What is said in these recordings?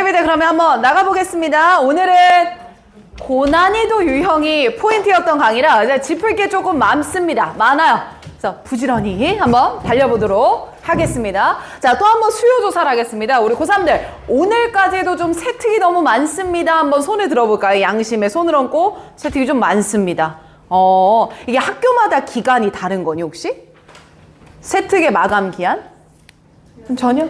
이제 그러면 한번 나가보겠습니다. 오늘은 고난이도 유형이 포인트였던 강의라 이제 짚을 게 조금 많아요. 그래서 부지런히 한번 달려보도록 하겠습니다. 자, 또 한번 수요 조사를 하겠습니다. 우리 고3들 오늘까지도 좀 세특이 너무 많습니다. 한번 손을 들어볼까요? 양심에 손을 얹고 세특이 좀 많습니다. 이게 학교마다 기간이 다른 거니 혹시? 세특의 마감 기한? 전혀?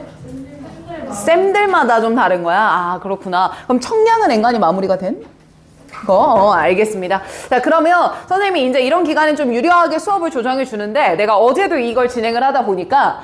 쌤들마다 좀 다른 거야? 아, 그렇구나. 그럼 청량은 엔간히 마무리가 된? 알겠습니다. 자, 그러면 선생님이 이제 이런 기간에 좀 유리하게 수업을 조정해 주는데 내가 어제도 이걸 진행을 하다 보니까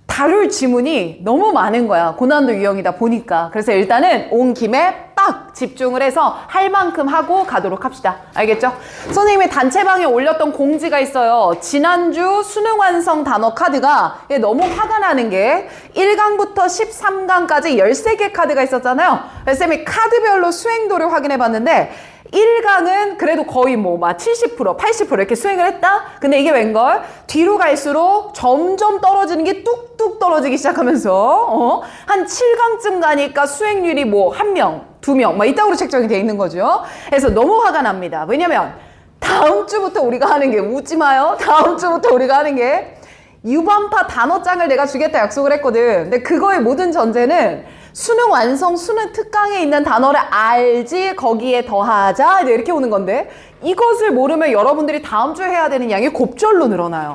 다룰 지문이 너무 많은 거야. 고난도 유형이다 보니까. 그래서 일단은 온 김에 딱 집중을 해서 할 만큼 하고 가도록 합시다. 알겠죠? 선생님이 단체방에 올렸던 공지가 있어요. 지난주 수능 완성 단어 카드가 너무 화가 나는 게 1강부터 13강까지 13개 카드가 있었잖아요. 선생님이 카드별로 수행도를 확인해 봤는데 1강은 그래도 거의 70%, 80% 이렇게 수행을 했다? 근데 이게 웬걸? 뒤로 갈수록 점점 떨어지는 게 뚝뚝 떨어지기 시작하면서 한 7강쯤 가니까 수행률이 1명, 2명 이따구로 책정이 돼 있는 거죠. 그래서 너무 화가 납니다. 왜냐면 다음 주부터 우리가 하는 게 웃지 마요. 다음 주부터 우리가 하는 게 유반파 단어장을 내가 주겠다 약속을 했거든. 근데 그거의 모든 전제는 수능 완성, 수능 특강에 있는 단어를 알지 거기에 더하자 이렇게 오는 건데 이것을 모르면 여러분들이 다음 주에 해야 되는 양이 곱절로 늘어나요.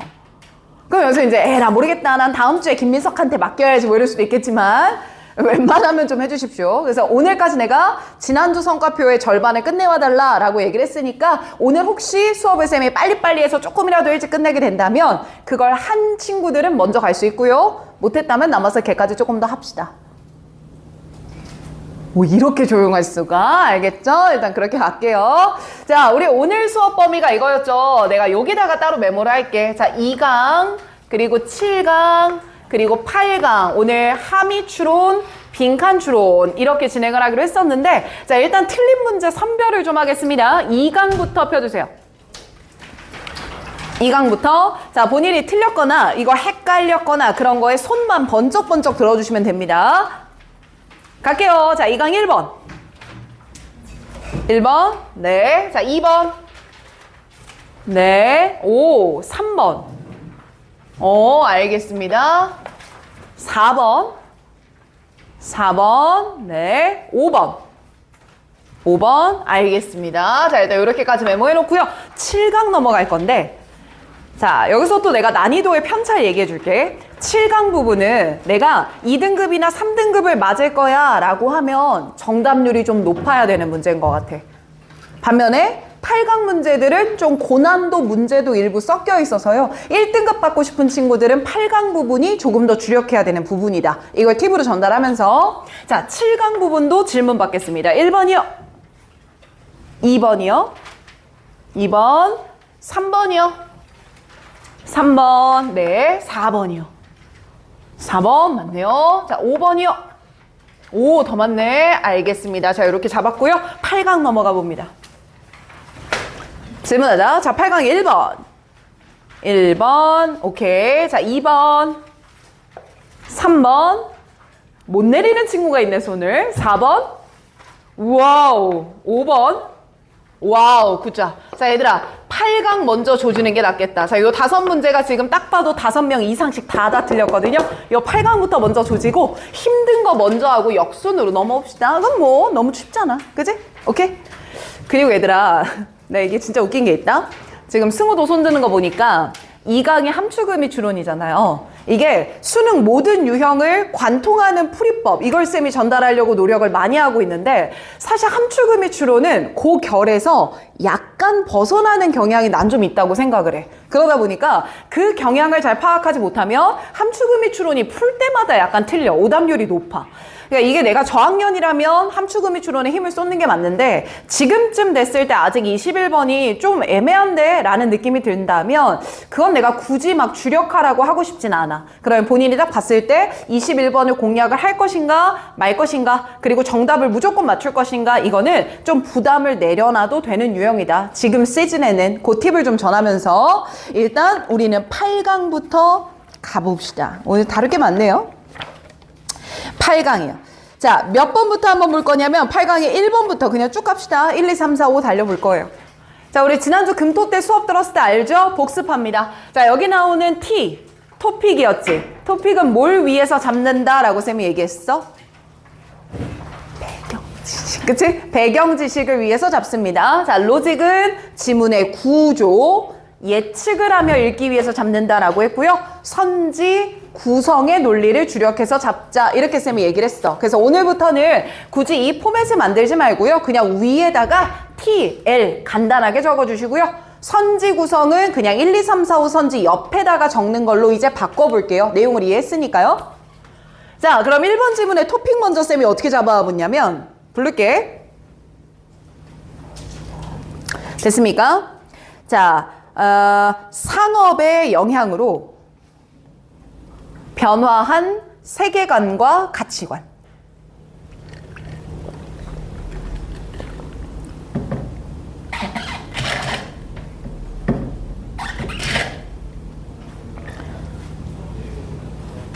그럼 여기서 이제 나 모르겠다. 난 다음 주에 김민석한테 맡겨야지 이럴 수도 있겠지만 웬만하면 좀 해주십시오. 그래서 오늘까지 내가 지난주 성과표의 절반을 끝내와 달라라고 얘기를 했으니까 오늘 혹시 수업을 쌤이 빨리빨리 해서 조금이라도 일찍 끝내게 된다면 그걸 한 친구들은 먼저 갈 수 있고요. 못했다면 남아서 걔까지 조금 더 합시다. 이렇게 조용할 수가? 알겠죠? 일단 그렇게 갈게요. 자, 우리 오늘 수업 범위가 이거였죠. 내가 여기다가 따로 메모를 할게. 자, 2강, 그리고 7강, 그리고 8강. 오늘 함의 추론, 빈칸 추론 이렇게 진행을 하기로 했었는데 자, 일단 틀린 문제 선별을 좀 하겠습니다. 2강부터 펴주세요. 2강부터 자, 본인이 틀렸거나 이거 헷갈렸거나 그런 거에 손만 번쩍번쩍 들어주시면 됩니다. 갈게요. 자, 2강 1번. 1번. 네. 자, 2번. 네. 3번. 알겠습니다. 4번. 4번. 네. 5번. 5번. 알겠습니다. 자, 일단 이렇게까지 메모해 놓고요. 7강 넘어갈 건데 자, 여기서 또 내가 난이도의 편차를 얘기해 줄게. 7강 부분은 내가 2등급이나 3등급을 맞을 거야 라고 하면 정답률이 좀 높아야 되는 문제인 것 같아. 반면에 8강 문제들은 좀 고난도 문제도 일부 섞여 있어서요. 1등급 받고 싶은 친구들은 8강 부분이 조금 더 주력해야 되는 부분이다. 이걸 팁으로 전달하면서 자, 7강 부분도 질문 받겠습니다. 1번이요. 2번이요. 2번. 3번이요. 3번. 네. 4번이요. 4번 맞네요. 자, 5번이요. 더 맞네. 알겠습니다. 자, 이렇게 잡았고요. 8강 넘어가 봅니다. 질문하자. 자, 8강 1번. 1번. 오케이. 자, 2번. 3번. 못 내리는 친구가 있네, 손을. 4번. 와우. 5번. 와우. 굿자. 자, 얘들아. 8강 먼저 줘주는 게 낫겠다. 자, 요 5문제가 지금 딱 봐도 5명 이상씩 다 틀렸거든요. 요 8강부터 먼저 조지고 힘든 거 먼저 하고 역순으로 넘어옵시다. 그럼 너무 쉽잖아. 그지? 오케이? 그리고 얘들아, 나 이게 진짜 웃긴 게 있다. 지금 승우도 손 드는 거 보니까 2강이 함축의미 추론이잖아요. 이게 수능 모든 유형을 관통하는 풀이법, 이걸 쌤이 전달하려고 노력을 많이 하고 있는데 사실 함축의미 추론은 그 결에서 약간 벗어나는 경향이 난 좀 있다고 생각을 해. 그러다 보니까 그 경향을 잘 파악하지 못하면 함축의미 추론이 풀 때마다 약간 틀려. 오답률이 높아. 그러니까 이게 내가 저학년이라면 함축의미 추론에 힘을 쏟는 게 맞는데 지금쯤 됐을 때 아직 21번이 좀 애매한데 라는 느낌이 든다면 그건 내가 굳이 막 주력하라고 하고 싶진 않아. 그러면 본인이 딱 봤을 때 21번을 공략을 할 것인가 말 것인가 그리고 정답을 무조건 맞출 것인가 이거는 좀 부담을 내려놔도 되는 유형이다. 지금 시즌에는 그 팁을 좀 전하면서 일단 우리는 8강부터 가봅시다. 오늘 다룰 게 많네요. 8강이요. 자, 몇 번부터 한번 볼 거냐면 8강의 1번부터 그냥 쭉 갑시다. 1, 2, 3, 4, 5 달려볼 거예요. 자, 우리 지난주 금토 때 수업 들었을 때 알죠? 복습합니다. 자, 여기 나오는 T, 토픽이었지. 토픽은 뭘 위해서 잡는다라고 쌤이 얘기했어? 배경 지식, 그치? 배경 지식을 위해서 잡습니다. 자, 로직은 지문의 구조, 예측을 하며 읽기 위해서 잡는다라고 했고요. 선지, 구성의 논리를 주력해서 잡자 이렇게 쌤이 얘기를 했어. 그래서 오늘부터는 굳이 이 포맷을 만들지 말고요. 그냥 위에다가 T, L 간단하게 적어주시고요. 선지 구성은 그냥 1, 2, 3, 4, 5 선지 옆에다가 적는 걸로 이제 바꿔볼게요. 내용을 이해했으니까요. 자, 그럼 1번 지문의 토픽 먼저 쌤이 어떻게 잡아봤냐면 부를게. 됐습니까? 자, 상업의 영향으로 변화한 세계관과 가치관.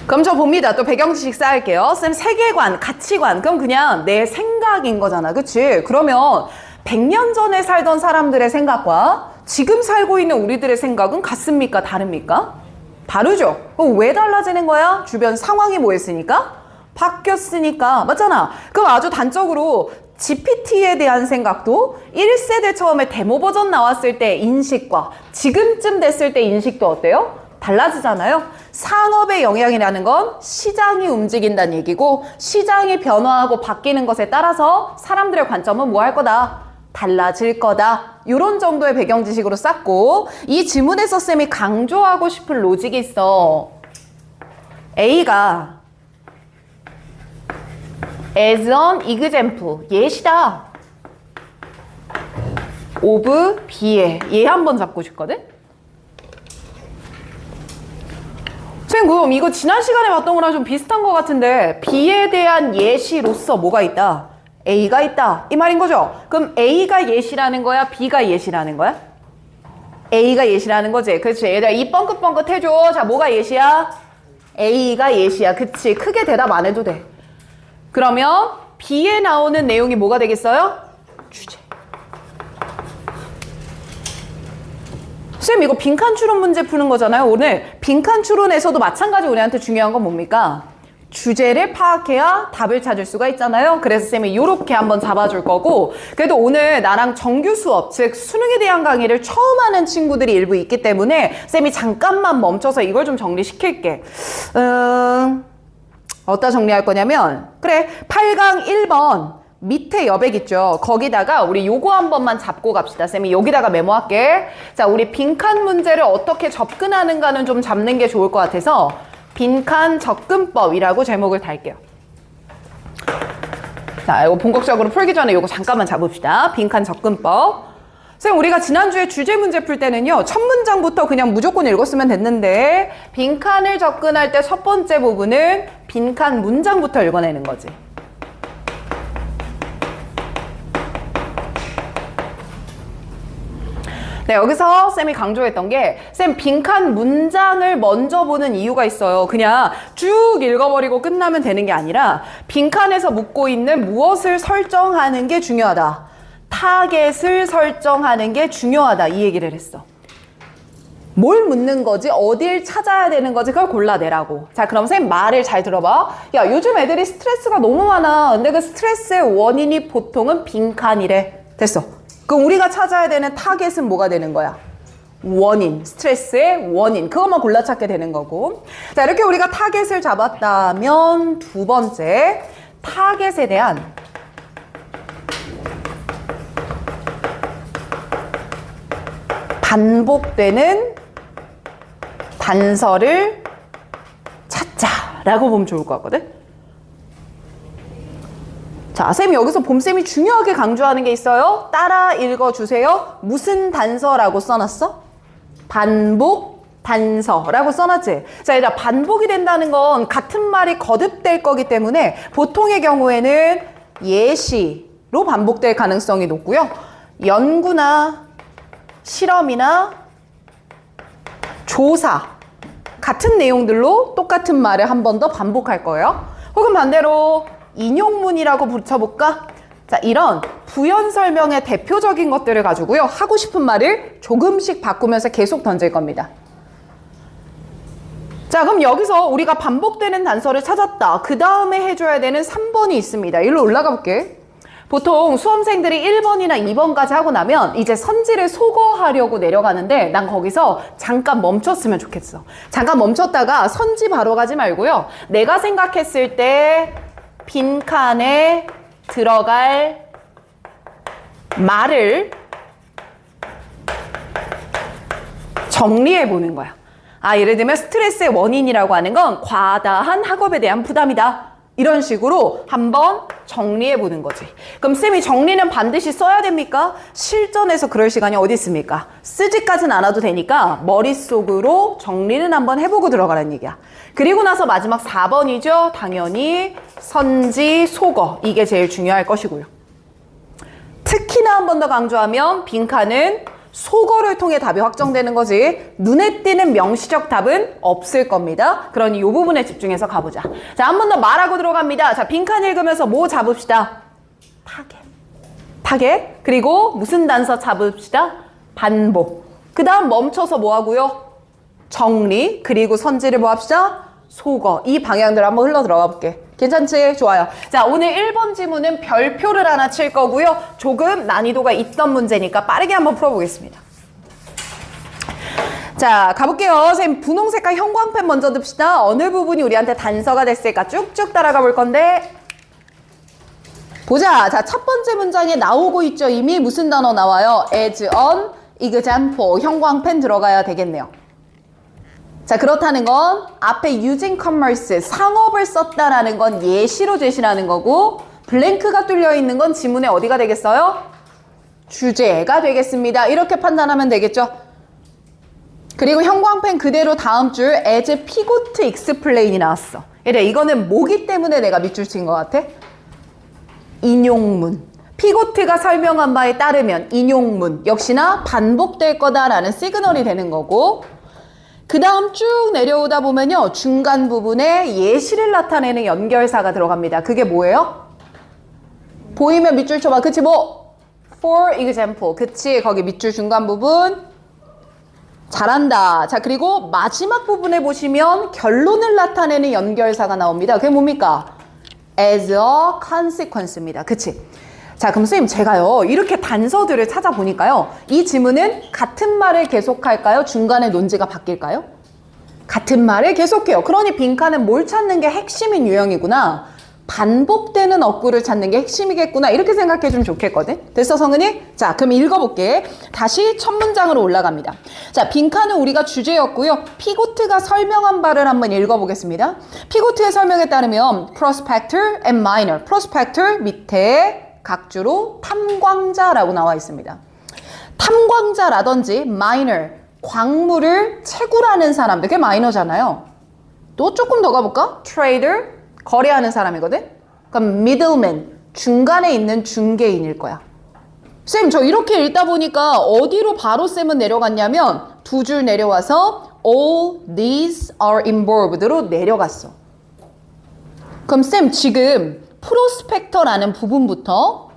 그럼 저 봅니다. 또 배경 지식 쌓을게요. 쌤, 세계관, 가치관. 그럼 그냥 내 생각인 거잖아. 그치? 그러면 100년 전에 살던 사람들의 생각과 지금 살고 있는 우리들의 생각은 같습니까? 다릅니까? 다르죠? 그럼 왜 달라지는 거야? 주변 상황이 뭐였으니까? 바뀌었으니까. 맞잖아. 그럼 아주 단적으로 GPT에 대한 생각도 1세대 처음에 데모 버전 나왔을 때 인식과 지금쯤 됐을 때 인식도 어때요? 달라지잖아요. 상업의 영향이라는 건 시장이 움직인다는 얘기고 시장이 변화하고 바뀌는 것에 따라서 사람들의 관점은 뭐 할 거다? 달라질 거다. 이런 정도의 배경 지식으로 쌓고 이 지문에서 쌤이 강조하고 싶은 로직이 있어. A가 as an example, 예시다. of B에 얘 한번 잡고 싶거든? 쌤, 그럼 이거 지난 시간에 봤던 거랑 좀 비슷한 것 같은데 B에 대한 예시로서 뭐가 있다? A가 있다. 이 말인 거죠? 그럼 A가 예시라는 거야? B가 예시라는 거야? A가 예시라는 거지. 그렇지. 얘들아, 이 뻥긋뻥긋 해줘. 자, 뭐가 예시야? A가 예시야. 그치. 크게 대답 안 해도 돼. 그러면 B에 나오는 내용이 뭐가 되겠어요? 주제. 쌤, 이거 빈칸 추론 문제 푸는 거잖아요. 오늘 빈칸 추론에서도 마찬가지 우리한테 중요한 건 뭡니까? 주제를 파악해야 답을 찾을 수가 있잖아요. 그래서 쌤이 이렇게 한번 잡아줄 거고, 그래도 오늘 나랑 정규 수업, 즉 수능에 대한 강의를 처음 하는 친구들이 일부 있기 때문에 쌤이 잠깐만 멈춰서 이걸 좀 정리시킬게. 어디다 정리할 거냐면, 그래, 8강 1번 밑에 여백 있죠. 거기다가 우리 요거 한 번만 잡고 갑시다. 쌤이 여기다가 메모할게. 자, 우리 빈칸 문제를 어떻게 접근하는가는 좀 잡는 게 좋을 것 같아서 빈칸 접근법이라고 제목을 달게요. 자, 이거 본격적으로 풀기 전에 이거 잠깐만 잡읍시다. 빈칸 접근법. 쌤, 우리가 지난주에 주제 문제 풀 때는요, 첫 문장부터 그냥 무조건 읽었으면 됐는데 빈칸을 접근할 때 첫 번째 부분은 빈칸 문장부터 읽어내는 거지. 네, 여기서 쌤이 강조했던 게 쌤 빈칸 문장을 먼저 보는 이유가 있어요. 그냥 쭉 읽어버리고 끝나면 되는 게 아니라 빈칸에서 묻고 있는 무엇을 설정하는 게 중요하다. 타겟을 설정하는 게 중요하다. 이 얘기를 했어. 뭘 묻는 거지? 어딜 찾아야 되는 거지? 그걸 골라내라고. 자, 그럼 쌤 말을 잘 들어봐. 야, 요즘 애들이 스트레스가 너무 많아. 근데 그 스트레스의 원인이 보통은 빈칸이래. 됐어. 그럼 우리가 찾아야 되는 타겟은 뭐가 되는 거야? 원인, 스트레스의 원인. 그것만 골라 찾게 되는 거고. 자, 이렇게 우리가 타겟을 잡았다면 두 번째, 타겟에 대한 반복되는 단서를 찾자라고 보면 좋을 것 같거든? 자, 쌤이 여기서 봄쌤이 중요하게 강조하는 게 있어요. 따라 읽어주세요. 무슨 단서라고 써놨어? 반복 단서라고 써놨지. 자, 얘들아, 반복이 된다는 건 같은 말이 거듭될 거기 때문에 보통의 경우에는 예시로 반복될 가능성이 높고요. 연구나 실험이나 조사 같은 내용들로 똑같은 말을 한 번 더 반복할 거예요. 혹은 반대로 인용문이라고 붙여볼까? 자, 이런 부연 설명의 대표적인 것들을 가지고요. 하고 싶은 말을 조금씩 바꾸면서 계속 던질 겁니다. 자, 그럼 여기서 우리가 반복되는 단서를 찾았다. 그 다음에 해줘야 되는 3번이 있습니다. 일로 올라가 볼게. 보통 수험생들이 1번이나 2번까지 하고 나면 이제 선지를 소거하려고 내려가는데 난 거기서 잠깐 멈췄으면 좋겠어. 잠깐 멈췄다가 선지 바로 가지 말고요. 내가 생각했을 때 빈칸에 들어갈 말을 정리해 보는 거야. 아, 예를 들면 스트레스의 원인이라고 하는 건 과다한 학업에 대한 부담이다. 이런 식으로 한번 정리해 보는 거지. 그럼 쌤이 정리는 반드시 써야 됩니까? 실전에서 그럴 시간이 어디 있습니까? 쓰지까지는 않아도 되니까 머릿속으로 정리는 한번 해보고 들어가라는 얘기야. 그리고 나서 마지막 4번이죠. 당연히 선지, 소거. 이게 제일 중요할 것이고요. 특히나 한 번 더 강조하면 빈칸은 소거를 통해 답이 확정되는 거지 눈에 띄는 명시적 답은 없을 겁니다. 그러니 이 부분에 집중해서 가보자. 자, 한 번 더 말하고 들어갑니다. 자, 빈칸 읽으면서 뭐 잡읍시다? 타겟. 타겟. 그리고 무슨 단서 잡읍시다? 반복. 그 다음 멈춰서 뭐 하고요? 정리. 그리고 선지를 뭐 합시다? 소거. 이 방향대로 한번 흘러 들어가 볼게. 괜찮지? 좋아요. 자, 오늘 1번 지문은 별표를 하나 칠 거고요. 조금 난이도가 있던 문제니까 빠르게 한번 풀어보겠습니다. 자, 가볼게요. 선생님, 분홍 색깔 형광펜 먼저 듭시다. 어느 부분이 우리한테 단서가 됐을까 쭉쭉 따라가 볼 건데 보자. 자, 첫 번째 문장에 나오고 있죠. 이미 무슨 단어 나와요? as an example. 형광펜 들어가야 되겠네요. 자, 그렇다는 건 앞에 using commerce, 상업을 썼다라는 건 예시로 제시하는 거고 블랭크가 뚫려 있는 건 지문의 어디가 되겠어요? 주제가 되겠습니다. 이렇게 판단하면 되겠죠? 그리고 형광펜 그대로 다음 줄 as 피고트 explain이 나왔어. 이래, 이거는 뭐기 때문에 내가 밑줄 친 것 같아? 인용문. 피고트가 설명한 바에 따르면 인용문 역시나 반복될 거다라는 시그널이 되는 거고 그 다음 쭉 내려오다 보면요. 중간 부분에 예시를 나타내는 연결사가 들어갑니다. 그게 뭐예요? 보이면 밑줄 쳐봐. 그치? 뭐? For example. 그치? 거기 밑줄 중간 부분. 잘한다. 자, 그리고 마지막 부분에 보시면 결론을 나타내는 연결사가 나옵니다. 그게 뭡니까? As a consequence입니다. 그치? 자, 그럼 선생님 제가요 이렇게 단서들을 찾아보니까요 이 지문은 같은 말을 계속할까요? 중간에 논지가 바뀔까요? 같은 말을 계속해요. 그러니 빈칸은 뭘 찾는 게 핵심인 유형이구나. 반복되는 어구를 찾는 게 핵심이겠구나. 이렇게 생각해 주면 좋겠거든. 됐어, 성은이? 자, 그럼 읽어볼게. 다시 첫 문장으로 올라갑니다. 자, 빈칸은 우리가 주제였고요. 피고트가 설명한 바를 한번 읽어보겠습니다. 피고트의 설명에 따르면 prospector and minor. prospector 밑에 각주로 탐광자라고 나와 있습니다. 탐광자라든지 minor, 광물을 채굴하는 사람들, 그게 마이너잖아요. 또 조금 더 가볼까? trader, 거래하는 사람이거든? 그럼 middleman, 중간에 있는 중개인일 거야. 쌤, 저 이렇게 읽다 보니까 어디로 바로 쌤은 내려갔냐면 두 줄 내려와서 all these are involved로 내려갔어. 그럼 쌤, 지금 프로스펙터라는 부분부터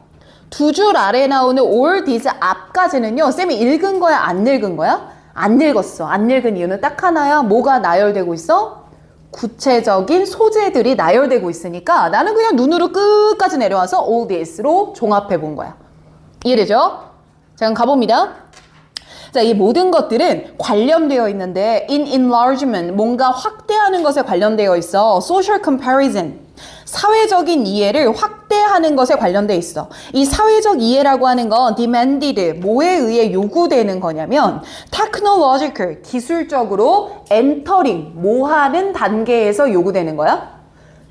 두 줄 아래에 나오는 all these 앞까지는요. 쌤이 읽은 거야? 안 읽은 거야? 안 읽었어. 안 읽은 이유는 딱 하나야. 뭐가 나열되고 있어? 구체적인 소재들이 나열되고 있으니까 나는 그냥 눈으로 끝까지 내려와서 all this로 종합해 본 거야. 이해되죠? 자, 그럼 가봅니다. 자, 이 모든 것들은 관련되어 있는데 in enlargement, 뭔가 확대하는 것에 관련되어 있어. social comparison, 사회적인 이해를 확대하는 것에 관련돼 있어. 이 사회적 이해라고 하는 건 demanded, 뭐에 의해 요구되는 거냐면 technological, 기술적으로 entering, 뭐 하는 단계에서 요구되는 거야?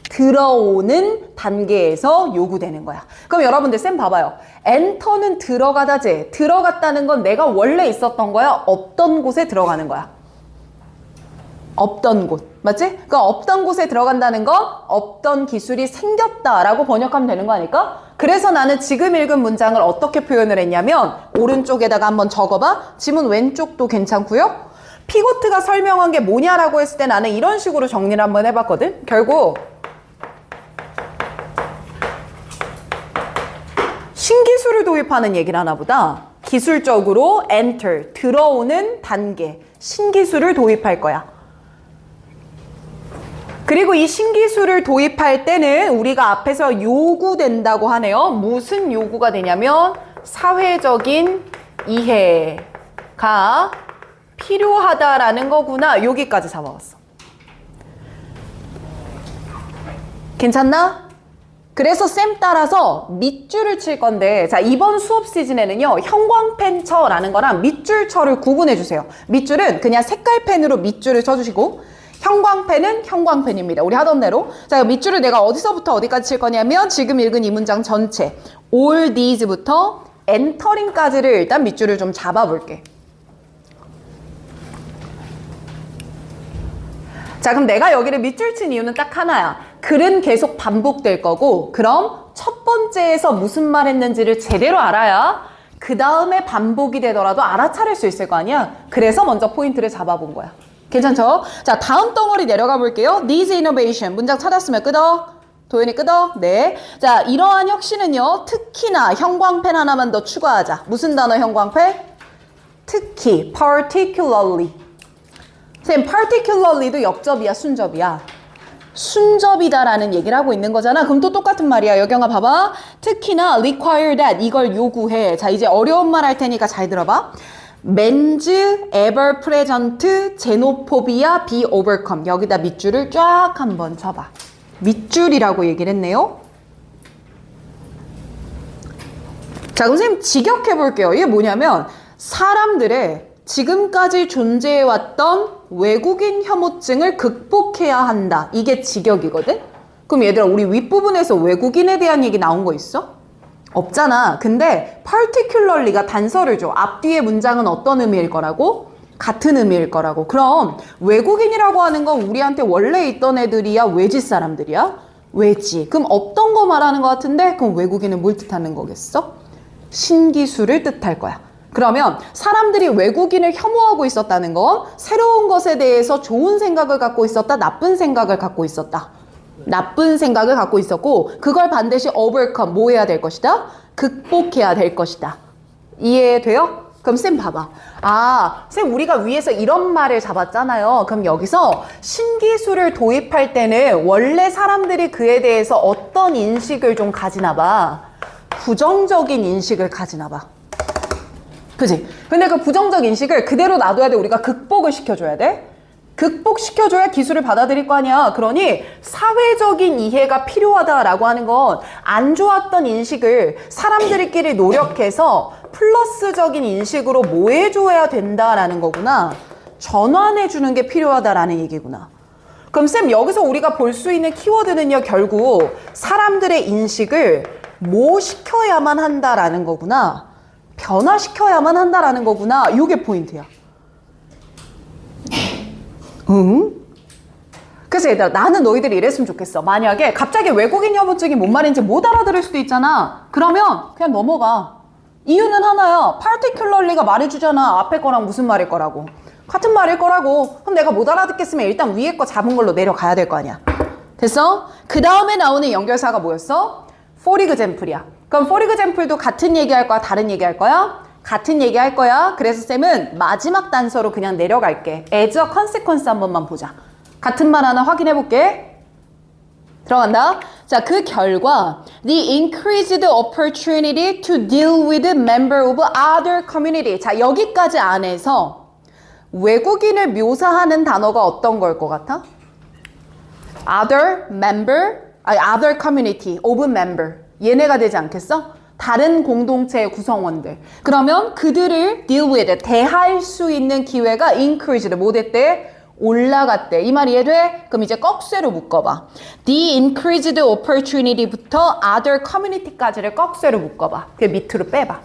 들어오는 단계에서 요구되는 거야. 그럼 여러분들 쌤 봐봐요. enter는 들어가다지. 들어갔다는 건 내가 원래 있었던 거야? 없던 곳에 들어가는 거야? 없던 곳. 맞지? 그러니까 없던 곳에 들어간다는 건 없던 기술이 생겼다라고 번역하면 되는 거 아닐까? 그래서 나는 지금 읽은 문장을 어떻게 표현을 했냐면 오른쪽에다가 한번 적어봐. 지문 왼쪽도 괜찮고요. 피고트가 설명한 게 뭐냐라고 했을 때 나는 이런 식으로 정리를 한번 해봤거든. 결국 도입하는 얘기를 하나 보다. 기술적으로 enter, 들어오는 단계, 신기술을 도입할 거야. 그리고 이 신기술을 도입할 때는 우리가 앞에서 요구된다고 하네요. 무슨 요구가 되냐면 사회적인 이해가 필요하다라는 거구나. 여기까지 잡아왔어. 괜찮나? 그래서 쌤 따라서 밑줄을 칠 건데, 자, 이번 수업 시즌에는요, 형광펜처라는 거랑 밑줄처를 구분해 주세요. 밑줄은 그냥 색깔펜으로 밑줄을 쳐주시고, 형광펜은 형광펜입니다. 우리 하던 대로. 자, 밑줄을 내가 어디서부터 어디까지 칠 거냐면, 지금 읽은 이 문장 전체, all these부터 엔터링까지를 일단 밑줄을 좀 잡아볼게. 자, 그럼 내가 여기를 밑줄 친 이유는 딱 하나야. 글은 계속 반복될 거고, 그럼 첫 번째에서 무슨 말 했는지를 제대로 알아야 그 다음에 반복이 되더라도 알아차릴 수 있을 거 아니야? 그래서 먼저 포인트를 잡아본 거야. 괜찮죠? 자, 다음 덩어리 내려가 볼게요. These innovation. 문장 찾았으면 끄덕. 도현이 끄덕. 네. 자, 이러한 혁신은요, 특히나 형광펜 하나만 더 추가하자. 무슨 단어 형광펜? 특히, particularly. 쌤, particularly도 역접이야, 순접이야? 순접이다라는 얘기를 하고 있는 거잖아. 그럼 또 똑같은 말이야. 여경아 봐봐. 특히나 require that, 이걸 요구해. 자, 이제 어려운 말 할 테니까 잘 들어봐. men's ever present xenophobia be overcome. 여기다 밑줄을 쫙 한번 쳐봐. 밑줄이라고 얘기를 했네요. 자, 그럼 선생님 직역해 볼게요. 이게 뭐냐면 사람들의 지금까지 존재해왔던 외국인 혐오증을 극복해야 한다. 이게 직역이거든? 그럼 얘들아, 우리 윗부분에서 외국인에 대한 얘기 나온 거 있어? 없잖아. 근데 particularly가 단서를 줘. 앞뒤의 문장은 어떤 의미일 거라고? 같은 의미일 거라고. 그럼 외국인이라고 하는 건 우리한테 원래 있던 애들이야? 외지 사람들이야? 외지. 그럼 없던 거 말하는 거 같은데 그럼 외국인은 뭘 뜻하는 거겠어? 신기술을 뜻할 거야. 그러면 사람들이 외국인을 혐오하고 있었다는 건 새로운 것에 대해서 좋은 생각을 갖고 있었다, 나쁜 생각을 갖고 있었다. 나쁜 생각을 갖고 있었고 그걸 반드시 overcome, 뭐 해야 될 것이다? 극복해야 될 것이다. 이해돼요? 그럼 쌤 봐봐. 아, 쌤 우리가 위에서 이런 말을 잡았잖아요. 그럼 여기서 신기술을 도입할 때는 원래 사람들이 그에 대해서 어떤 인식을 좀 가지나 봐. 부정적인 인식을 가지나 봐. 그지? 근데 그 부정적 인식을 그대로 놔둬야 돼. 우리가 극복을 시켜줘야 돼. 극복시켜줘야 기술을 받아들일 거 아니야. 그러니 사회적인 이해가 필요하다라고 하는 건 안 좋았던 인식을 사람들끼리 노력해서 플러스적인 인식으로 뭐 해줘야 된다라는 거구나. 전환해주는 게 필요하다라는 얘기구나. 그럼 쌤 여기서 우리가 볼 수 있는 키워드는요, 결국 사람들의 인식을 뭐 시켜야만 한다라는 거구나. 변화시켜야만 한다라는 거구나. 이게 포인트야. 응? 그래서 얘들아, 나는 너희들이 이랬으면 좋겠어. 만약에 갑자기 외국인 혐오증이 뭔 말인지 못 알아들을 수도 있잖아. 그러면 그냥 넘어가. 이유는 하나야. particularly가 말해주잖아. 앞에 거랑 무슨 말일 거라고. 같은 말일 거라고. 그럼 내가 못 알아듣겠으면 일단 위에 거 잡은 걸로 내려가야 될 거 아니야. 됐어? 그 다음에 나오는 연결사가 뭐였어? for example이야. 그럼 for example도 같은 얘기 할 거야? 다른 얘기 할 거야? 같은 얘기 할 거야. 그래서 쌤은 마지막 단서로 그냥 내려갈게. as a consequence 한 번만 보자. 같은 말 하나 확인해 볼게. 들어간다. 자, 그 결과 the increased opportunity to deal with member of other community. 자, 여기까지 안에서 외국인을 묘사하는 단어가 어떤 걸 것 같아? other community of member. 얘네가 되지 않겠어? 다른 공동체의 구성원들. 그러면 그들을 deal with, 대할 수 있는 기회가 increased, 뭐 됐대? 올라갔대. 이 말 이해돼? 그럼 이제 꺽쇠로 묶어봐. The increased opportunity부터 other community까지를 꺽쇠로 묶어봐. 그 밑으로 빼봐.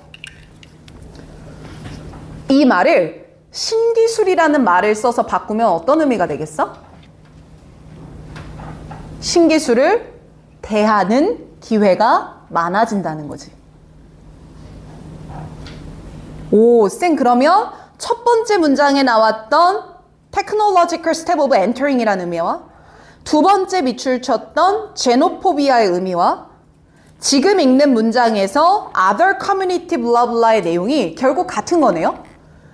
이 말을 신기술이라는 말을 써서 바꾸면 어떤 의미가 되겠어? 신기술을 대하는 기회가 많아진다는 거지. 오, 쌤 그러면 첫 번째 문장에 나왔던 technological step of entering이라는 의미와 두 번째 밑줄 쳤던 xenophobia의 의미와 지금 읽는 문장에서 other community blah blah의 내용이 결국 같은 거네요.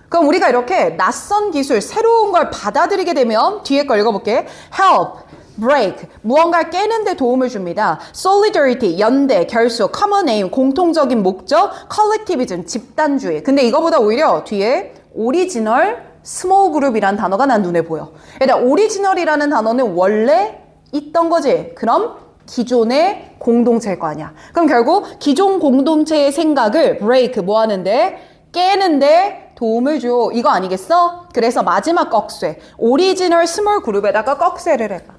그럼 우리가 이렇게 낯선 기술, 새로운 걸 받아들이게 되면 뒤에 거 읽어볼게. help, break, 무언가를 깨는 데 도움을 줍니다. solidarity, 연대, 결속, common aim, 공통적인 목적, collectivism, 집단주의. 근데 이거보다 오히려 뒤에 original, small group이라는 단어가 난 눈에 보여. 얘들아, original이라는 단어는 원래 있던 거지. 그럼 기존의 공동체일 거 아니야. 그럼 결국 기존 공동체의 생각을 break 뭐 하는데? 깨는데 도움을 줘. 이거 아니겠어? 그래서 마지막 꺽쇠. 오리지널 스몰 그룹에다가 꺽쇠를 해봐.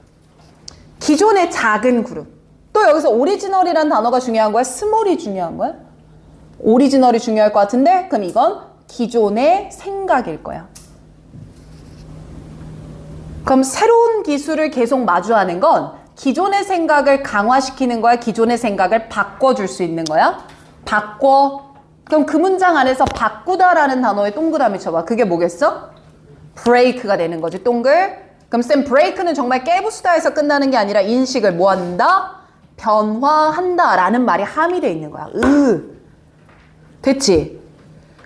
기존의 작은 그룹. 또 여기서 오리지널이라는 단어가 중요한 거야? 스몰이 중요한 거야? 오리지널이 중요할 것 같은데? 그럼 이건 기존의 생각일 거야. 그럼 새로운 기술을 계속 마주하는 건 기존의 생각을 강화시키는 거야? 기존의 생각을 바꿔줄 수 있는 거야? 바꿔. 그럼 그 문장 안에서 바꾸다라는 단어에 동그라미 쳐봐. 그게 뭐겠어? break가 되는 거지. 동글. 그럼 쌤 break는 정말 깨부수다에서 끝나는 게 아니라 인식을 뭐 한다? 변화한다 라는 말이 함의되어 있는 거야. 됐지?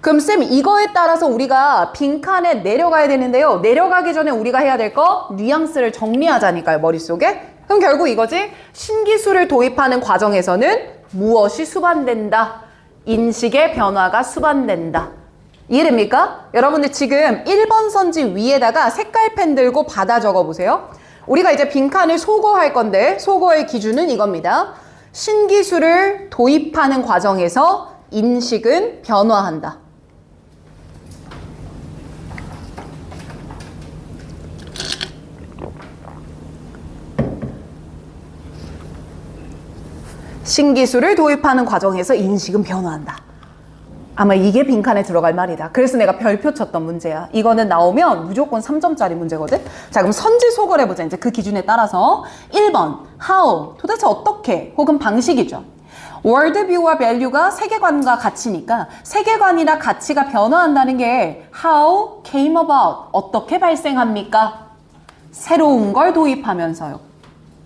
그럼 쌤 이거에 따라서 우리가 빈칸에 내려가야 되는데요. 내려가기 전에 우리가 해야 될 거 뉘앙스를 정리하자니까요. 머릿속에. 그럼 결국 이거지. 신기술을 도입하는 과정에서는 무엇이 수반된다? 인식의 변화가 수반된다. 이해됩니까? 여러분들 지금 1번 선지 위에다가 색깔펜 들고 받아 적어보세요. 우리가 이제 빈칸을 소거할 건데 소거의 기준은 이겁니다. 신기술을 도입하는 과정에서 인식은 변화한다. 신기술을 도입하는 과정에서 인식은 변화한다. 아마 이게 빈칸에 들어갈 말이다. 그래서 내가 별표 쳤던 문제야. 이거는 나오면 무조건 3점짜리 문제거든. 자, 그럼 선지 소거를 해보자. 이제 그 기준에 따라서 1번 how, 도대체 어떻게 혹은 방식이죠. 월드뷰와 value가 세계관과 가치니까 세계관이나 가치가 변화한다는 게 how came about, 어떻게 발생합니까? 새로운 걸 도입하면서요.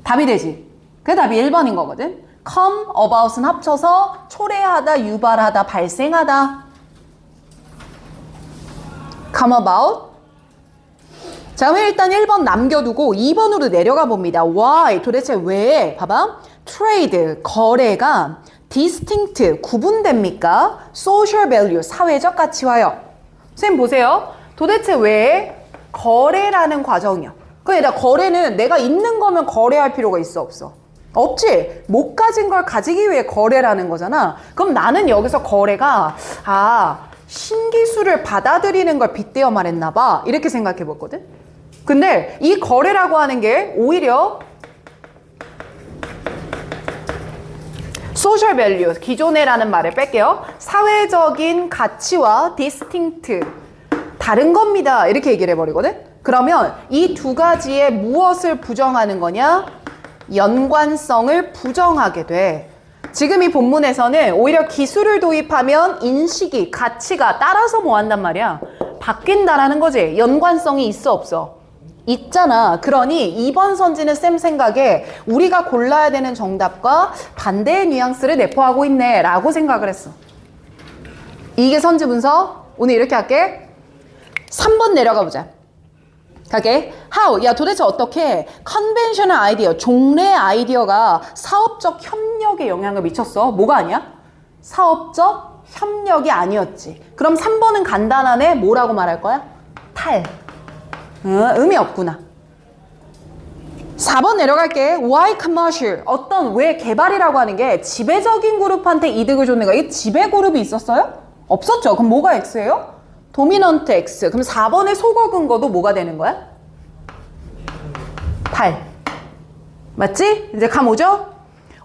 답이 되지. 그게 답이 1번인 거거든. come about은 합쳐서 초래하다, 유발하다, 발생하다. come about. 자, 그럼 일단 1번 남겨두고 2번으로 내려가 봅니다. why, 도대체 왜? 봐봐. trade, 거래가 distinct, 구분됩니까? social value, 사회적 가치와요. 선생님 보세요. 도대체 왜 거래라는 과정이요. 그러니까 거래는 내가 있는 거면 거래할 필요가 있어, 없어? 없지. 못 가진 걸 가지기 위해 거래라는 거잖아. 그럼 나는 여기서 거래가 신기술을 받아들이는 걸 빗대어 말했나 봐. 이렇게 생각해 봤거든. 근데 이 거래라고 하는 게 오히려 social value, 기존에라는 말을 뺄게요. 사회적인 가치와 distinct, 다른 겁니다. 이렇게 얘기를 해버리거든. 그러면 이 두 가지에 무엇을 부정하는 거냐? 연관성을 부정하게 돼. 지금 이 본문에서는 오히려 기술을 도입하면 인식이, 가치가 따라서 뭐 한단 말이야? 바뀐다라는 거지. 연관성이 있어, 없어? 있잖아. 그러니 2번 선지는 쌤 생각에 우리가 골라야 되는 정답과 반대의 뉘앙스를 내포하고 있네 라고 생각을 했어. 이게 선지 분석. 오늘 이렇게 할게. 3번 내려가 보자. 가게. how, 야 도대체 어떻게 conventional 아이디어, 종래 아이디어가 사업적 협력에 영향을 미쳤어? 뭐가 아니야? 사업적 협력이 아니었지. 그럼 3번은 간단하네. 뭐라고 말할 거야? 탈. 의미 없구나. 4번 내려갈게. why commercial, 어떤 왜 개발이라고 하는 게 지배적인 그룹한테 이득을 줬는 거야. 이 지배 그룹이 있었어요? 없었죠. 그럼 뭐가 X예요? 도미넌트 X. 그럼 4번의 소거 근거도 뭐가 되는 거야? 8. 맞지? 이제 감 오죠?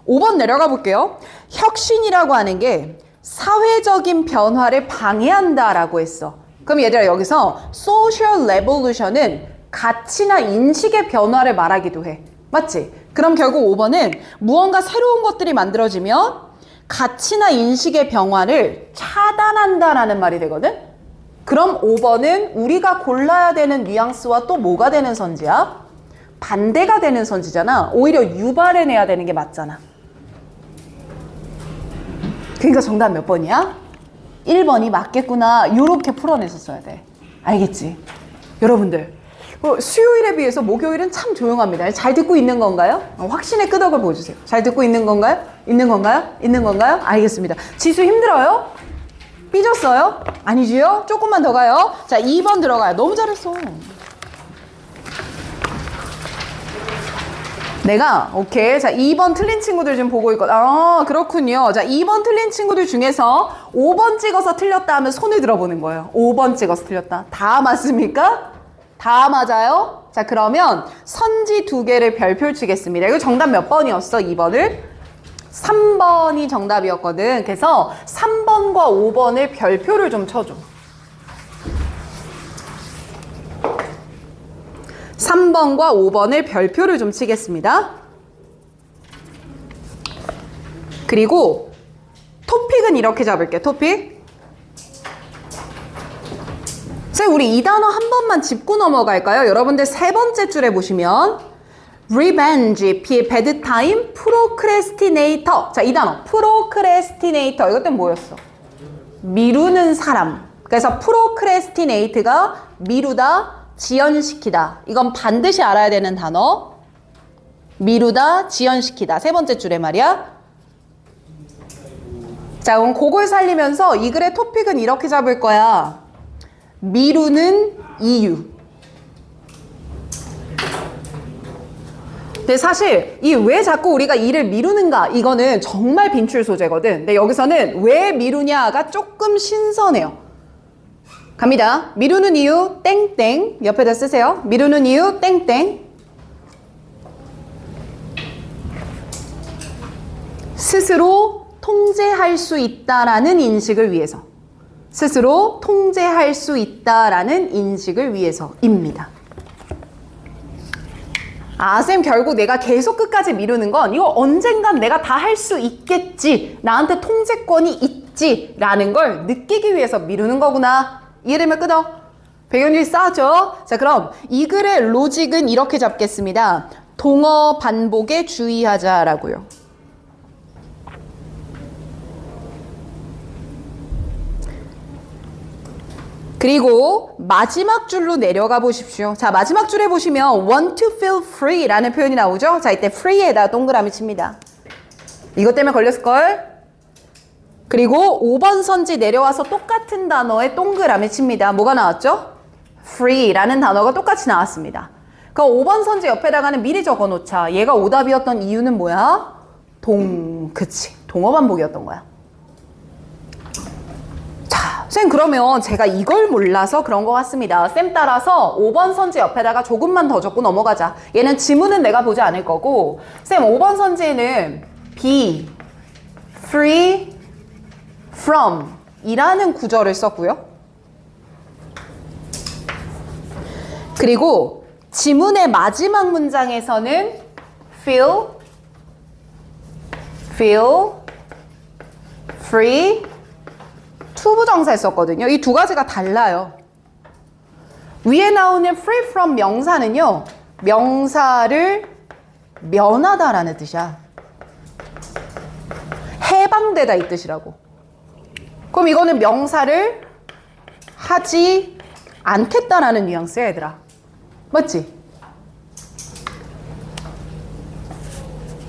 5번 내려가 볼게요. 혁신이라고 하는 게 사회적인 변화를 방해한다라고 했어. 그럼 얘들아 여기서 social revolution은 가치나 인식의 변화를 말하기도 해. 맞지? 그럼 결국 5번은 무언가 새로운 것들이 만들어지면 가치나 인식의 변화를 차단한다라는 말이 되거든? 그럼 5번은 우리가 골라야 되는 뉘앙스와 또 뭐가 되는 선지야? 반대가 되는 선지잖아. 오히려 유발해내야 되는 게 맞잖아. 그러니까 정답 몇 번이야? 1번이 맞겠구나. 요렇게 풀어냈었어야 돼. 알겠지? 여러분들, 수요일에 비해서 목요일은 참 조용합니다. 잘 듣고 있는 건가요? 확신의 끄덕을 보여주세요. 잘 듣고 있는 건가요? 있는 건가요? 있는 건가요? 알겠습니다. 지수 힘들어요? 삐졌어요? 아니지요? 조금만 더 가요. 자, 2번 들어가요. 너무 잘했어. 내가 오케이. 자, 2번 틀린 친구들 좀 보고 있거든. 아, 그렇군요. 자, 2번 틀린 친구들 중에서 5번 찍어서 틀렸다 하면 손을 들어보는 거예요. 5번 찍어서 틀렸다. 다 맞습니까? 다 맞아요? 자, 그러면 선지 2개를 별표를 치겠습니다. 이거 정답 몇 번이었어? 2번을? 3번이 정답이었거든. 그래서 3번과 5번을 별표를 좀 쳐줘. 3번과 5번을 별표를 좀 치겠습니다. 그리고 토픽은 이렇게 잡을게. 토픽. 쌤, 우리 이 단어 한 번만 짚고 넘어갈까요? 여러분들 세 번째 줄에 보시면 revenge, bad time, procrastinator. 자, 이 단어 procrastinator. 이것 때문에 뭐였어? 미루는 사람. 그래서 procrastinate가 미루다, 지연시키다. 이건 반드시 알아야 되는 단어. 미루다, 지연시키다. 세 번째 줄에 말이야. 자, 그럼 그걸 살리면서 이 글의 토픽은 이렇게 잡을 거야. 미루는 이유. 근데 사실 이 왜 자꾸 우리가 일을 미루는가, 이거는 정말 빈출 소재거든. 근데 여기서는 왜 미루냐가 조금 신선해요. 갑니다. 미루는 이유 땡땡. 옆에다 쓰세요. 미루는 이유 땡땡. 스스로 통제할 수 있다라는 인식을 위해서. 스스로 통제할 수 있다라는 인식을 위해서입니다. 아, 쌤, 결국 내가 계속 끝까지 미루는 건 이거 언젠간 내가 다 할 수 있겠지, 나한테 통제권이 있지 라는 걸 느끼기 위해서 미루는 거구나. 이해되면 끄덕. 배경률 싸죠? 자, 그럼 이 글의 로직은 이렇게 잡겠습니다. 동어 반복에 주의하자라고요. 그리고 마지막 줄로 내려가 보십시오. 자, 마지막 줄에 보시면 want to feel free 라는 표현이 나오죠? 자, 이때 free에다 동그라미 칩니다. 이것 때문에 걸렸을걸? 그리고 5번 선지 내려와서 똑같은 단어에 동그라미 칩니다. 뭐가 나왔죠? free라는 단어가 똑같이 나왔습니다. 그럼 5번 선지 옆에다가는 미리 적어놓자. 얘가 오답이었던 이유는 뭐야? 그치. 동어 반복이었던 거야. 자, 쌤, 그러면 제가 이걸 몰라서 그런 것 같습니다. 쌤 따라서 5번 선지 옆에다가 조금만 더 적고 넘어가자. 얘는 지문은 내가 보지 않을 거고, 쌤 5번 선지에는 be free from 이라는 구절을 썼고요. 그리고 지문의 마지막 문장에서는 feel free to 부정사 썼거든요. 이 두 가지가 달라요. 위에 나오는 free from 명사는요, 명사를 면하다라는 뜻이야. 해방되다 이 뜻이라고. 그럼 이거는 명사를 하지 않겠다라는 뉘앙스야, 얘들아. 맞지?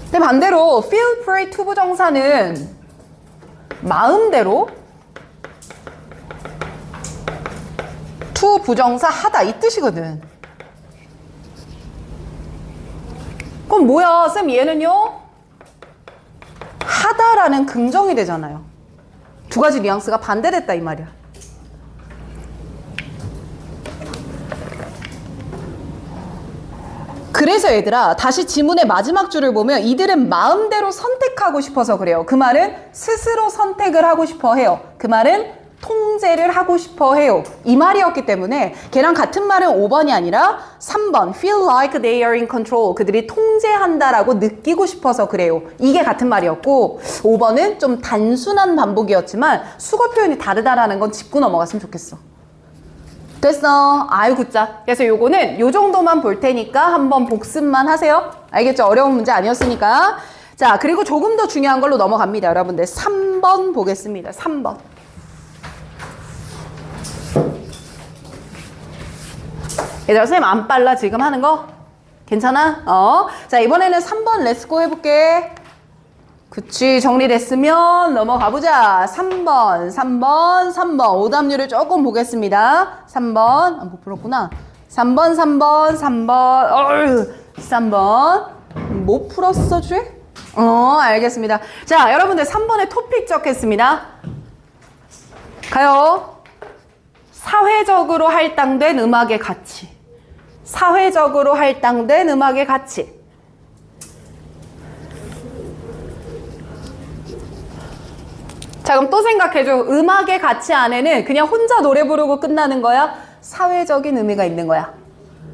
근데 반대로 feel free to 부정사는 마음대로 to 부정사 하다 이 뜻이거든. 그럼 뭐야, 쌤, 얘는요 하다라는 긍정이 되잖아요. 두 가지 뉘앙스가 반대됐다 이 말이야. 그래서 얘들아, 다시 지문의 마지막 줄을 보면 이들은 마음대로 선택하고 싶어서 그래요. 그 말은 스스로 선택을 하고 싶어 해요. 그 말은 통제를 하고 싶어 해요. 이 말이었기 때문에 걔랑 같은 말은 5번이 아니라 3번 feel like they are in control. 그들이 통제한다라고 느끼고 싶어서 그래요. 이게 같은 말이었고, 5번은 좀 단순한 반복이었지만 수거 표현이 다르다라는 건 짚고 넘어갔으면 좋겠어. 됐어. 아유 굿자. 그래서 요거는 요 정도만 볼 테니까 한번 복습만 하세요. 알겠죠? 어려운 문제 아니었으니까. 자, 그리고 조금 더 중요한 걸로 넘어갑니다. 여러분들 3번 보겠습니다. 3번. 얘들아, 선생님 안 빨라 지금 하는 거? 괜찮아? 자, 이번에는 3번 렛츠고 해볼게. 그치, 정리됐으면 넘어가보자. 3번. 오답률을 조금 보겠습니다. 3번. 못 풀었구나. 3번. 3번. 못 풀었어, 쥐? 알겠습니다. 자, 여러분들 3번에 토픽 적겠습니다. 가요. 사회적으로 할당된 음악의 가치. 사회적으로 할당된 음악의 가치. 자, 그럼 또 생각해줘. 음악의 가치 안에는 그냥 혼자 노래 부르고 끝나는 거야? 사회적인 의미가 있는 거야.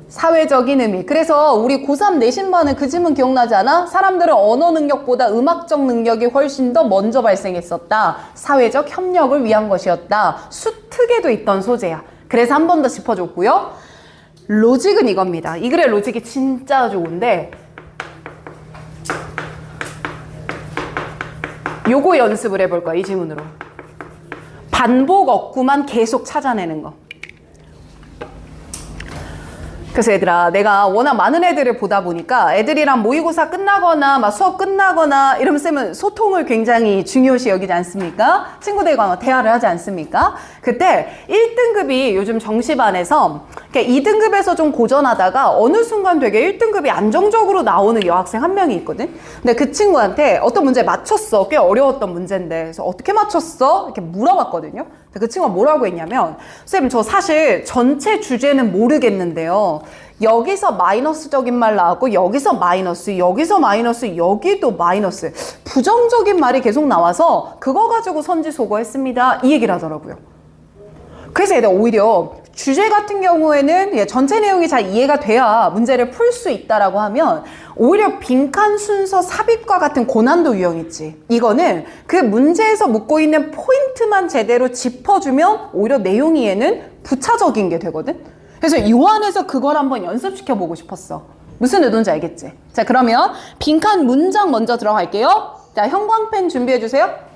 사회적인 의미. 그래서 우리 고3 내신반은 그 질문 기억나지 않아? 사람들은 언어 능력보다 음악적 능력이 훨씬 더 먼저 발생했었다. 사회적 협력을 위한 것이었다. 수특에도 있던 소재야. 그래서 한 번 더 짚어줬고요. 로직은 이겁니다. 이 글의 로직이 진짜 좋은데 요거 연습을 해볼 거야. 이 지문으로. 반복 어구만 계속 찾아내는 거. 그래서 얘들아, 내가 워낙 많은 애들을 보다 보니까 애들이랑 모의고사 끝나거나 막 수업 끝나거나 이러면 쌤은 소통을 굉장히 중요시 여기지 않습니까? 친구들과 대화를 하지 않습니까? 그때 1등급이 요즘 정시반에서 2등급에서 좀 고전하다가 어느 순간 되게 1등급이 안정적으로 나오는 여학생 한 명이 있거든? 근데 그 친구한테 어떤 문제 맞췄어. 꽤 어려웠던 문제인데. 그래서 어떻게 맞췄어? 이렇게 물어봤거든요. 그 친구가 뭐라고 했냐면, 쌤, 저 사실 전체 주제는 모르겠는데요. 여기서 마이너스적인 말 나왔고, 여기서 마이너스, 여기서 마이너스, 여기도 마이너스. 부정적인 말이 계속 나와서 그거 가지고 선지소거했습니다. 이 얘기를 하더라고요. 그래서 얘들 오히려 주제 같은 경우에는 전체 내용이 잘 이해가 돼야 문제를 풀 수 있다라고 하면 오히려 빈칸 순서 삽입과 같은 고난도 유형 있지. 이거는 그 문제에서 묻고 있는 포인트만 제대로 짚어주면 오히려 내용 이해는 부차적인 게 되거든. 그래서 이 안에서 그걸 한번 연습시켜보고 싶었어. 무슨 의도인지 알겠지? 자, 그러면 빈칸 문장 먼저 들어갈게요. 자, 형광펜 준비해주세요.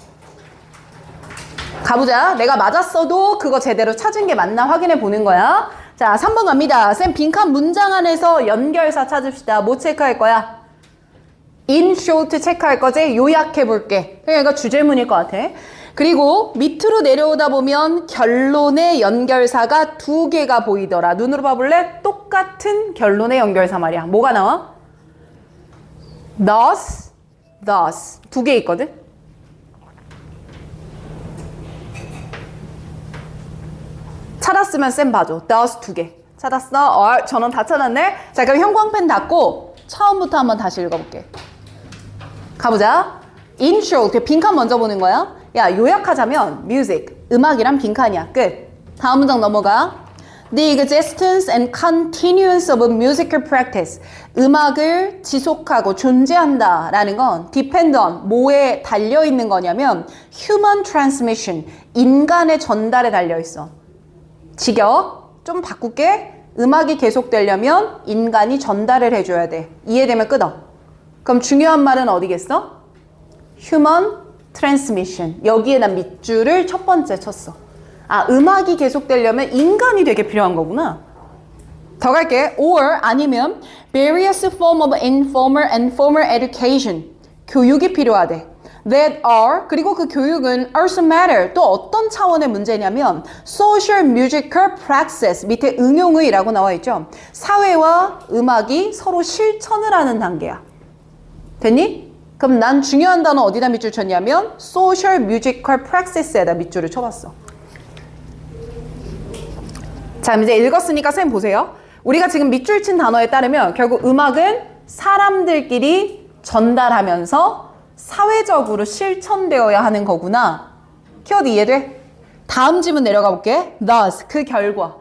가보자. 내가 맞았어도 그거 제대로 찾은 게 맞나 확인해 보는 거야. 자, 3번 갑니다. 쌤, 빈칸 문장 안에서 연결사 찾읍시다. 뭐 체크할 거야? in short 체크할 거지? 요약해 볼게. 그러니까 주제문일 것 같아. 그리고 밑으로 내려오다 보면 결론의 연결사가 2개가 보이더라. 눈으로 봐볼래? 똑같은 결론의 연결사 말이야. 뭐가 나와? thus, 2개 있거든? 찾았으면 쌤 봐줘. thus 2개. 찾았어? 전원 다 찾았네? 자, 그럼 형광펜 닫고 처음부터 한번 다시 읽어볼게. 가보자. In short, 빈칸 먼저 보는 거야. 야, 요약하자면 music, 음악이란 빈칸이야. 끝. 다음 문장 넘어가. The existence and continuance of musical practice. 음악을 지속하고 존재한다 라는 건 depend on, 뭐에 달려있는 거냐면 human transmission, 인간의 전달에 달려있어. 직역 좀 바꿀게. 음악이 계속되려면 인간이 전달을 해줘야 돼. 이해되면 끊어. 그럼 중요한 말은 어디겠어? Human transmission. 여기에 난 밑줄을 첫 번째 쳤어. 아, 음악이 계속되려면 인간이 되게 필요한 거구나. 더 갈게. Or 아니면 various form of informal and formal education. 교육이 필요하대. That are, 그리고 그 교육은 also matter. 또 어떤 차원의 문제냐면 social musical praxis. 밑에 응용의라고 나와 있죠. 사회와 음악이 서로 실천을 하는 단계야. 됐니? 그럼 난 중요한 단어 어디다 밑줄 쳤냐면 social musical praxis에다 밑줄을 쳐봤어. 자, 이제 읽었으니까 선생님 보세요. 우리가 지금 밑줄 친 단어에 따르면 결국 음악은 사람들끼리 전달하면서 사회적으로 실천되어야 하는 거구나. 키워드 이해돼? 다음 지문 내려가 볼게. thus, 그 결과.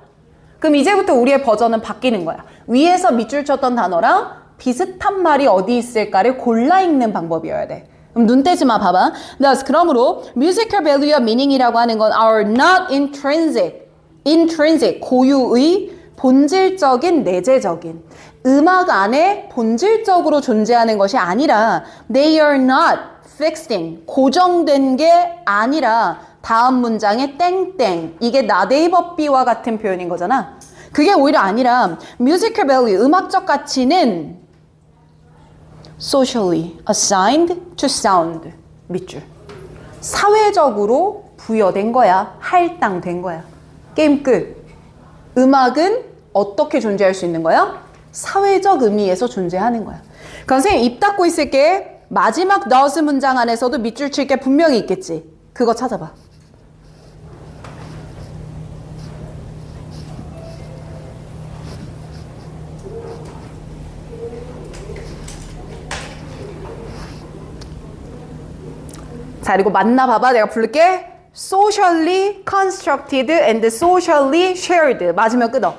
그럼 이제부터 우리의 버전은 바뀌는 거야. 위에서 밑줄 쳤던 단어랑 비슷한 말이 어디 있을까를 골라 읽는 방법이어야 돼. 그럼 눈 떼지 마, 봐봐. thus, 그러므로 musical value와 meaning이라고 하는 건 are not intrinsic, 고유의, 본질적인, 내재적인. 음악 안에 본질적으로 존재하는 것이 아니라 they are not fixed in, 고정된 게 아니라 다음 문장에 땡땡, 이게 나데이 법비와 같은 표현인 거잖아. 그게 오히려 아니라 musical value, 음악적 가치는 socially assigned to sound, 밑줄. 사회적으로 부여된 거야. 할당된 거야. 게임 끝. 음악은 어떻게 존재할 수 있는 거야? 사회적 의미에서 존재하는 거야. 그럼 선생님 입 닫고 있을게. 마지막 does 문장 안에서도 밑줄 칠 게 분명히 있겠지. 그거 찾아봐. 자, 그리고 만나봐봐. 내가 부를게. socially constructed and socially shared. 맞으면 끊어.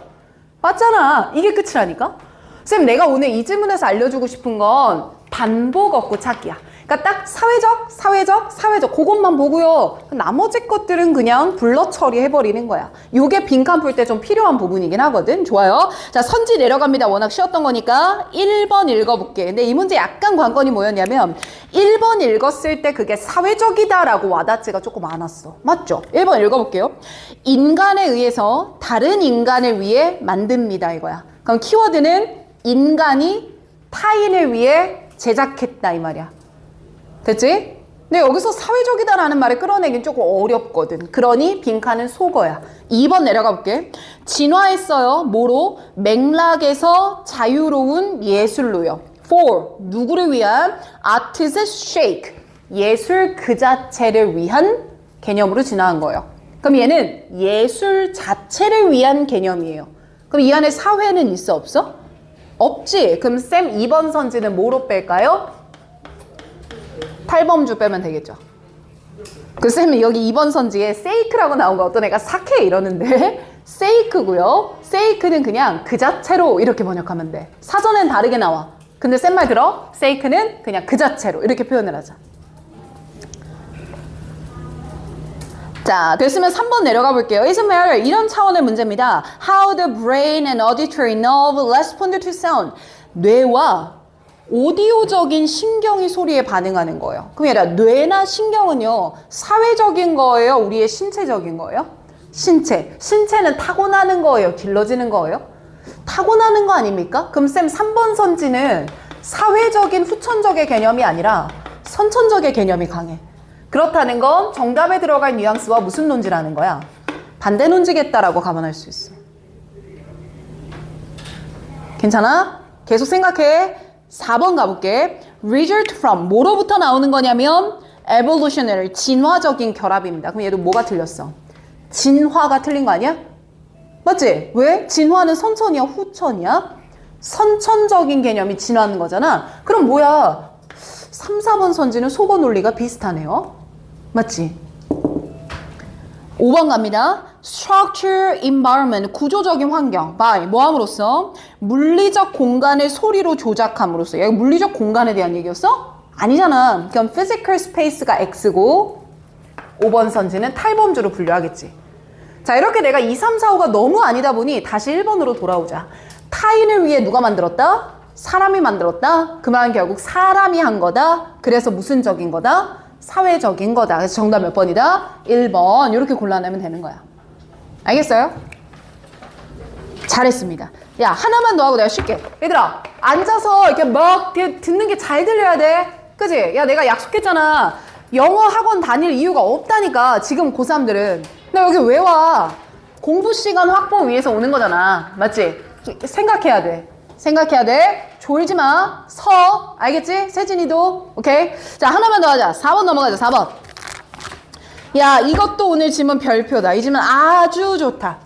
맞잖아. 이게 끝이라니까? 쌤, 내가 오늘 이 질문에서 알려주고 싶은 건 반복 어구 찾기야. 그러니까 딱 사회적 그것만 보고요. 나머지 것들은 그냥 블러 처리해버리는 거야. 요게 빈칸 풀 때 좀 필요한 부분이긴 하거든. 좋아요. 자, 선지 내려갑니다. 워낙 쉬웠던 거니까 1번 읽어볼게. 근데 이 문제 약간 관건이 뭐였냐면 1번 읽었을 때 그게 사회적이다라고 와닿지가 조금 않았어. 맞죠? 1번 읽어볼게요. 인간에 의해서 다른 인간을 위해 만듭니다. 이거야. 그럼 키워드는 인간이 타인을 위해 제작했다 이 말이야. 됐지? 근데 여기서 사회적이다라는 말을 끌어내긴 조금 어렵거든. 그러니 빈칸은 속어야. 2번 내려가 볼게. 진화했어요. 뭐로? 맥락에서 자유로운 예술로요. For 누구를 위한? Art's sake. 예술 그 자체를 위한 개념으로 진화한 거예요. 그럼 얘는 예술 자체를 위한 개념이에요. 그럼 이 안에 사회는 있어 없어? 없지. 그럼 쌤 2번 선지는 뭐로 뺄까요? 탈범주 빼면 되겠죠. 그 쌤이 여기 2번 선지에 세이크라고 나온 거 어떤 애가 사케 이러는데 세이크고요. 세이크는 그냥 그 자체로 이렇게 번역하면 돼. 사전엔 다르게 나와. 근데 쌤 말 들어? 세이크는 그냥 그 자체로 이렇게 표현을 하자. 자, 됐으면 3번 내려가 볼게요. Isn't matter. 이런 차원의 문제입니다. How the brain and auditory nerve respond to sound. 뇌와 오디오적인 신경이 소리에 반응하는 거예요. 그럼 얘들아, 뇌나 신경은요, 사회적인 거예요? 우리의 신체적인 거예요? 신체. 신체는 타고나는 거예요? 길러지는 거예요? 타고나는 거 아닙니까? 그럼 쌤 3번 선지는 사회적인 후천적의 개념이 아니라 선천적의 개념이 강해. 그렇다는 건 정답에 들어갈 뉘앙스와 무슨 논지라는 거야? 반대 논지겠다라고 감안할 수 있어. 괜찮아? 계속 생각해. 4번 가볼게. Result from 뭐로부터 나오는 거냐면 evolutionary, 진화적인 결합입니다. 그럼 얘도 뭐가 틀렸어? 진화가 틀린 거 아니야? 맞지? 왜? 진화는 선천이야? 후천이야? 선천적인 개념이 진화하는 거잖아. 그럼 뭐야? 3, 4번 선지는 속어 논리가 비슷하네요. 맞지? 5번 갑니다. Structure, environment, 구조적인 환경. by, 뭐함으로써? 물리적 공간을 소리로 조작함으로써. 야, 이거 물리적 공간에 대한 얘기였어? 아니잖아. 그럼 physical space가 X고 5번 선지는 탈범주로 분류하겠지. 자, 이렇게 내가 2, 3, 4, 5가 너무 아니다 보니 다시 1번으로 돌아오자. 타인을 위해 누가 만들었다? 사람이 만들었다? 그 말은 결국 사람이 한 거다. 그래서 무슨 적인 거다? 사회적인 거다. 그래서 정답 몇 번이다? 1번. 이렇게 골라내면 되는 거야. 알겠어요? 잘했습니다. 야, 하나만 더 하고 내가 쉴게. 얘들아, 앉아서 이렇게 막 듣는 게 잘 들려야 돼. 그지? 야, 내가 약속했잖아. 영어 학원 다닐 이유가 없다니까. 지금 고3들은. 근데 여기 왜 와? 공부 시간 확보 위해서 오는 거잖아. 맞지? 생각해야 돼. 생각해야 돼. 졸지 마. 서. 알겠지? 세진이도. 오케이? 자, 하나만 더 하자. 4번 넘어가자. 4번. 야, 이것도 오늘 질문 별표다. 이 질문 아주 좋다.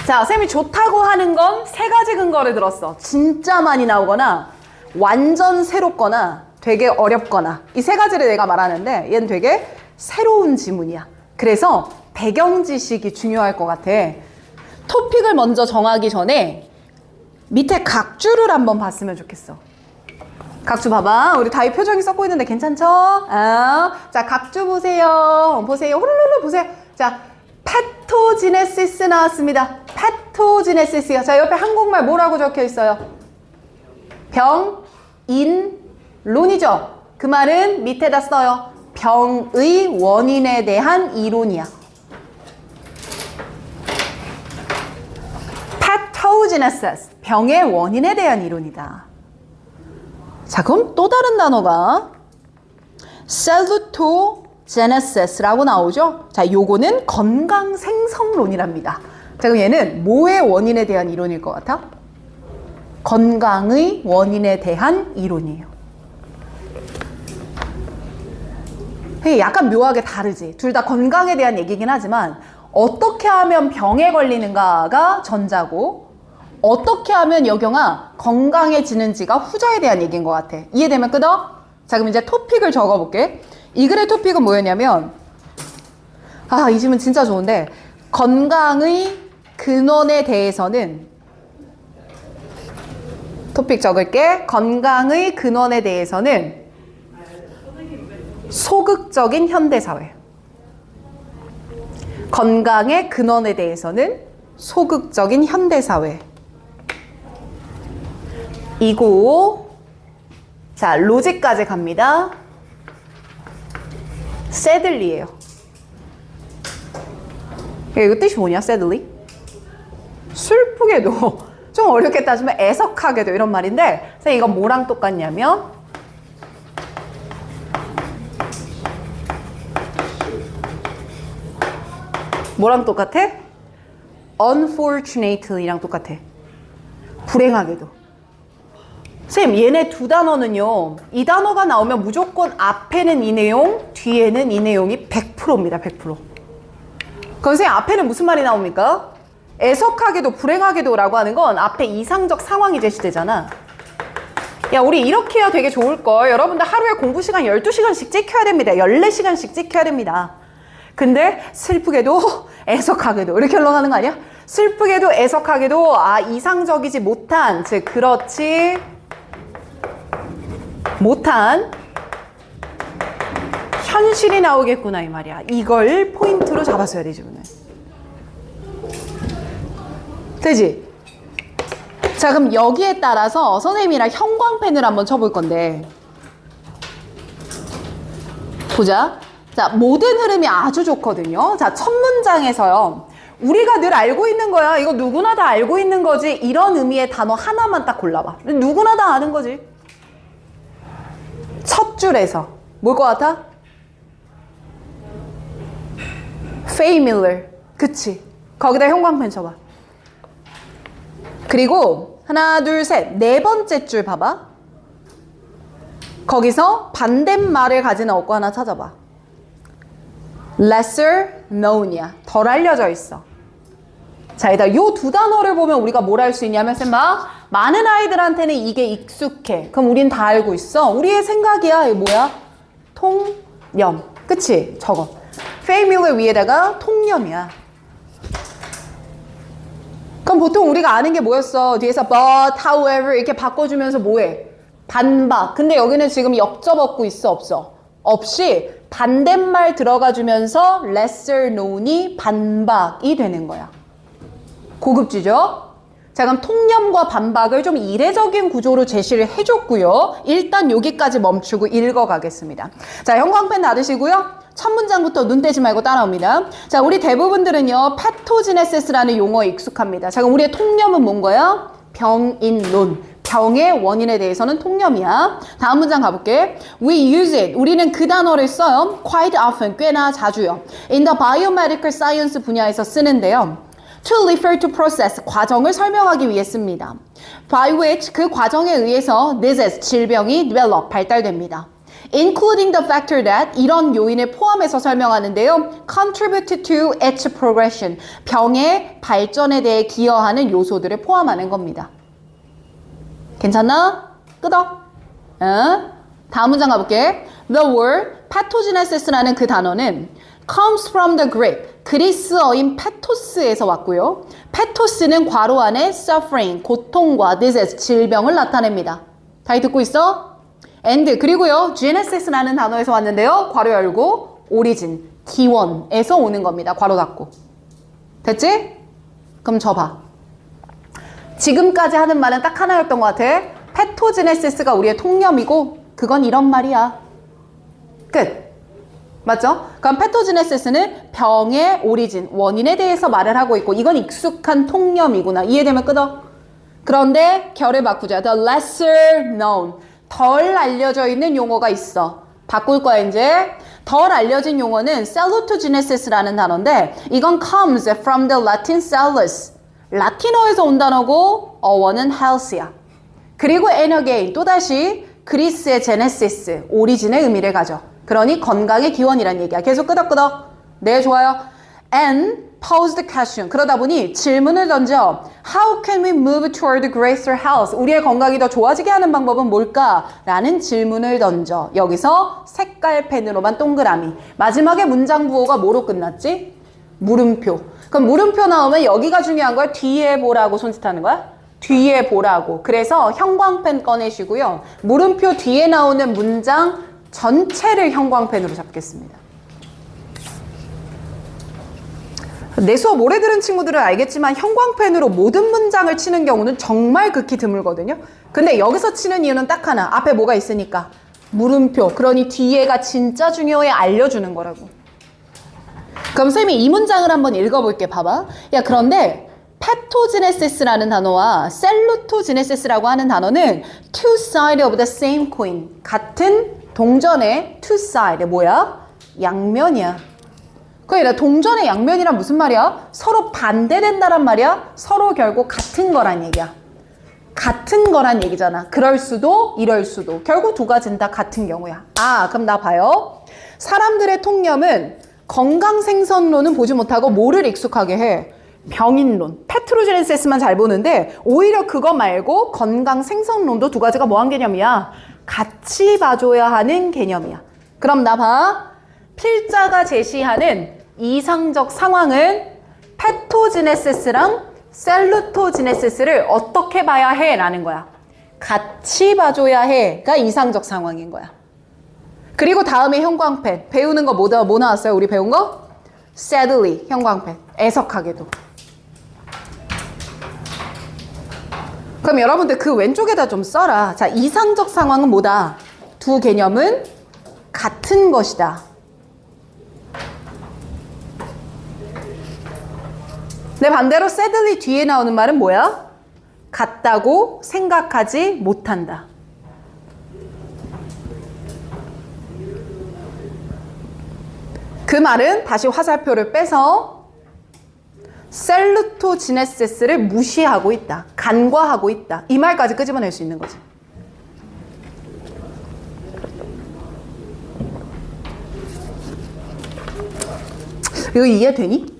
자, 쌤이 좋다고 하는 건 세 가지 근거를 들었어. 진짜 많이 나오거나 완전 새롭거나 되게 어렵거나 이 세 가지를 내가 말하는데 얘는 되게 새로운 지문이야. 그래서 배경 지식이 중요할 것 같아. 토픽을 먼저 정하기 전에 밑에 각주를 한번 봤으면 좋겠어. 각주 봐봐. 우리 다이 표정이 썩고 있는데 괜찮죠? 자, 각주 보세요. 보세요. 홀로로 보세요. 자, 패토지네시스 나왔습니다. 파토지네시스요. 자, 옆에 한국말 뭐라고 적혀 있어요? 병인론이죠. 그 말은 밑에다 써요. 병의 원인에 대한 이론이야. Pathogenesis, 병의 원인에 대한 이론이다. 자, 그럼 또 다른 단어가 Salutogenesis라고 나오죠. 자, 요거는 건강 생성론이랍니다. 자, 그럼 얘는 뭐의 원인에 대한 이론일 것 같아? 건강의 원인에 대한 이론이에요. 약간 묘하게 다르지. 둘 다 건강에 대한 얘기긴 하지만 어떻게 하면 병에 걸리는가가 전자고 어떻게 하면 여경아 건강해지는지가 후자에 대한 얘기인 것 같아. 이해되면 끄덕? 자, 그럼 이제 토픽을 적어볼게. 이 글의 토픽은 뭐였냐면 이 질문 진짜 좋은데 건강의 근원에 대해서는 토픽 적을게. 건강의 근원에 대해서는 소극적인 현대사회. 건강의 근원에 대해서는 소극적인 현대사회. 이고 자, 로직까지 갑니다. sadly예요. 이거 뜻이 뭐냐, sadly? 슬프게도 좀 어렵게 따지면 애석하게도 이런 말인데 선생님 이건 뭐랑 똑같냐면 뭐랑 똑같아? unfortunately랑 똑같아. 불행하게도. 선생님 얘네 두 단어는요 이 단어가 나오면 무조건 앞에는 이 내용 뒤에는 이 내용이 100%입니다. 100%. 그럼 선생님 앞에는 무슨 말이 나옵니까? 애석하게도 불행하게도 라고 하는 건 앞에 이상적 상황이 제시되잖아. 야, 우리 이렇게 해야 되게 좋을걸. 여러분들 하루에 공부 시간 12시간씩 찍혀야 됩니다. 14시간씩 찍혀야 됩니다. 근데 슬프게도 애석하게도 이렇게 흘러가는 거 아니야? 슬프게도 애석하게도 이상적이지 못한 즉 그렇지 못한 현실이 나오겠구나 이 말이야. 이걸 포인트로 잡았어야 되지 오늘. 되지? 자, 그럼 여기에 따라서 선생님이랑 형광펜을 한번 쳐볼 건데 보자. 자, 모든 흐름이 아주 좋거든요. 자, 첫 문장에서요. 우리가 늘 알고 있는 거야. 이거 누구나 다 알고 있는 거지. 이런 의미의 단어 하나만 딱 골라봐. 누구나 다 아는 거지. 첫 줄에서 뭘 것 같아? familiar. 그치? 거기다 형광펜 쳐봐. 그리고 하나, 둘, 셋. 네 번째 줄 봐봐. 거기서 반대말을 가지는 어구 하나 찾아봐. lesser known이야. 덜 알려져 있어. 자, 일단 요 두 단어를 보면 우리가 뭘 할 수 있냐면 쌤 봐. 많은 아이들한테는 이게 익숙해. 그럼 우린 다 알고 있어. 우리의 생각이야. 이게 뭐야? 통념. 그치? 저거. familiar 위에다가 통념이야. 그럼 보통 우리가 아는 게 뭐였어? 뒤에서 but, however 이렇게 바꿔주면서 뭐해? 반박. 근데 여기는 지금 역접 얻고 있어? 없어? 없이 반대말 들어가주면서 lesser known이 반박이 되는 거야. 고급지죠? 자, 그럼 통념과 반박을 좀 이례적인 구조로 제시를 해줬고요. 일단 여기까지 멈추고 읽어가겠습니다. 자, 형광펜 놔두시고요. 첫 문장부터 눈 떼지 말고 따라옵니다. 자, 우리 대부분들은요, pathogenesis라는 용어에 익숙합니다. 자, 그럼 우리의 통념은 뭔 거야? 병인론. 병의 원인에 대해서는 통념이야. 다음 문장 가볼게. We use it. 우리는 그 단어를 써요. Quite often. 꽤나 자주요. In the biomedical science 분야에서 쓰는데요. To refer to process. 과정을 설명하기 위해 씁니다. By which. 그 과정에 의해서 disease. 질병이 develop. 발달됩니다. Including the factor that. 이런 요인을 포함해서 설명하는데요. Contribute to its progression. 병의 발전에 대해 기여하는 요소들을 포함하는 겁니다. 괜찮나? 끄덕. 다음 문장 가볼게. The word pathogenesis라는 그 단어는 comes from the Greek. 그리스어인 페토스에서 왔고요. 페토스는 괄호 안에 suffering, 고통과 disease, 질병을 나타냅니다. 다 듣고 있어? and 그리고요. genesis라는 단어에서 왔는데요. 괄호 열고 origin, 기원에서 오는 겁니다. 괄호 닫고. 됐지? 그럼 저 봐. 지금까지 하는 말은 딱 하나였던 것 같아. 패토제네시스가 우리의 통념이고 그건 이런 말이야. 끝. 맞죠? 그럼 패토제네시스는 병의 오리진, 원인에 대해서 말을 하고 있고 이건 익숙한 통념이구나. 이해되면 끊어. 그런데 결을 바꾸자. The lesser known. 덜 알려져 있는 용어가 있어. 바꿀 거야 이제. 덜 알려진 용어는 salutogenesis라는 단어인데 이건 comes from the Latin cellus. 라틴어에서 온 단어고 어원은 health야. 그리고 and again 또다시 그리스의 genesis, 오리진의 의미를 가져. 그러니 건강의 기원이란 얘기야. 계속 끄덕끄덕. 네, 좋아요. And pose the question. 그러다 보니 질문을 던져. How can we move toward greater health? 우리의 건강이 더 좋아지게 하는 방법은 뭘까? 라는 질문을 던져. 여기서 색깔 펜으로만 동그라미. 마지막에 문장 부호가 뭐로 끝났지? 물음표. 그럼 물음표 나오면 여기가 중요한 거야? 뒤에 보라고 손짓하는 거야? 뒤에 보라고. 그래서 형광펜 꺼내시고요. 물음표 뒤에 나오는 문장 전체를 형광펜으로 잡겠습니다. 내 수업 오래 들은 친구들은 알겠지만 형광펜으로 모든 문장을 치는 경우는 정말 극히 드물거든요. 근데 여기서 치는 이유는 딱 하나. 앞에 뭐가 있으니까. 물음표. 그러니 뒤에가 진짜 중요해 알려주는 거라고. 그럼 쌤이 이 문장을 한번 읽어볼게. 봐봐. 야, 그런데 패토제네시스라는 단어와 셀루토제네시스라고 하는 단어는 two sides of the same coin. 같은 동전의 two side. 뭐야? 양면이야. 그러니까 동전의 양면이란 무슨 말이야? 서로 반대된다란 말이야? 서로 결국 같은 거란 얘기야. 같은 거란 얘기잖아. 그럴 수도 이럴 수도. 결국 두 가지는 다 같은 경우야. 아, 그럼 나 봐요. 사람들의 통념은 건강 생선론은 보지 못하고 뭐를 익숙하게 해? 병인론, 패트로제네시스만 잘 보는데 오히려 그거 말고 건강 생선론도 두 가지가 뭐한 개념이야? 같이 봐줘야 하는 개념이야. 그럼 나 봐. 필자가 제시하는 이상적 상황은 패토제네시스랑 셀루토제네시스를 어떻게 봐야 해? 라는 거야. 같이 봐줘야 해가 이상적 상황인 거야. 그리고 다음에 형광펜. 배우는 거 뭐 나왔어요? 우리 배운 거? sadly, 형광펜. 애석하게도. 그럼 여러분들 그 왼쪽에다 좀 써라. 자, 이상적 상황은 뭐다? 두 개념은 같은 것이다. 네, 반대로 sadly 뒤에 나오는 말은 뭐야? 같다고 생각하지 못한다. 그 말은 다시 화살표를 빼서 셀루토지네시스를 무시하고 있다. 간과하고 있다. 이 말까지 끄집어낼 수 있는 거지. 이거 이해되니?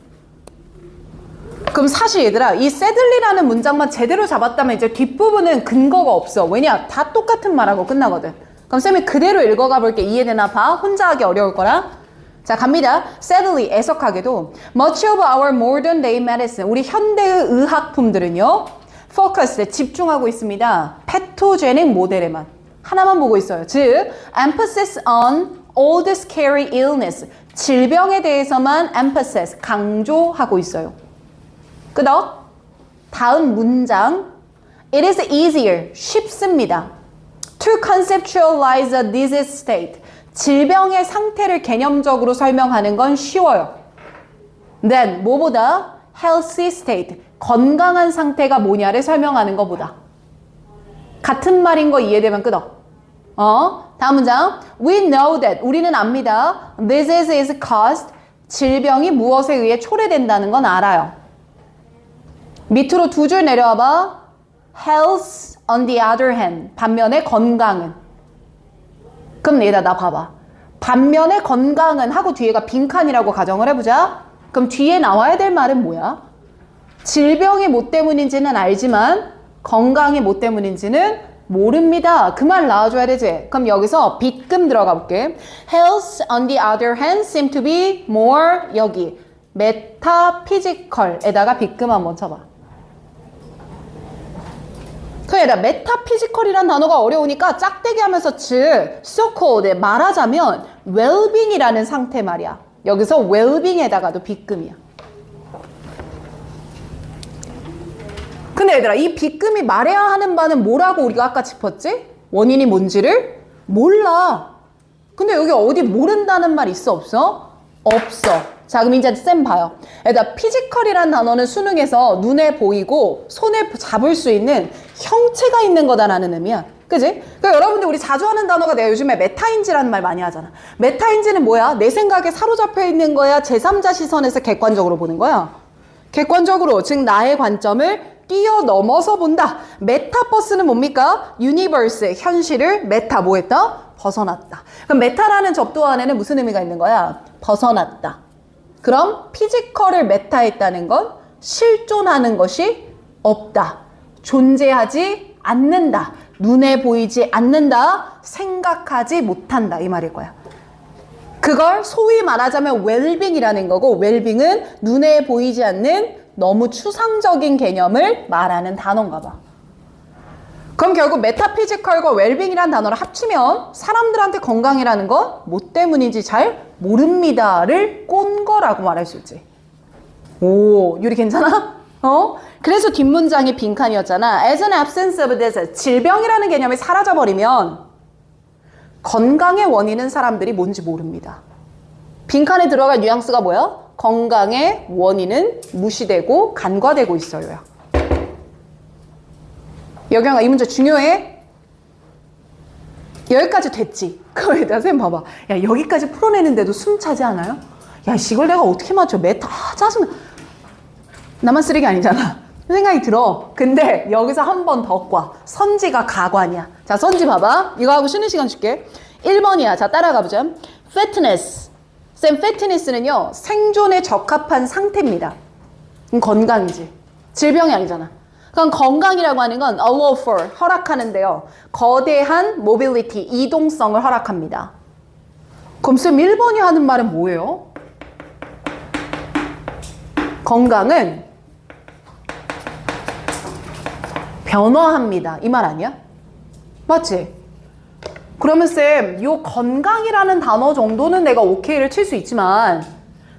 그럼 사실 얘들아, 이 sadly라는 문장만 제대로 잡았다면 이제 뒷부분은 근거가 없어. 왜냐? 다 똑같은 말하고 끝나거든. 그럼 쌤이 그대로 읽어가 볼게. 이해되나 봐? 혼자 하기 어려울 거라. 자, 갑니다. Sadly, 애석하게도 Much of our modern day medicine, 우리 현대의 의학품들은요, focused, 집중하고 있습니다. pathogenic 모델에만. 하나만 보고 있어요. 즉, emphasis on old scary illness, 질병에 대해서만 emphasis, 강조하고 있어요. 끄덕. 다음 문장. It is easier, 쉽습니다. To conceptualize a disease state, 질병의 상태를 개념적으로 설명하는 건 쉬워요. Then, 뭐보다? Healthy state, 건강한 상태가 뭐냐를 설명하는 것보다. 같은 말인 거 이해되면 끄덕. 다음 문장. We know that, 우리는 압니다. Disease is caused, 질병이 무엇에 의해 초래된다는 건 알아요. 밑으로 두 줄 내려와봐. Health on the other hand, 반면에 건강은. 그럼 얘들아 나 봐봐. 반면에 건강은 하고 뒤에가 빈칸이라고 가정을 해보자. 그럼 뒤에 나와야 될 말은 뭐야? 질병이 뭐 때문인지는 알지만 건강이 뭐 때문인지는 모릅니다. 그 말 나와줘야 되지. 그럼 여기서 빗금 들어가 볼게. Health on the other hand seem to be more 여기 메타피지컬에다가 빗금 한번 쳐봐. 그래라 메타피지컬이란 단어가 어려우니까 짝대기 하면서 즉 so-called 말하자면 well-being이라는 상태 말이야. 여기서 well-being에다가도 빗금이야. 근데 얘들아, 이 빗금이 말해야 하는 바는 뭐라고 우리가 아까 짚었지? 원인이 뭔지를 몰라. 근데 여기 어디 모른다는 말 있어, 없어? 없어. 자, 그럼 이제 쌤 봐요. 얘들아, 피지컬이란 단어는 수능에서 눈에 보이고 손에 잡을 수 있는 형체가 있는 거다라는 의미야. 그지? 그러니까 여러분들 우리 자주 하는 단어가 내가 요즘에 메타인지라는 말 많이 하잖아. 메타인지는 뭐야? 내 생각에 사로잡혀 있는 거야? 제3자 시선에서 객관적으로 보는 거야? 객관적으로, 즉 나의 관점을 뛰어넘어서 본다. 메타버스는 뭡니까? 유니버스, 현실을 메타 뭐 했다? 벗어났다. 그럼 메타라는 접두 안에는 무슨 의미가 있는 거야? 벗어났다. 그럼 피지컬을 메타했다는 건 실존하는 것이 없다. 존재하지 않는다. 눈에 보이지 않는다. 생각하지 못한다. 이 말일 거야. 그걸 소위 말하자면 웰빙이라는 거고, 웰빙은 눈에 보이지 않는 너무 추상적인 개념을 말하는 단어인가 봐. 그럼 결국 메타피지컬과 웰빙이라는 단어를 합치면 사람들한테 건강이라는 건 뭐 때문인지 잘 모릅니다를 꼰 거라고 말할 수 있지. 오, 유리 괜찮아? 그래서 뒷문장이 빈칸이었잖아. As an absence of disease. 질병이라는 개념이 사라져버리면 건강의 원인은 사람들이 뭔지 모릅니다. 빈칸에 들어갈 뉘앙스가 뭐야? 건강의 원인은 무시되고 간과되고 있어요. 여경아, 이 문제 중요해? 여기까지 됐지? 그거에다 선생님 봐봐. 야, 여기까지 풀어내는데도 숨 차지 않아요? 야, 이걸 내가 어떻게 맞춰? 메타, 짜증나. 나만 쓰레기 아니잖아. 생각이 들어. 근데 여기서 한 번 더 꽈. 선지가 가관이야. 자, 선지 봐봐. 이거 하고 쉬는 시간 줄게. 1번이야. 자, 따라가 보자. fitness. 쌤, fitness는요, 생존에 적합한 상태입니다. 건강이지. 질병이 아니잖아. 그럼 건강이라고 하는 건 allow for, 허락하는데요. 거대한 mobility, 이동성을 허락합니다. 그럼 쌤 1번이 하는 말은 뭐예요? 건강은 변화합니다. 이 말 아니야? 맞지? 그러면 쌤, 요 건강이라는 단어 정도는 내가 오케이를 칠 수 있지만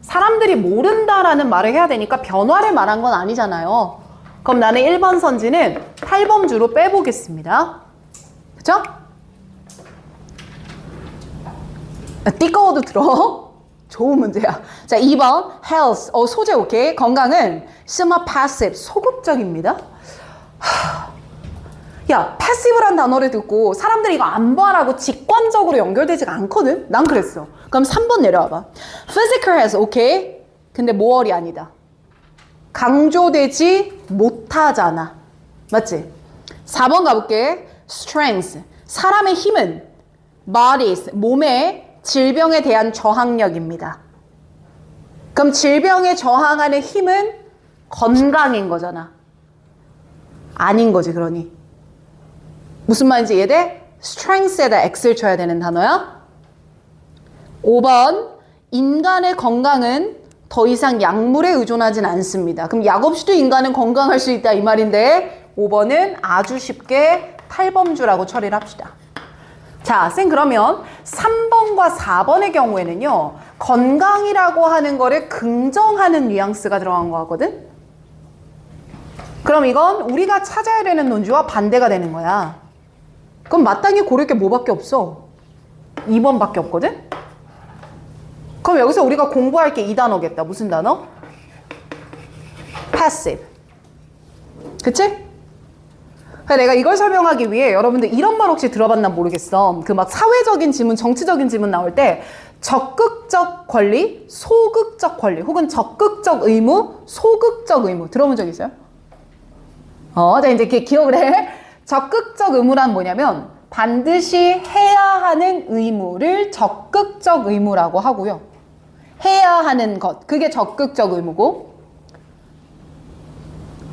사람들이 모른다라는 말을 해야 되니까 변화를 말한 건 아니잖아요. 그럼 나는 1번 선지는 탈범주로 빼보겠습니다. 그쵸? 띠꺼워도 들어. 좋은 문제야. 자, 2번 health. 소재 오케이. 건강은 semi passive. 소극적입니다. 야, passive란 단어를 듣고 사람들이 이거 안 봐라고 직관적으로 연결되지가 않거든? 난 그랬어. 그럼 3번 내려와봐. physical has. 오케이. 근데 more이 아니다. 강조되지 못하잖아. 맞지? 4번 가볼게. strength. 사람의 힘은 bodies. 몸의 질병에 대한 저항력입니다. 그럼 질병에 저항하는 힘은 건강인 거잖아. 아닌 거지, 그러니. 무슨 말인지 이해돼? strength에다 x를 쳐야 되는 단어야. 5번. 인간의 건강은 더 이상 약물에 의존하진 않습니다. 그럼 약 없이도 인간은 건강할 수 있다 이 말인데 5번은 아주 쉽게 탈범주라고 처리를 합시다. 자, 쌤 그러면 3번과 4번의 경우에는요. 건강이라고 하는 거를 긍정하는 뉘앙스가 들어간 거 같거든? 그럼 이건 우리가 찾아야 되는 논지와 반대가 되는 거야. 그럼 마땅히 고를 게 뭐밖에 없어? 2번밖에 없거든? 그럼 여기서 우리가 공부할 게 이 단어겠다. 무슨 단어? passive. 그치? 내가 이걸 설명하기 위해 여러분들 이런 말 혹시 들어봤나 모르겠어. 그 막 사회적인 지문, 정치적인 지문 나올 때 적극적 권리, 소극적 권리 혹은 적극적 의무, 소극적 의무 들어본 적 있어요? 자, 이제 이렇게 기억을 해. 적극적 의무란 뭐냐면 반드시 해야 하는 의무를 적극적 의무라고 하고요. 해야 하는 것, 그게 적극적 의무고.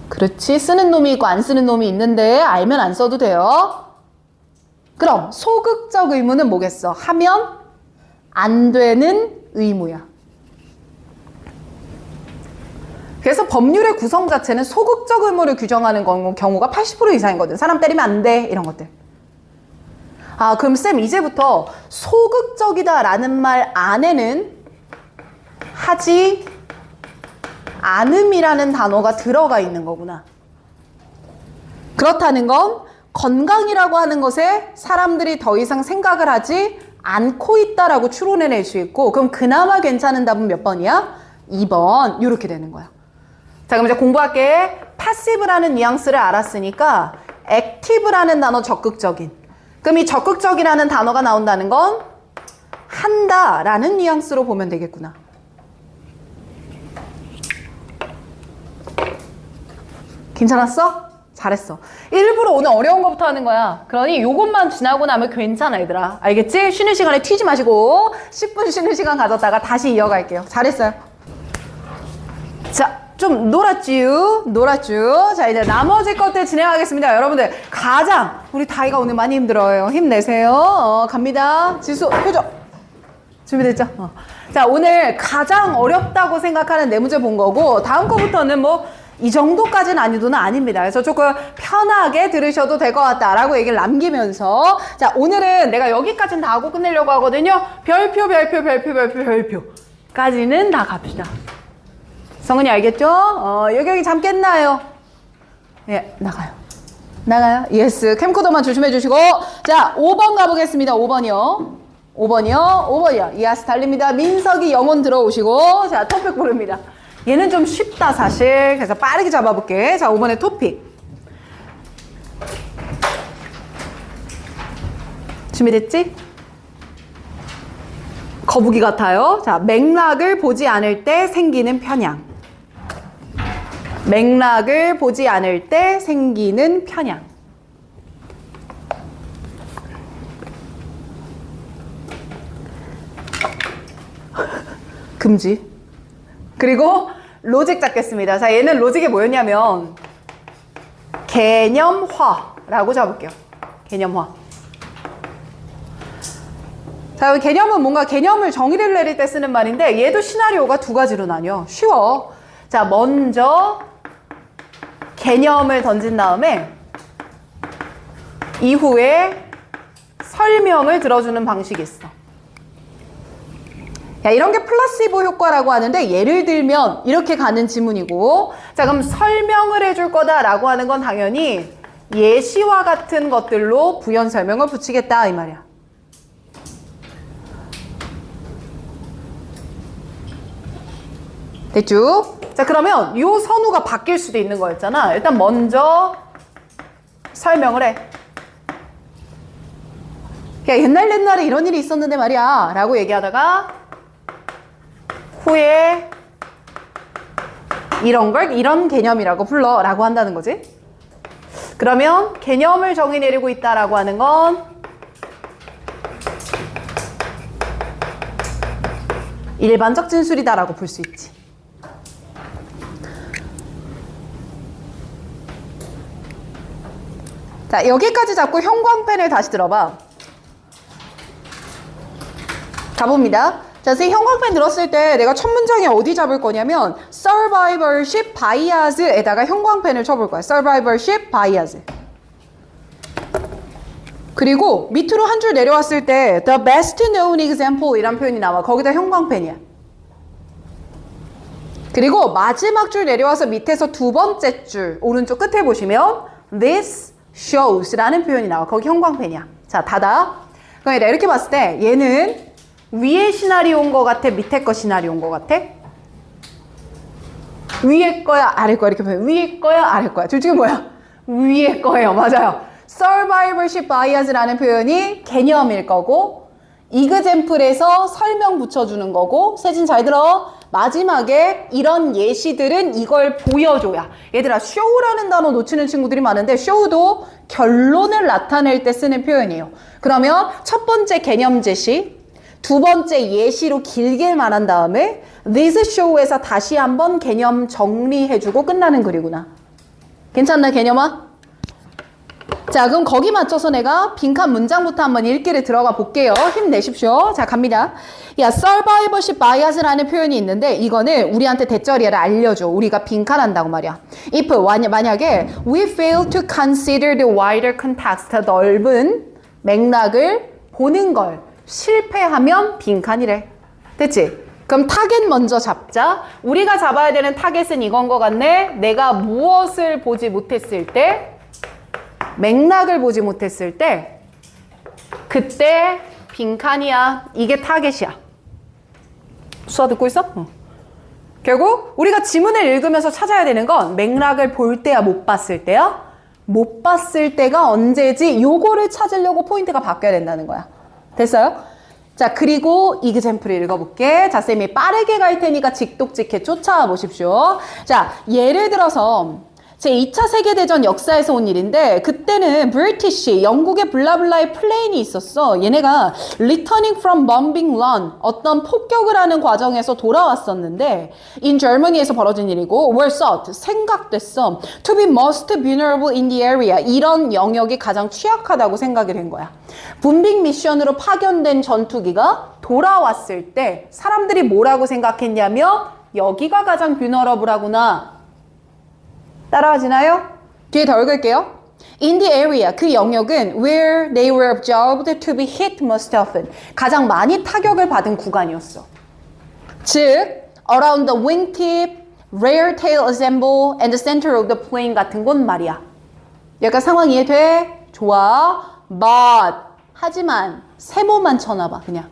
그렇지, 쓰는 놈이 있고 안 쓰는 놈이 있는데 알면 안 써도 돼요. 그럼 소극적 의무는 뭐겠어? 하면 안 되는 의무야. 그래서 법률의 구성 자체는 소극적 의무를 규정하는 경우가 80% 이상이거든. 사람 때리면 안 돼, 이런 것들. 아, 그럼 쌤 이제부터 소극적이다라는 말 안에는 하지 않음이라는 단어가 들어가 있는 거구나. 그렇다는 건 건강이라고 하는 것에 사람들이 더 이상 생각을 하지 않고 있다라고 추론해낼 수 있고, 그럼 그나마 괜찮은 답은 몇 번이야? 2번. 이렇게 되는 거야. 자, 그럼 이제 공부할게. passive라는 뉘앙스를 알았으니까 active라는 단어 적극적인. 그럼 이 적극적이라는 단어가 나온다는 건 한다라는 뉘앙스로 보면 되겠구나. 괜찮았어? 잘했어. 일부러 오늘 어려운 것부터 하는 거야. 그러니 요것만 지나고 나면 괜찮아, 얘들아. 알겠지? 쉬는 시간에 튀지 마시고 10분 쉬는 시간 가졌다가 다시 이어갈게요. 잘했어요. 자, 좀 놀았쥬? 자, 이제 나머지 것들 진행하겠습니다. 여러분들 가장 우리 다이가 오늘 많이 힘들어요. 힘내세요. 갑니다. 지수 표정. 준비됐죠? 자, 오늘 가장 어렵다고 생각하는 네 문제 본 거고, 다음 거부터는 뭐 이 정도까지는 난이도는 아닙니다. 그래서 조금 편하게 들으셔도 될 것 같다라고 얘기를 남기면서, 자, 오늘은 내가 여기까지는 다 하고 끝내려고 하거든요. 별표까지는 다 갑시다. 성은이 알겠죠? 여기 잠깼나요? 예, 나가요. 예스. 캠코더만 조심해 주시고. 자, 5번 가보겠습니다. 5번이요. 예스, 달립니다. 민석이 영혼 들어오시고. 자, 토픽 고릅니다. 얘는 좀 쉽다, 사실. 그래서 빠르게 잡아볼게. 자, 5번의 토픽. 준비됐지? 거북이 같아요. 자, 맥락을 보지 않을 때 생기는 편향. 맥락을 보지 않을 때 생기는 편향. 금지. 그리고 로직 잡겠습니다. 자, 얘는 로직이 뭐였냐면 개념화라고 잡을게요. 개념화. 자, 개념은 뭔가 개념을 정의를 내릴 때 쓰는 말인데, 얘도 시나리오가 두 가지로 나뉘어. 쉬워. 자, 먼저 개념을 던진 다음에 이후에 설명을 들어주는 방식이 있어. 야, 이런 게 플라시보 효과라고 하는데, 예를 들면 이렇게 가는 지문이고, 자, 그럼 설명을 해줄 거다라고 하는 건 당연히 예시와 같은 것들로 부연 설명을 붙이겠다 이 말이야. 됐죠? 자, 그러면 요 선우가 바뀔 수도 있는 거였잖아. 일단 먼저 설명을 해. 야, 옛날에 이런 일이 있었는데 말이야 라고 얘기하다가 후에 이런 걸 이런 개념이라고 불러 라고 한다는 거지. 그러면 개념을 정의 내리고 있다라고 하는 건 일반적 진술이다라고 볼 수 있지. 자, 여기까지 잡고 형광펜을 다시 들어봐. 가봅니다. 자, 선생님 형광펜 들었을 때 내가 첫 문장에 어디 잡을 거냐면 survivorship bias에다가 형광펜을 쳐볼 거야. survivorship bias. 그리고 밑으로 한 줄 내려왔을 때 the best known example 이란 표현이 나와. 거기다 형광펜이야. 그리고 마지막 줄 내려와서 밑에서 두 번째 줄 오른쪽 끝에 보시면 this shows라는 표현이 나와. 거기 형광펜이야. 자, 닫아. 그럼 이렇게 봤을 때 얘는 위에 시나리오인 것 같아? 밑에 거 시나리오인 것 같아? 위에 거야? 아래 거야? 이렇게 보면 위에 거야? 아래 거야? 둘 중에 뭐야? 위에 거예요. 맞아요. survivorship bias라는 표현이 개념일 거고, example에서 설명 붙여주는 거고, 세진 잘 들어. 마지막에 이런 예시들은 이걸 보여줘야. 얘들아, show라는 단어 놓치는 친구들이 많은데 show도 결론을 나타낼 때 쓰는 표현이에요. 그러면 첫 번째 개념 제시, 두 번째 예시로 길게 말한 다음에 this show에서 다시 한번 개념 정리해주고 끝나는 글이구나. 괜찮나, 개념아? 자, 그럼 거기 맞춰서 내가 빈칸 문장부터 한번 읽기를 들어가 볼게요. 힘내십시오. 자, 갑니다. 야, survivorship bias라는 표현이 있는데 이거는 우리한테 대절이를 알려줘. 우리가 빈칸 한다고 말이야. if 만약에 we fail to consider the wider context, 넓은 맥락을 보는 걸 실패하면 빈칸이래. 됐지? 그럼 타겟 먼저 잡자. 우리가 잡아야 되는 타겟은 이건 것 같네. 내가 무엇을 보지 못했을 때 맥락을 보지 못했을 때 그때 빈칸이야. 이게 타겟이야. 수아 듣고 있어? 결국 우리가 지문을 읽으면서 찾아야 되는 건 맥락을 볼 때야 못 봤을 때야? 못 봤을 때가 언제지? 요거를 찾으려고 포인트가 바뀌어야 된다는 거야. 됐어요? 자, 그리고 이그젬플을 읽어볼게. 자, 쌤이 빠르게 갈 테니까 직독직해 쫓아와 보십시오. 자, 예를 들어서 제2차 세계대전 역사에서 온 일인데 그때는 브리티시, 영국의 블라블라의 플레인이 있었어. 얘네가 returning from bombing run, 어떤 폭격을 하는 과정에서 돌아왔었는데 in Germany에서 벌어진 일이고 were thought, 생각됐어. to be most vulnerable in the area, 이런 영역이 가장 취약하다고 생각이 된 거야. 분빙 미션으로 파견된 전투기가 돌아왔을 때 사람들이 뭐라고 생각했냐면 여기가 가장 vulnerable하구나. 따라와지나요? 뒤에 더 읽을게요. In the area, 그 영역은 where they were observed to be hit most often, 가장 많이 타격을 받은 구간이었어. 즉, around the wingtip, rear tail assemble, and the center of the plane 같은 곳 말이야. 약간 상황 이해돼? 좋아. But, 하지만 세모만 쳐놔봐 그냥.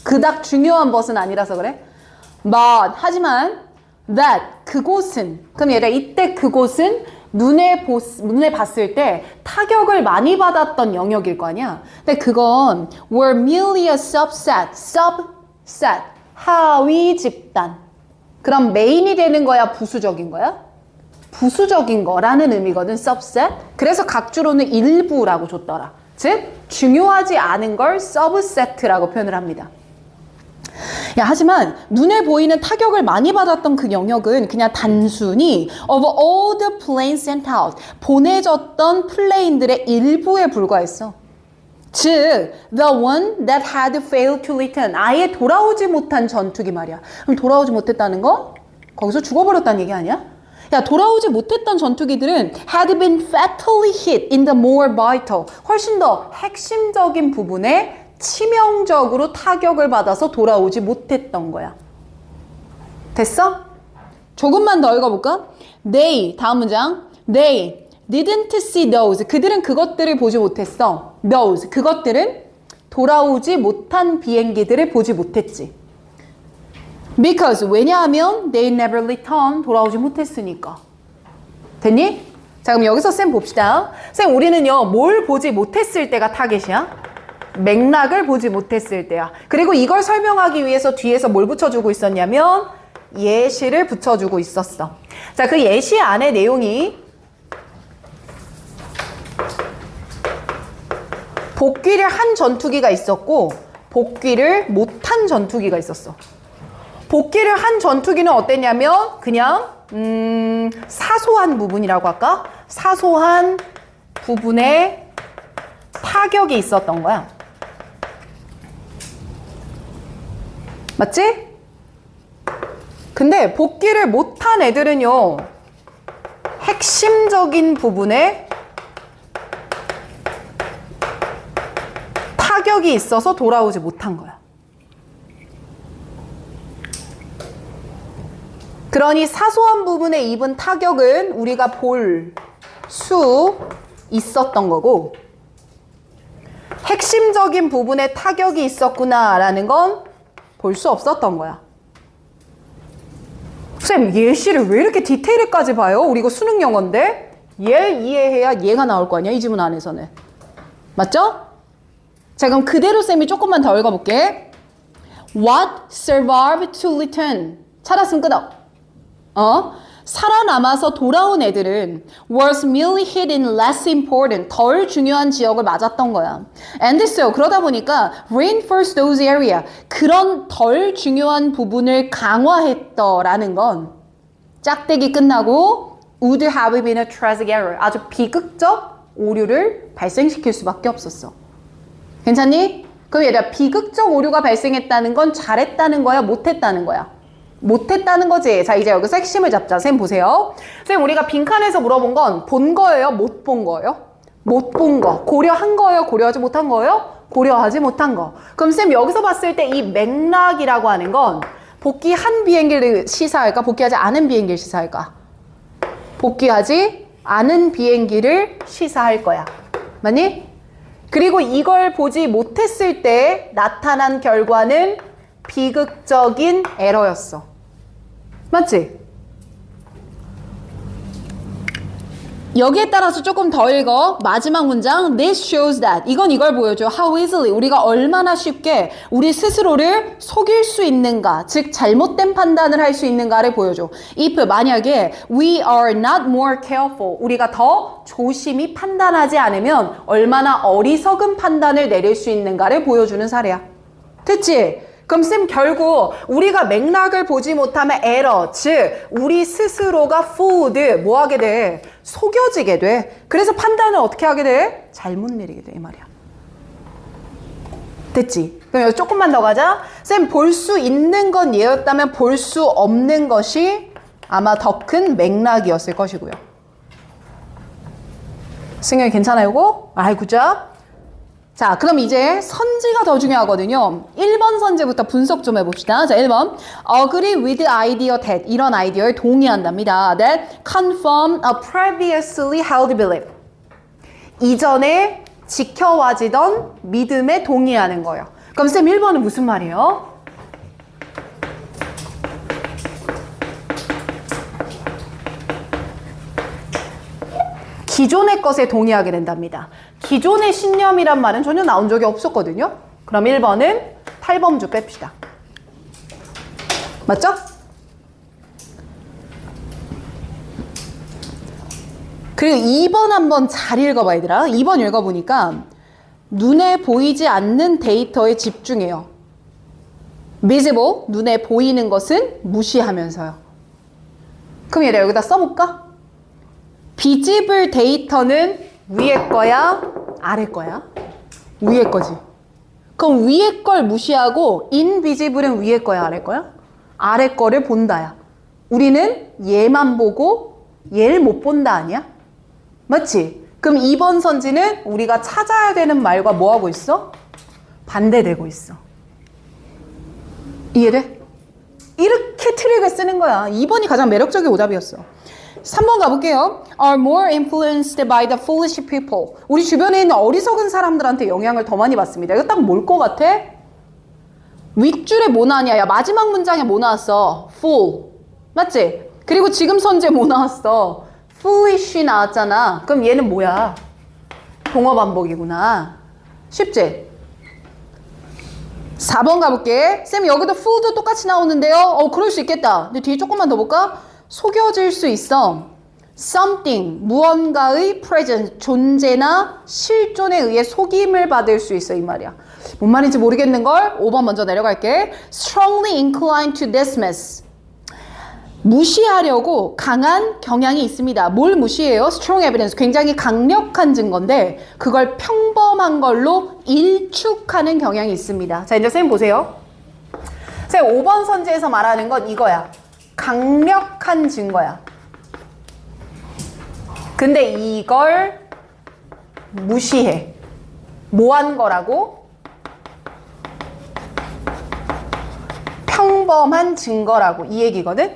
그닥 중요한 것은 아니라서 그래. But, 하지만 that, 그곳은, 그럼 얘들아 이때 그곳은 눈에 봤을 때 타격을 많이 받았던 영역일 거 아니야. 근데 그건 were merely a subset, 하위 집단. 그럼 메인이 되는 거야, 부수적인 거야? 부수적인 거라는 의미거든, subset. 그래서 각주로는 일부라고 줬더라. 즉, 중요하지 않은 걸 subset라고 표현을 합니다. 야, 하지만 눈에 보이는 타격을 많이 받았던 그 영역은 그냥 단순히 of all the planes sent out, 보내졌던 플레인들의 일부에 불과했어. 즉, the one that had failed to return, 아예 돌아오지 못한 전투기 말이야. 그럼 돌아오지 못했다는 거? 거기서 죽어버렸다는 얘기 아니야? 야, 돌아오지 못했던 전투기들은 had been fatally hit in the more vital, 훨씬 더 핵심적인 부분에 치명적으로 타격을 받아서 돌아오지 못했던 거야. 됐어? 조금만 더 읽어볼까? They, 다음 문장. They didn't see those. 그들은 그것들을 보지 못했어. Those, 그것들은 돌아오지 못한 비행기들을 보지 못했지. Because, 왜냐하면 they never returned, 돌아오지 못했으니까. 됐니? 자, 그럼 여기서 쌤 봅시다. 쌤, 우리는요, 뭘 보지 못했을 때가 타겟이야? 맥락을 보지 못했을 때야. 그리고 이걸 설명하기 위해서 뒤에서 뭘 붙여주고 있었냐면 예시를 붙여주고 있었어. 자, 그 예시 안에 내용이 복귀를 한 전투기가 있었고 복귀를 못한 전투기가 있었어. 복귀를 한 전투기는 어땠냐면 그냥 사소한 부분이라고 할까? 사소한 부분에 타격이 있었던 거야. 맞지? 근데 복귀를 못한 애들은요, 핵심적인 부분에 타격이 있어서 돌아오지 못한 거야. 그러니 사소한 부분에 입은 타격은 우리가 볼 수 있었던 거고, 핵심적인 부분에 타격이 있었구나라는 건 볼 수 없었던 거야. 쌤, 예시를 왜 이렇게 디테일까지 봐요? 우리 이거 수능 영어인데? 얘 이해해야 얘가 나올 거 아니야? 이 지문 안에서는. 맞죠? 자, 그럼 그대로 쌤이 조금만 더 읽어볼게. What survived to return? 찾았으면 끊어. 살아남아서 돌아온 애들은 was merely hit in less important, 덜 중요한 지역을 맞았던 거야. And so, 그러다 보니까 reinforce those area, 그런 덜 중요한 부분을 강화했더라는 건 짝대기 끝나고 would have been a tragic error, 아주 비극적 오류를 발생시킬 수밖에 없었어. 괜찮니? 그럼 얘들아, 비극적 오류가 발생했다는 건 잘했다는 거야, 못했다는 거야? 못했다는 거지. 자, 이제 여기서 핵심을 잡자. 쌤 보세요. 쌤, 우리가 빈칸에서 물어본 건 본 거예요? 못 본 거예요? 못 본 거. 고려한 거예요? 고려하지 못한 거예요? 고려하지 못한 거. 그럼 쌤, 여기서 봤을 때 이 맥락이라고 하는 건 복귀한 비행기를 시사할까? 복귀하지 않은 비행기를 시사할까? 복귀하지 않은 비행기를 시사할 거야. 맞니? 그리고 이걸 보지 못했을 때 나타난 결과는 비극적인 에러였어. 맞지? 여기에 따라서 조금 더 읽어. 마지막 문장. This shows that. 이건 이걸 보여줘. How easily. 우리가 얼마나 쉽게 우리 스스로를 속일 수 있는가. 즉 잘못된 판단을 할 수 있는가를 보여줘. If 만약에 we are not more careful. 우리가 더 조심히 판단하지 않으면 얼마나 어리석은 판단을 내릴 수 있는가를 보여주는 사례야. 됐지? 그럼 쌤 결국 우리가 맥락을 보지 못하면 에러, 즉 우리 스스로가 fooled, 뭐하게 돼? 속여지게 돼. 그래서 판단을 어떻게 하게 돼? 잘못 내리게 돼, 이 말이야. 됐지? 그럼 여기 조금만 더 가자. 쌤 볼 수 있는 건 얘였다면 볼 수 없는 것이 아마 더 큰 맥락이었을 것이고요. 승현이 괜찮아요, 이거? 아이, 굿잡. 자, 그럼 이제 선지가 더 중요하거든요. 1번 선지부터 분석 좀 해봅시다. 자, 1번. Agree with idea that. 이런 아이디어에 동의한답니다. That confirm a previously held belief. 이전에 지켜와지던 믿음에 동의하는 거예요. 그럼 쌤 1번은 무슨 말이에요? 기존의 것에 동의하게 된답니다. 기존의 신념이란 말은 전혀 나온 적이 없었거든요. 그럼 1번은 탈범주 뺍시다. 맞죠? 그리고 2번 한번 잘 읽어봐, 얘들아. 2번 읽어보니까 눈에 보이지 않는 데이터에 집중해요. visible, 눈에 보이는 것은 무시하면서요. 그럼 얘들아 여기다 써볼까? 비지블 데이터는 위에 거야? 아래 거야? 위에 거지. 그럼 위에 걸 무시하고 인비지블은 위에 거야? 아래 거야? 아래 거를 본다야. 우리는 얘만 보고 얘를 못 본다 아니야? 맞지? 그럼 2번 선지는 우리가 찾아야 되는 말과 뭐 하고 있어? 반대되고 있어. 이해돼? 이렇게 트릭을 쓰는 거야. 2번이 가장 매력적인 오답이었어. 3번 가볼게요. Are more influenced by the foolish people. 우리 주변에 있는 어리석은 사람들한테 영향을 더 많이 받습니다. 이거 딱 뭘 것 같아? 윗줄에 뭐 나왔냐? 야, 마지막 문장에 뭐 나왔어? Fool. 맞지? 그리고 지금 선제 뭐 나왔어? Foolish 나왔잖아. 그럼 얘는 뭐야? 동어 반복이구나. 쉽지? 4번 가볼게. 쌤 여기도 fool도 똑같이 나오는데요. 그럴 수 있겠다. 근데 뒤에 조금만 더 볼까? 속여질 수 있어. something, 무언가의 presence, 존재나 실존에 의해 속임을 받을 수 있어, 이 말이야. 뭔 말인지 모르겠는걸? 5번 먼저 내려갈게. strongly inclined to dismiss. 무시하려고 강한 경향이 있습니다. 뭘 무시해요? strong evidence, 굉장히 강력한 증거인데 그걸 평범한 걸로 일축하는 경향이 있습니다. 자, 이제 선생님 보세요. 선생님 5번 선지에서 말하는 건 이거야. 강력한 증거야. 근데 이걸 무시해. 뭐 한 거라고? 평범한 증거라고. 이 얘기거든?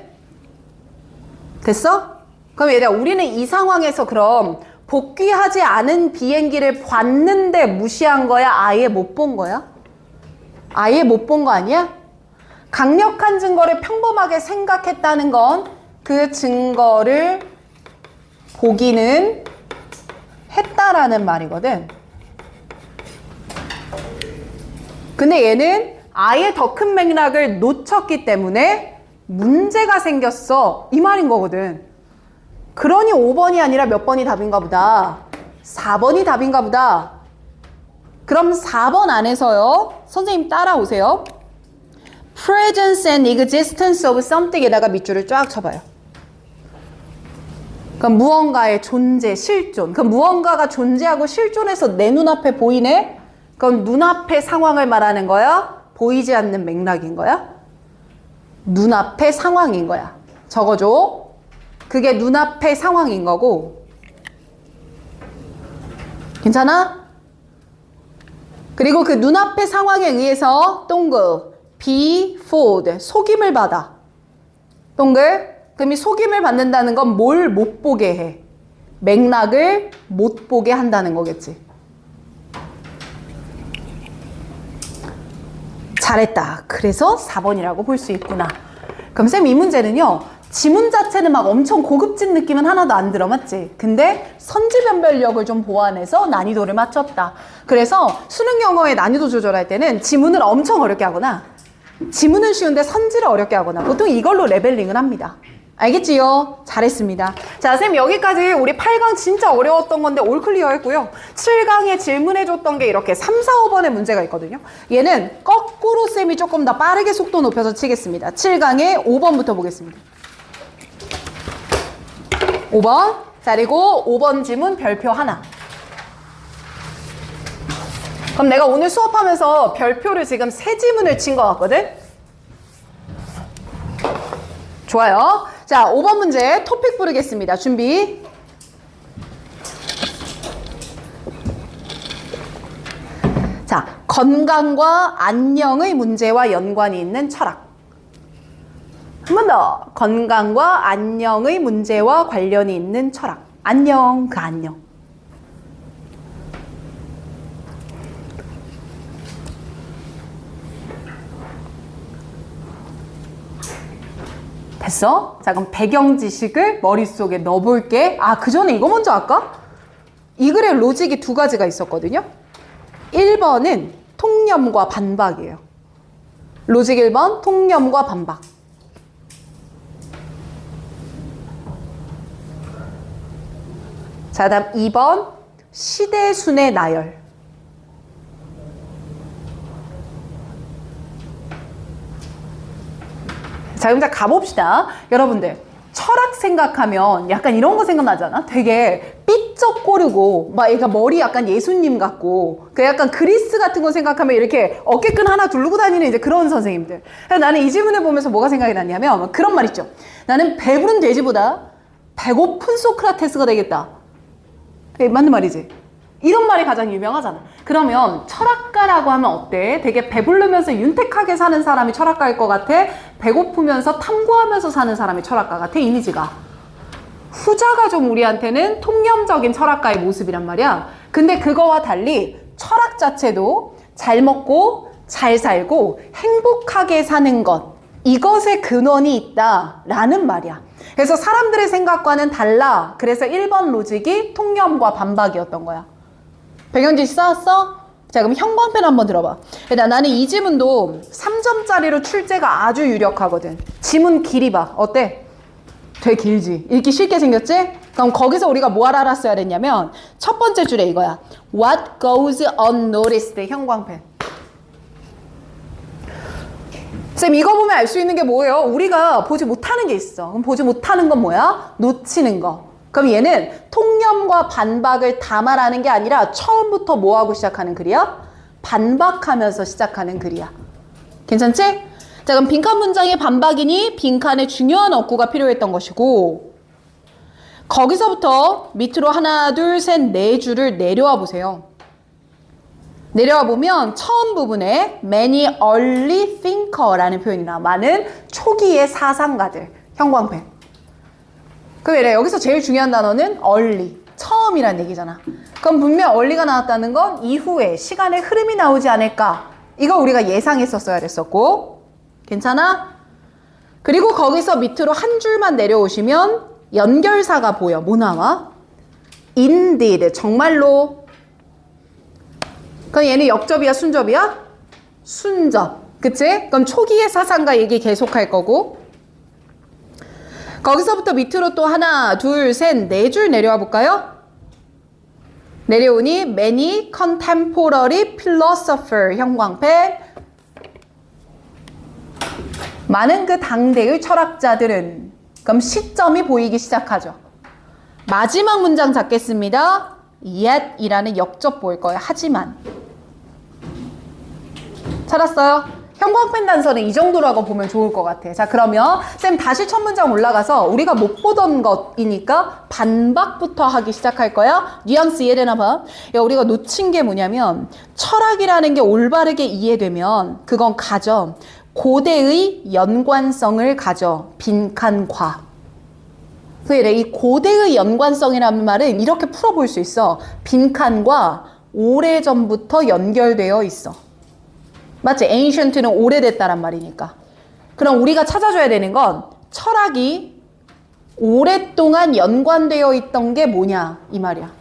됐어? 그럼 얘들아, 우리는 이 상황에서 그럼 복귀하지 않은 비행기를 봤는데 무시한 거야? 아예 못 본 거야? 아예 못 본 거 아니야? 강력한 증거를 평범하게 생각했다는 건 그 증거를 보기는 했다라는 말이거든. 근데 얘는 아예 더 큰 맥락을 놓쳤기 때문에 문제가 생겼어. 이 말인 거거든. 그러니 5번이 아니라 몇 번이 답인가 보다. 4번이 답인가 보다. 그럼 4번 안에서요. 선생님 따라오세요. Presence and existence of something에다가 밑줄을 쫙 쳐봐요. 그럼 무언가의 존재, 실존. 그럼 무언가가 존재하고 실존해서 내 눈앞에 보이네? 그럼 눈앞의 상황을 말하는 거야? 보이지 않는 맥락인 거야? 눈앞의 상황인 거야. 적어줘. 그게 눈앞의 상황인 거고. 괜찮아? 그리고 그 눈앞의 상황에 의해서 동글 be fooled, 속임을 받아. 동글. 그럼 이 속임을 받는다는 건 뭘 못 보게 해? 맥락을 못 보게 한다는 거겠지. 잘했다. 그래서 4번이라고 볼 수 있구나. 그럼 쌤 이 문제는요. 지문 자체는 막 엄청 고급진 느낌은 하나도 안 들어, 맞지? 근데 선지변별력을 좀 보완해서 난이도를 맞췄다. 그래서 수능 영어의 난이도 조절할 때는 지문을 엄청 어렵게 하거나 지문은 쉬운데 선지를 어렵게 하거나 보통 이걸로 레벨링을 합니다. 알겠지요? 잘했습니다. 자, 쌤 여기까지 우리 8강 진짜 어려웠던 건데 올 클리어 했고요. 7강에 질문해줬던 게 이렇게 3, 4, 5번의 문제가 있거든요. 얘는 거꾸로 쌤이 조금 더 빠르게 속도 높여서 치겠습니다. 7강에 5번부터 보겠습니다. 5번. 자, 그리고 5번 지문 별표 하나. 그럼 내가 오늘 수업하면서 별표를 지금 3지문을 친 것 같거든? 좋아요. 자, 5번 문제 토픽 부르겠습니다. 준비. 자, 건강과 안녕의 문제와 연관이 있는 철학. 한 번 더. 건강과 안녕의 문제와 관련이 있는 철학. 안녕, 그 안녕. 됐어? 자, 그럼 배경 지식을 머릿속에 넣어볼게. 아, 그 전에 이거 먼저 할까? 이 글의 로직이 두 가지가 있었거든요. 1번은 통념과 반박이에요. 로직 1번, 통념과 반박. 자, 다음 2번, 시대순의 나열. 자, 그럼 자 가봅시다. 여러분들, 철학 생각하면 약간 이런 거 생각나잖아? 되게 삐쩍거리고, 막 얘가 머리 약간 예수님 같고, 그 약간 그리스 같은 거 생각하면 이렇게 어깨끈 하나 두르고 다니는 이제 그런 선생님들. 그래서 나는 이 질문을 보면서 뭐가 생각이 났냐면, 그런 말 있죠. 나는 배부른 돼지보다 배고픈 소크라테스가 되겠다. 맞는 말이지? 이런 말이 가장 유명하잖아. 그러면 철학가라고 하면 어때? 되게 배부르면서 윤택하게 사는 사람이 철학가일 것 같아? 배고프면서 탐구하면서 사는 사람이 철학가 같아? 이미지가. 후자가 좀 우리한테는 통념적인 철학가의 모습이란 말이야. 근데 그거와 달리 철학 자체도 잘 먹고 잘 살고 행복하게 사는 것, 이것에 근원이 있다라는 말이야. 그래서 사람들의 생각과는 달라. 그래서 1번 로직이 통념과 반박이었던 거야. 배경지식 써왔어? 자, 그럼 형광펜 한번 들어봐. 일단 나는 이 지문도 3점짜리로 출제가 아주 유력하거든. 지문 길이 봐. 어때? 되게 길지? 읽기 쉽게 생겼지? 그럼 거기서 우리가 뭘 알았어야 됐냐면 첫 번째 줄에 이거야. What goes unnoticed? 형광펜. 쌤, 이거 보면 알 수 있는 게 뭐예요? 우리가 보지 못하는 게 있어. 그럼 보지 못하는 건 뭐야? 놓치는 거. 그럼 얘는 통념과 반박을 다 말하는 게 아니라 처음부터 뭐하고 시작하는 글이야? 반박하면서 시작하는 글이야. 괜찮지? 자, 그럼 빈칸 문장의 반박이니 빈칸에 중요한 어구가 필요했던 것이고, 거기서부터 밑으로 하나, 둘, 셋, 네 줄을 내려와 보세요. 내려와 보면 처음 부분에 many early thinker라는 표현이 나와. 많은 초기의 사상가들. 형광펜. 그럼 이래, 여기서 제일 중요한 단어는 early, 처음이란 얘기잖아. 그럼 분명 early가 나왔다는 건 이후에 시간의 흐름이 나오지 않을까. 이거 우리가 예상했었어야 됐었고. 괜찮아? 그리고 거기서 밑으로 한 줄만 내려오시면 연결사가 보여. 뭐 나와? indeed, 정말로. 그럼 얘는 역접이야, 순접이야? 순접. 그치? 그럼 초기의 사상가 얘기 계속할 거고. 거기서부터 밑으로 또 하나, 둘, 셋, 네 줄 내려와 볼까요? 내려오니 many contemporary philosopher, 형광펜. 많은 그 당대의 철학자들은. 그럼 시점이 보이기 시작하죠. 마지막 문장 잡겠습니다. yet 이라는 역접 보일 거예요. 하지만. 찾았어요? 형광펜 단서는 이 정도라고 보면 좋을 것 같아. 자, 그러면 쌤 다시 첫 문장 올라가서 우리가 못 보던 것이니까 반박부터 하기 시작할 거야. 뉘앙스 이해되나 봐. 야, 우리가 놓친 게 뭐냐면 철학이라는 게 올바르게 이해되면 그건 가져. 고대의 연관성을 가져. 빈칸과. 그래, 이 고대의 연관성이라는 말은 이렇게 풀어볼 수 있어. 빈칸과 오래전부터 연결되어 있어. 맞지? ancient는 오래됐다란 말이니까. 그럼 우리가 찾아줘야 되는 건 철학이 오랫동안 연관되어 있던 게 뭐냐 이 말이야.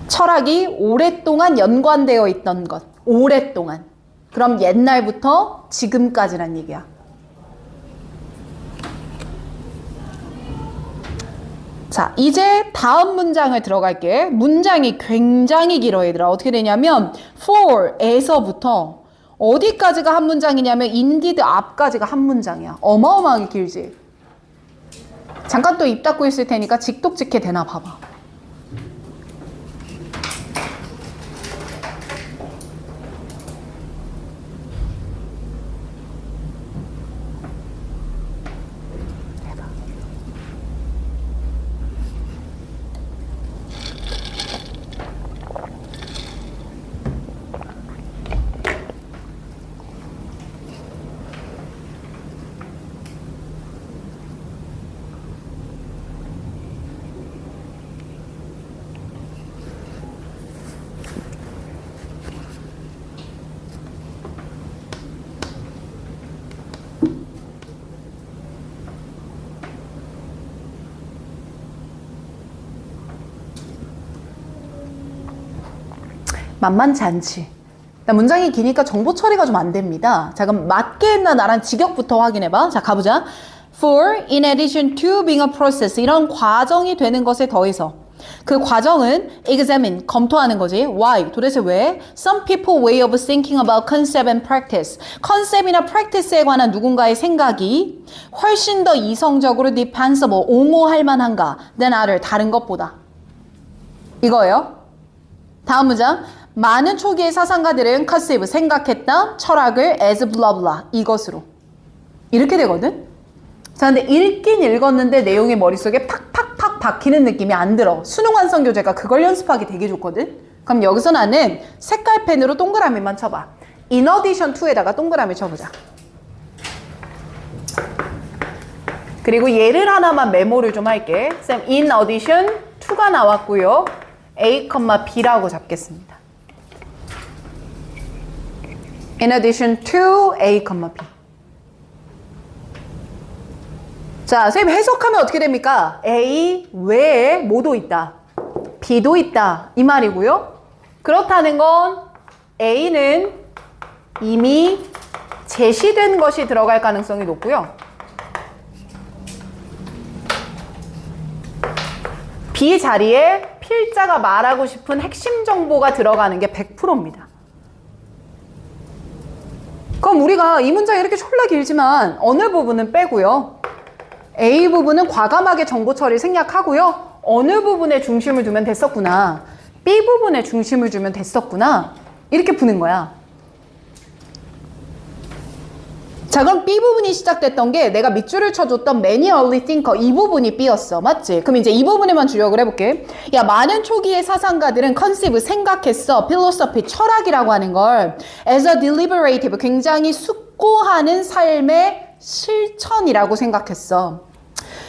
철학이 오랫동안 연관되어 있던 것. 오랫동안. 그럼 옛날부터 지금까지란 얘기야. 자, 이제 다음 문장을 들어갈게. 문장이 굉장히 길어 얘들아. 어떻게 되냐면 for에서부터 어디까지가 한 문장이냐면 indeed 앞까지가 한 문장이야. 어마어마하게 길지. 잠깐 또 입 닫고 있을 테니까 직독직해 되나 봐봐. 만만치 않지. 문장이 기니까 정보 처리가 좀 안 됩니다. 자, 그럼 맞게 했나 나란 직역부터 확인해봐. 자, 가보자. For, in addition to being a process. 이런 과정이 되는 것에 더해서. 그 과정은 examine, 검토하는 거지. Why? 도대체 왜? Some people way of thinking about concept and practice. 컨셉이나 practice에 관한 누군가의 생각이 훨씬 더 이성적으로 defensible, 옹호할 만한가 than other, 다른 것보다. 이거예요. 다음 문장. 많은 초기의 사상가들은 conceive, 생각했다, 철학을 as blah blah, 이것으로. 이렇게 되거든? 자, 근데 읽긴 읽었는데 내용이 머릿속에 팍팍팍 박히는 느낌이 안 들어. 수능 완성 교재가 그걸 연습하기 되게 좋거든? 그럼 여기서 나는 색깔 펜으로 동그라미만 쳐봐. In addition to에다가 동그라미 쳐보자. 그리고 얘를 하나만 메모를 좀 할게. 쌤, in addition to가 나왔고요. A, B라고 잡겠습니다. In addition to A, B. 자, 선생님 해석하면 어떻게 됩니까? A 외에 뭐도 있다. B도 있다. 이 말이고요. 그렇다는 건 A는 이미 제시된 것이 들어갈 가능성이 높고요. B 자리에 필자가 말하고 싶은 핵심 정보가 들어가는 게 100%입니다. 그럼 우리가 이 문장이 이렇게 졸라 길지만 어느 부분은 빼고요. A 부분은 과감하게 정보 처리 생략하고요. 어느 부분에 중심을 두면 됐었구나. B 부분에 중심을 주면 됐었구나. 이렇게 푸는 거야. 자, 그럼 B 부분이 시작됐던 게 내가 밑줄을 쳐줬던 many early thinker 이 부분이 B였어. 맞지? 그럼 이제 이 부분에만 주력을 해볼게. 야, 많은 초기의 사상가들은 conceive, 생각했어. philosophy, 철학이라고 하는 걸 as a deliberative, 굉장히 숙고하는 삶의 실천이라고 생각했어.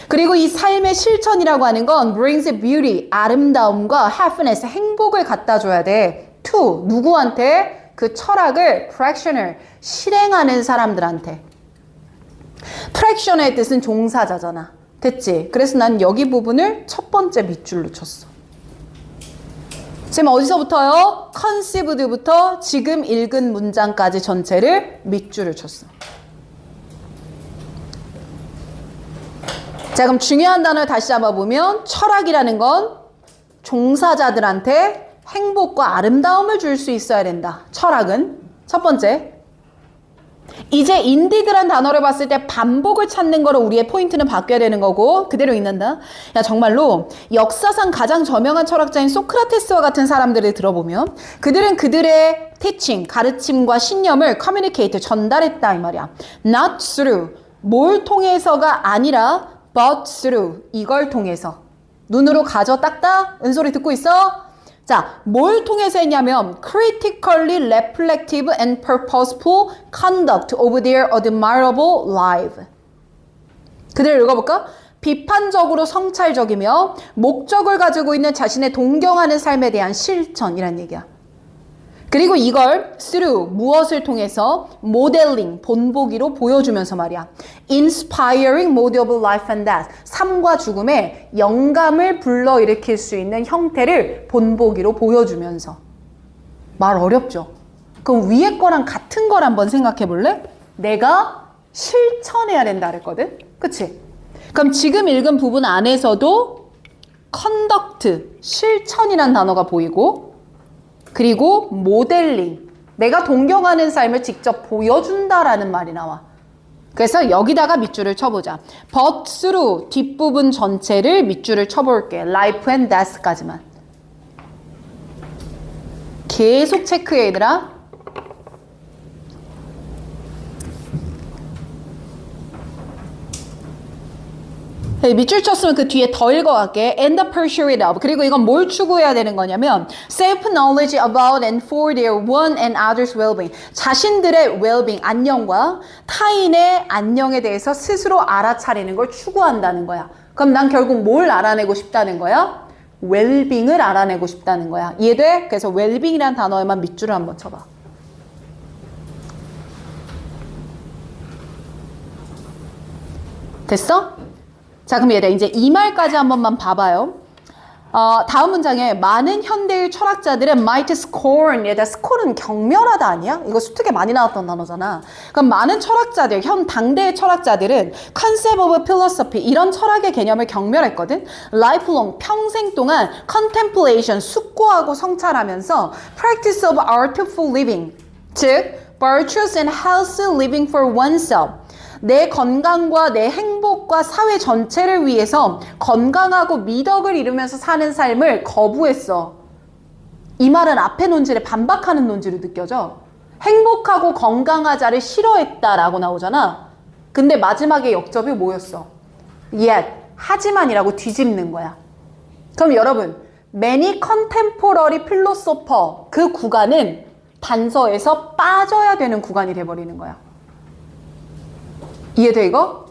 그리고 이 삶의 실천이라고 하는 건 brings beauty, 아름다움과 happiness, 행복을 갖다 줘야 돼. to, 누구한테? 그 철학을 practitioner, 실행하는 사람들한테. practitioner의 뜻은 종사자잖아. 됐지? 그래서 난 여기 부분을 첫 번째 밑줄로 쳤어. 지금 어디서부터요? conceived부터 지금 읽은 문장까지 전체를 밑줄을 쳤어. 자, 그럼 중요한 단어를 다시 잡아보면 철학이라는 건 종사자들한테 행복과 아름다움을 줄 수 있어야 된다. 철학은. 첫 번째. 이제 indeed란 단어를 봤을 때 반복을 찾는 거로 우리의 포인트는 바뀌어야 되는 거고 그대로 읽는다. 야, 정말로 역사상 가장 저명한 철학자인 소크라테스와 같은 사람들을 들어보면 그들은 그들의 teaching, 가르침과 신념을 communicate, 전달했다 이 말이야. Not through, 뭘 통해서가 아니라 but through, 이걸 통해서. 눈으로 가져 닦다? 은소리 듣고 있어? 자, 뭘 통해서 했냐면 critically reflective and purposeful conduct of their admirable life. 그대로 읽어볼까? 비판적으로 성찰적이며 목적을 가지고 있는 자신의 동경하는 삶에 대한 실천이란 얘기야. 그리고 이걸 through 무엇을 통해서 모델링 본보기로 보여주면서 말이야. inspiring mode of life and death 삶과 죽음에 영감을 불러일으킬 수 있는 형태를 본보기로 보여주면서 말 어렵죠? 그럼 위에 거랑 같은 걸 한번 생각해 볼래? 내가 실천해야 된다 그랬거든? 그치? 그럼 지금 읽은 부분 안에서도 conduct 실천이란 단어가 보이고 그리고 모델링, 내가 동경하는 삶을 직접 보여준다라는 말이 나와. 그래서 여기다가 밑줄을 쳐보자. but through 뒷부분 전체를 밑줄을 쳐볼게. life and death까지만. 계속 체크해 얘들아. 밑줄 쳤으면 그 뒤에 더 읽어갈게. And the pursuit of. 그리고 이건 뭘 추구해야 되는 거냐면 self-knowledge about and for their one and others' well-being. 자신들의 well-being, 안녕과 타인의 안녕에 대해서 스스로 알아차리는 걸 추구한다는 거야. 그럼 난 결국 뭘 알아내고 싶다는 거야? well-being을 알아내고 싶다는 거야. 이해돼? 그래서 well-being이라는 단어에만 밑줄을 한번 쳐봐. 됐어? 자, 그럼 얘들아 이제 이 말까지 한 번만 봐봐요. 다음 문장에 많은 현대의 철학자들은 might scorn, 얘들아 scorn은 경멸하다 아니야? 이거 수특에 많이 나왔던 단어잖아. 그럼 많은 철학자들, 현 당대의 철학자들은 concept of philosophy 이런 철학의 개념을 경멸했거든. lifelong, 평생 동안 contemplation, 숙고하고 성찰하면서 practice of artful living, 즉 virtuous and healthy living for oneself. 내 건강과 내 행복과 사회 전체를 위해서 건강하고 미덕을 이루면서 사는 삶을 거부했어. 이 말은 앞에 논지를 반박하는 논지로 느껴져. 행복하고 건강하자를 싫어했다라고 나오잖아. 근데 마지막에 역접이 뭐였어? yet, 하지만이라고 뒤집는 거야. 그럼 여러분, many contemporary philosopher 그 구간은 단서에서 빠져야 되는 구간이 돼버리는 거야. 이해돼 이거?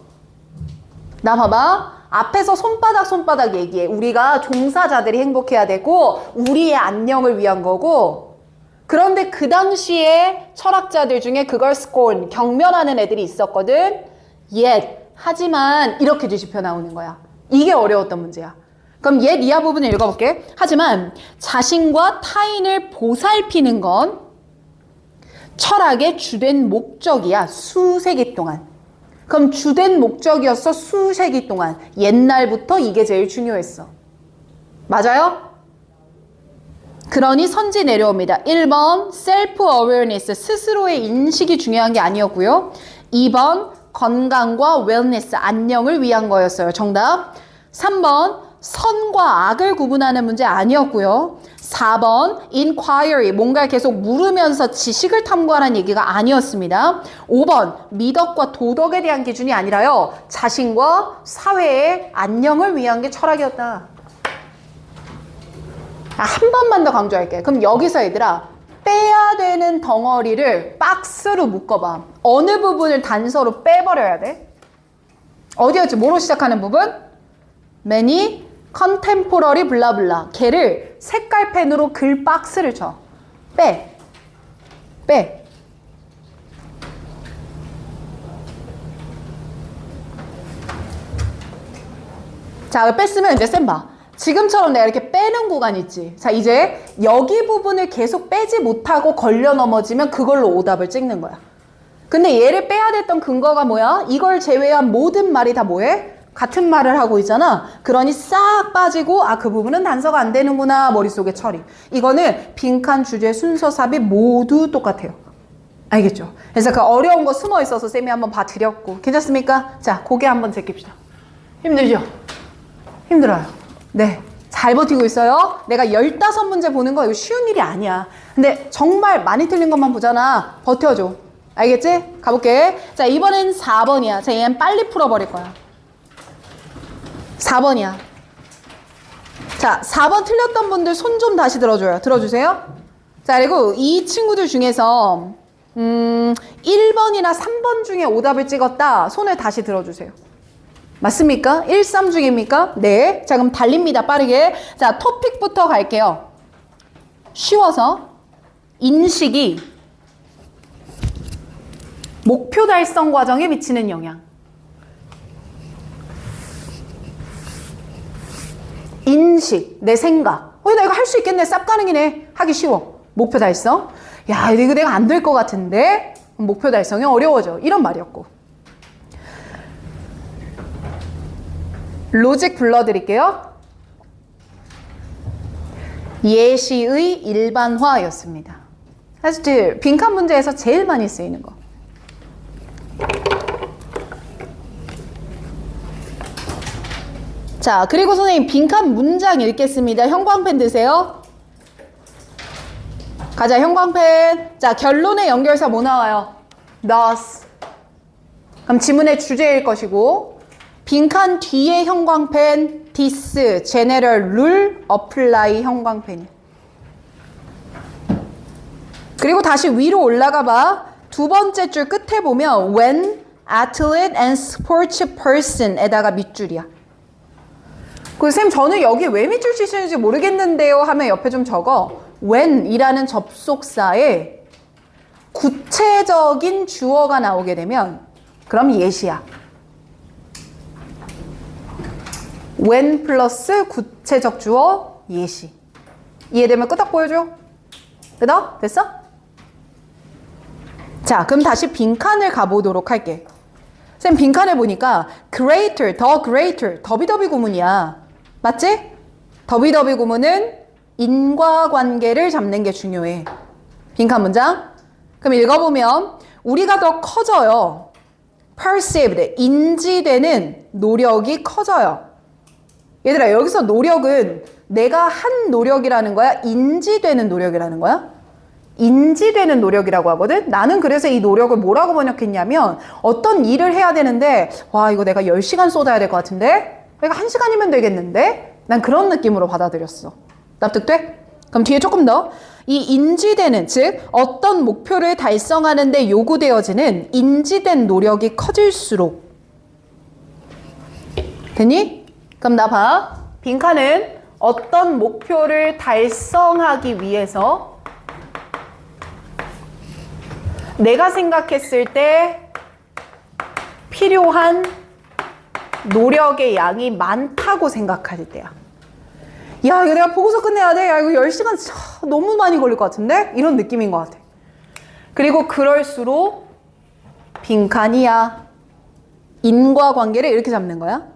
나 봐봐. 앞에서 손바닥 얘기해. 우리가 종사자들이 행복해야 되고 우리의 안녕을 위한 거고 그런데 그 당시에 철학자들 중에 그걸 scorn, 경멸하는 애들이 있었거든. yet, 하지만 이렇게 뒤집혀 나오는 거야. 이게 어려웠던 문제야. 그럼 yet 이하 부분을 읽어볼게. 하지만 자신과 타인을 보살피는 건 철학의 주된 목적이야. 수세기 동안. 그럼 주된 목적이었어. 수세기 동안. 옛날부터 이게 제일 중요했어. 맞아요? 그러니 선지 내려옵니다. 1번 self-awareness, 스스로의 인식이 중요한 게 아니었고요. 2번 건강과 웰니스, 안녕을 위한 거였어요. 정답. 3번 선과 악을 구분하는 문제 아니었고요. 4번 inquiry, 뭔가를 계속 물으면서 지식을 탐구하라는 얘기가 아니었습니다. 5번 미덕과 도덕에 대한 기준이 아니라요. 자신과 사회의 안녕을 위한 게 철학이었다. 한 번만 더 강조할게. 그럼 여기서 얘들아 빼야 되는 덩어리를 박스로 묶어봐. 어느 부분을 단서로 빼버려야 돼? 어디였지? 뭐로 시작하는 부분? many 컨템포러리 블라블라 걔를 색깔펜으로 글 박스를 쳐. 빼. 자, 뺐으면 이제 쌤 봐. 지금처럼 내가 이렇게 빼는 구간 있지. 자, 이제 여기 부분을 계속 빼지 못하고 걸려 넘어지면 그걸로 오답을 찍는 거야. 근데 얘를 빼야 됐던 근거가 뭐야? 이걸 제외한 모든 말이 다 뭐해? 같은 말을 하고 있잖아. 그러니 싹 빠지고 그 부분은 단서가 안 되는구나. 머릿속에 처리. 이거는 빈칸, 주제, 순서, 삽입 모두 똑같아요. 알겠죠? 그래서 그 어려운 거 숨어 있어서 쌤이 한번 봐드렸고. 괜찮습니까? 자, 고개 한번 제낍시다. 힘들죠? 힘들어요. 네. 잘 버티고 있어요. 내가 15문제 보는 거 이거 쉬운 일이 아니야. 근데 정말 많이 틀린 것만 보잖아. 버텨줘. 알겠지? 가볼게. 자, 이번엔 4번이야. 자, 얘는 빨리 풀어버릴 거야. 4번이야. 자, 4번 틀렸던 분들 손 좀 다시 들어줘요. 들어주세요. 자, 그리고 이 친구들 중에서 1번이나 3번 중에 오답을 찍었다. 손을 다시 들어주세요. 맞습니까? 1, 3 중입니까? 네. 자, 그럼 달립니다. 빠르게. 자, 토픽부터 갈게요. 쉬워서. 인식이 목표 달성 과정에 미치는 영향. 인식, 내 생각. 나 이거 할 수 있겠네. 쌉 가능이네. 하기 쉬워. 목표 달성. 야, 이거 내가 안 될 것 같은데? 목표 달성이 어려워져. 이런 말이었고. 로직 불러드릴게요. 예시의 일반화였습니다. 사실 빈칸 문제에서 제일 많이 쓰이는 거. 자, 그리고 선생님 빈칸 문장 읽겠습니다. 형광펜 드세요. 가자, 형광펜. 자, 결론의 연결사 뭐 나와요? thus. 그럼 지문의 주제일 것이고, 빈칸 뒤에 형광펜 this, general, rule, apply 형광펜이. 그리고 다시 위로 올라가 봐. 두 번째 줄 끝에 보면 when athlete and sports person에다가 밑줄이야. 그 쌤 저는 여기 왜 밑줄 치시는지 모르겠는데요 하면 옆에 좀 적어. when이라는 접속사에 구체적인 주어가 나오게 되면 그럼 예시야. when 플러스 구체적 주어 예시. 이해되면 끄덕 보여줘. 끄덕? 됐어? 자, 그럼 다시 빈칸을 가보도록 할게. 쌤 빈칸을 보니까 greater, the greater, 더비더비 구문이야. 맞지? 더비더비 구문은 인과관계를 잡는 게 중요해. 빈칸 문장. 그럼 읽어보면 우리가 더 커져요. perceived, 인지되는 노력이 커져요. 얘들아, 여기서 노력은 내가 한 노력이라는 거야? 인지되는 노력이라는 거야? 인지되는 노력이라고 하거든? 나는 그래서 이 노력을 뭐라고 번역했냐면 어떤 일을 해야 되는데 와, 이거 내가 10시간 쏟아야 될 것 같은데? 내가 1시간이면 되겠는데? 난 그런 느낌으로 받아들였어. 납득돼? 그럼 뒤에 조금 더. 이 인지되는, 즉 어떤 목표를 달성하는 데 요구되어지는 인지된 노력이 커질수록. 됐니? 그럼 나 봐. 빈칸은 어떤 목표를 달성하기 위해서 내가 생각했을 때 필요한 노력의 양이 많다고 생각할 때야. 야, 이거 내가 보고서 끝내야 돼. 야, 이거 10시간 너무 많이 걸릴 것 같은데? 이런 느낌인 것 같아. 그리고 그럴수록 빈칸이야. 인과관계를 이렇게 잡는 거야.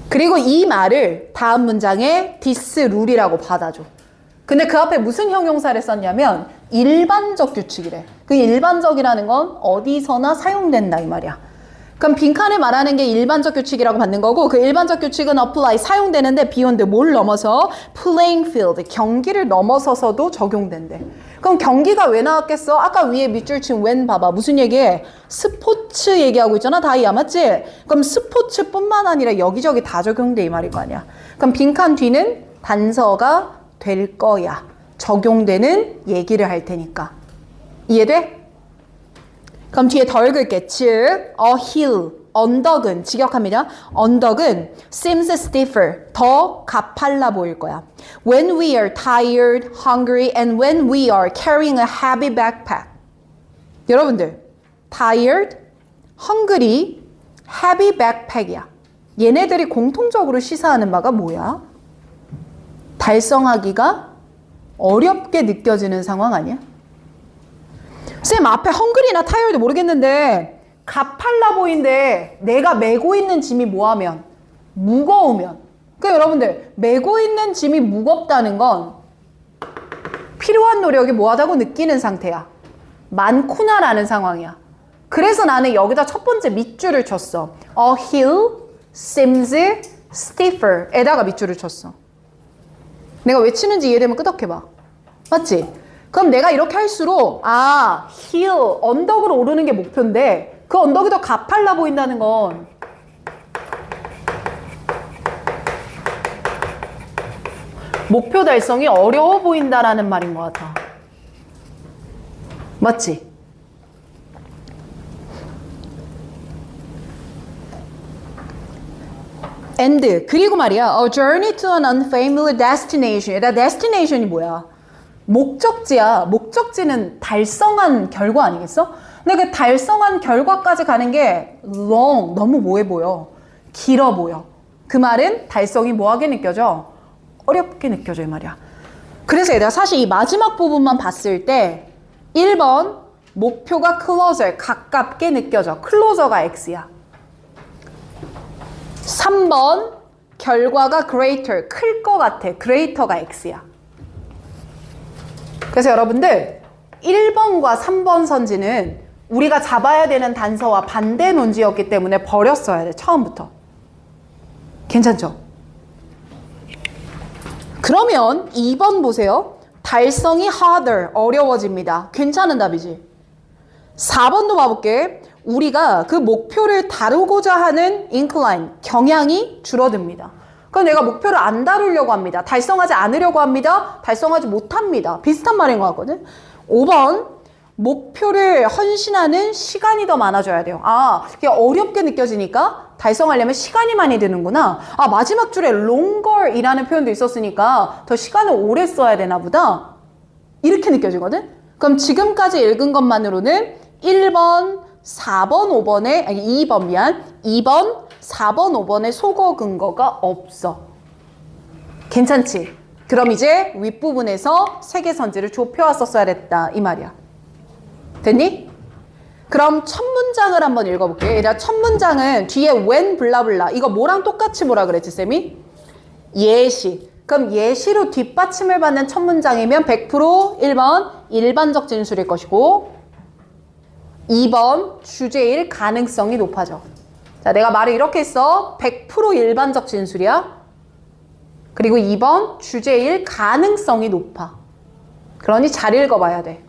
그리고 이 말을 다음 문장에 this rule이라고 받아줘. 근데 그 앞에 무슨 형용사를 썼냐면 일반적 규칙이래. 그 일반적이라는 건 어디서나 사용된다 이 말이야. 그럼 빈칸에 말하는 게 일반적 규칙이라고 받는 거고 그 일반적 규칙은 apply, 사용되는데 beyond 뭘 넘어서 playing field, 경기를 넘어서서도 적용된대. 그럼 경기가 왜 나왔겠어? 아까 위에 밑줄 친 when 봐봐. 무슨 얘기해? 스포츠 얘기하고 있잖아. 다이아 맞지? 그럼 스포츠뿐만 아니라 여기저기 다 적용돼 이 말일 거 아니야. 그럼 빈칸 뒤는 단서가 될 거야. 적용되는 얘기를 할 테니까. 이해돼? 그럼 뒤에 더 읽을게. 즉, a hill, 언덕은, 직역합니다. 언덕은 seems stiffer, 더 가팔라 보일 거야. When we are tired, hungry, and when we are carrying a heavy backpack. 여러분들, tired, hungry, heavy backpack이야. 얘네들이 공통적으로 시사하는 바가 뭐야? 달성하기가 어렵게 느껴지는 상황 아니야? 쌤 앞에 헝그리나 타이어도 모르겠는데 가팔라 보인데 내가 메고 있는 짐이 뭐하면? 무거우면. 그러니까 여러분들 메고 있는 짐이 무겁다는 건 필요한 노력이 뭐하다고 느끼는 상태야. 많구나라는 상황이야. 그래서 나는 여기다 첫 번째 밑줄을 쳤어. A hill seems stiffer 에다가 밑줄을 쳤어. 내가 왜 치는지 이해되면 끄덕해봐. 맞지? 그럼 내가 이렇게 할수록 아, hill, 언덕으로 오르는 게 목표인데 그 언덕이 더 가팔라 보인다는 건 목표 달성이 어려워 보인다라는 말인 것 같아. 맞지? and 그리고 말이야 a journey to an unfamiliar destination. 얘들아 destination이 뭐야? 목적지야. 목적지는 달성한 결과 아니겠어? 근데 그 달성한 결과까지 가는 게 long, 너무 뭐해 보여? 길어 보여. 그 말은 달성이 뭐하게 느껴져? 어렵게 느껴져 이 말이야. 그래서 얘들아 사실 이 마지막 부분만 봤을 때 1번 목표가 closer, 가깝게 느껴져. closer가 X야. 3번 결과가 greater, 클 것 같아. greater가 X야. 그래서 여러분들 1번과 3번 선지는 우리가 잡아야 되는 단서와 반대 논지였기 때문에 버렸어야 돼. 처음부터. 괜찮죠? 그러면 2번 보세요. 달성이 harder, 어려워집니다. 괜찮은 답이지. 4번도 봐볼게. 우리가 그 목표를 다루고자 하는 incline, 경향이 줄어듭니다. 그럼 내가 목표를 안 다루려고 합니다. 달성하지 않으려고 합니다. 달성하지 못합니다. 비슷한 말인 것 같거든. 5번, 목표를 헌신하는 시간이 더 많아져야 돼요. 아, 그게 어렵게 느껴지니까 달성하려면 시간이 많이 드는구나. 아, 마지막 줄에 longer이라는 표현도 있었으니까 더 시간을 오래 써야 되나 보다. 이렇게 느껴지거든. 그럼 지금까지 읽은 것만으로는 1번, 4번, 5번에, 아니 2번 미안. 2번, 4번, 5번에 속어 근거가 없어. 괜찮지? 그럼 이제 윗부분에서 세계선지를 좁혀왔었어야 됐다. 이 말이야. 됐니? 그럼 첫 문장을 한번 읽어볼게요. 얘들아, 첫 문장은 뒤에 when 블라블라 이거 뭐랑 똑같이 뭐라 그랬지 쌤이? 예시. 그럼 예시로 뒷받침을 받는 첫 문장이면 100% 1번 일반적 진술일 것이고 2번 주제일 가능성이 높아져. 자, 내가 말을 이렇게 했어. 100% 일반적 진술이야. 그리고 2번 주제일 가능성이 높아. 그러니 잘 읽어봐야 돼.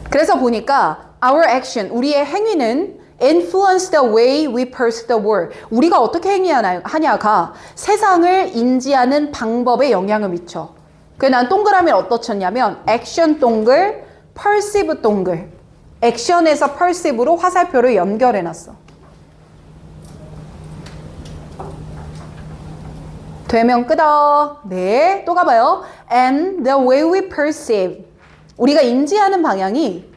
그래서 보니까 our action, 우리의 행위는 influence the way we perceive the world. 우리가 어떻게 행위하냐가 세상을 인지하는 방법에 영향을 미쳐. 그래서 난 동그라미를 어디다 쳤냐면 action 동글, perceive 동글. 액션에서 perceive로 화살표를 연결해놨어. 되면 끄덕. 네, 또 가봐요. And the way we perceive. 우리가 인지하는 방향이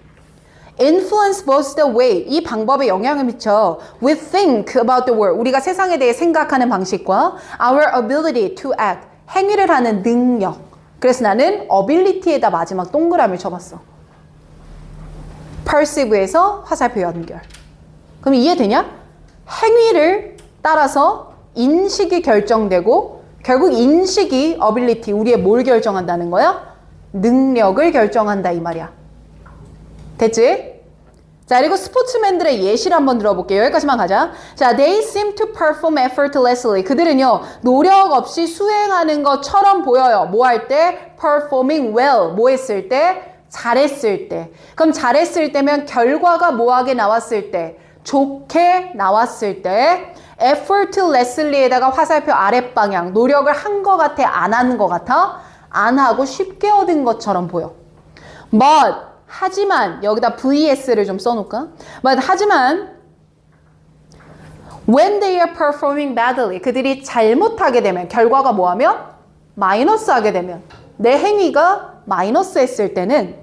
influence both the way, 이 방법에 영향을 미쳐. We think about the world. 우리가 세상에 대해 생각하는 방식과 our ability to act, 행위를 하는 능력. 그래서 나는 ability에다 마지막 동그라미를 쳐봤어. perceive에서 화살표 연결. 그럼 이해되냐? 행위를 따라서 인식이 결정되고 결국 인식이 ability, 우리의 뭘 결정한다는 거야? 능력을 결정한다 이 말이야. 됐지? 자, 그리고 스포츠맨들의 예시를 한번 들어볼게요. 여기까지만 가자. 자, they seem to perform effortlessly. 그들은요, 노력 없이 수행하는 것처럼 보여요. 뭐 할 때? performing well. 뭐 했을 때? 잘했을 때. 그럼 잘했을 때면 결과가 뭐하게 나왔을 때? 좋게 나왔을 때. effortlessly에다가 화살표 아랫방향. 노력을 한 것 같아? 안 한 것 같아? 안 하고 쉽게 얻은 것처럼 보여. But, 하지만, 여기다 VS를 좀 써놓을까? But, 하지만, when they are performing badly, 그들이 잘못하게 되면, 결과가 뭐하면? 마이너스 하게 되면, 내 행위가 마이너스 했을 때는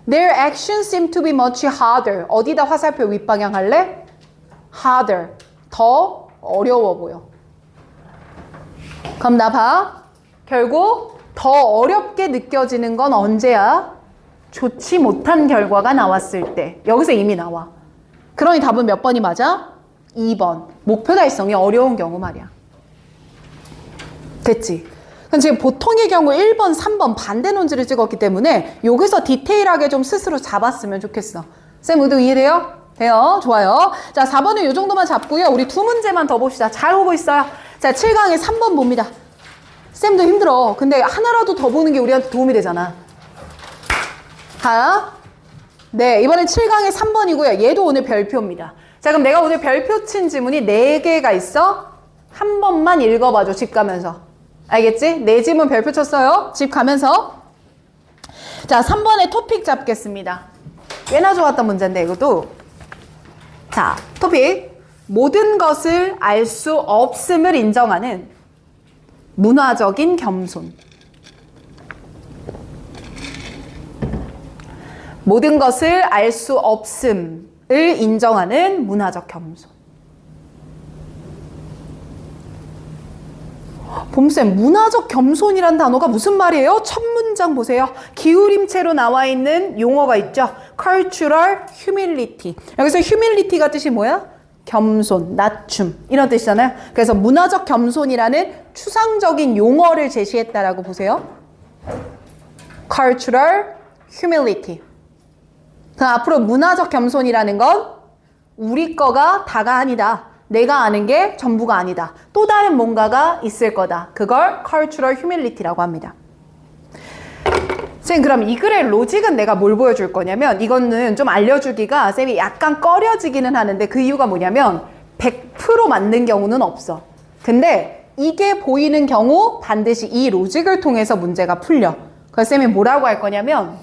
their actions seem to be much harder. 어디다 화살표 윗방향 할래? harder. 더 어려워 보여. 그럼 나 봐. 결국 더 어렵게 느껴지는 건 언제야? 좋지 못한 결과가 나왔을 때. 여기서 이미 나와. 그러니 답은 몇 번이 맞아? 2번. 목표 달성이 어려운 경우 말이야. 됐지? 그럼 지금 보통의 경우 1번, 3번 반대 논지를 찍었기 때문에 여기서 디테일하게 좀 스스로 잡았으면 좋겠어. 쌤 의도 이해돼요? 돼요? 좋아요. 자, 4번은 이 정도만 잡고요. 우리 두 문제만 더 봅시다. 잘 오고 있어요. 자, 7강에 3번 봅니다. 쌤도 힘들어. 근데 하나라도 더 보는 게 우리한테 도움이 되잖아. 자, 네, 이번엔 7강에 3번이고요. 얘도 오늘 별표입니다. 자, 그럼 내가 오늘 별표 친 지문이 4개가 있어. 한 번만 읽어봐줘, 집 가면서. 알겠지? 내 지문 별표 쳤어요. 집 가면서. 자, 3번에 토픽 잡겠습니다. 꽤나 좋았던 문제인데, 이것도. 자, 토픽. 모든 것을 알 수 없음을 인정하는 문화적인 겸손. 모든 것을 알 수 없음을 인정하는 문화적 겸손. 봄쌤, 문화적 겸손이란 단어가 무슨 말이에요? 첫 문장 보세요. 기울임체로 나와 있는 용어가 있죠. cultural humility. 여기서 humility가 뜻이 뭐야? 겸손, 낮춤 이런 뜻이잖아요. 그래서 문화적 겸손이라는 추상적인 용어를 제시했다라고 보세요. cultural humility. 그럼 앞으로 문화적 겸손이라는 건 우리 거가 다가 아니다. 내가 아는 게 전부가 아니다. 또 다른 뭔가가 있을 거다. 그걸 cultural humility라고 합니다. 쌤, 그럼 이 글의 로직은 내가 뭘 보여줄 거냐면, 이거는 좀 알려주기가 쌤이 약간 꺼려지기는 하는데, 그 이유가 뭐냐면 100% 맞는 경우는 없어. 근데 이게 보이는 경우 반드시 이 로직을 통해서 문제가 풀려. 그래서 쌤이 뭐라고 할 거냐면,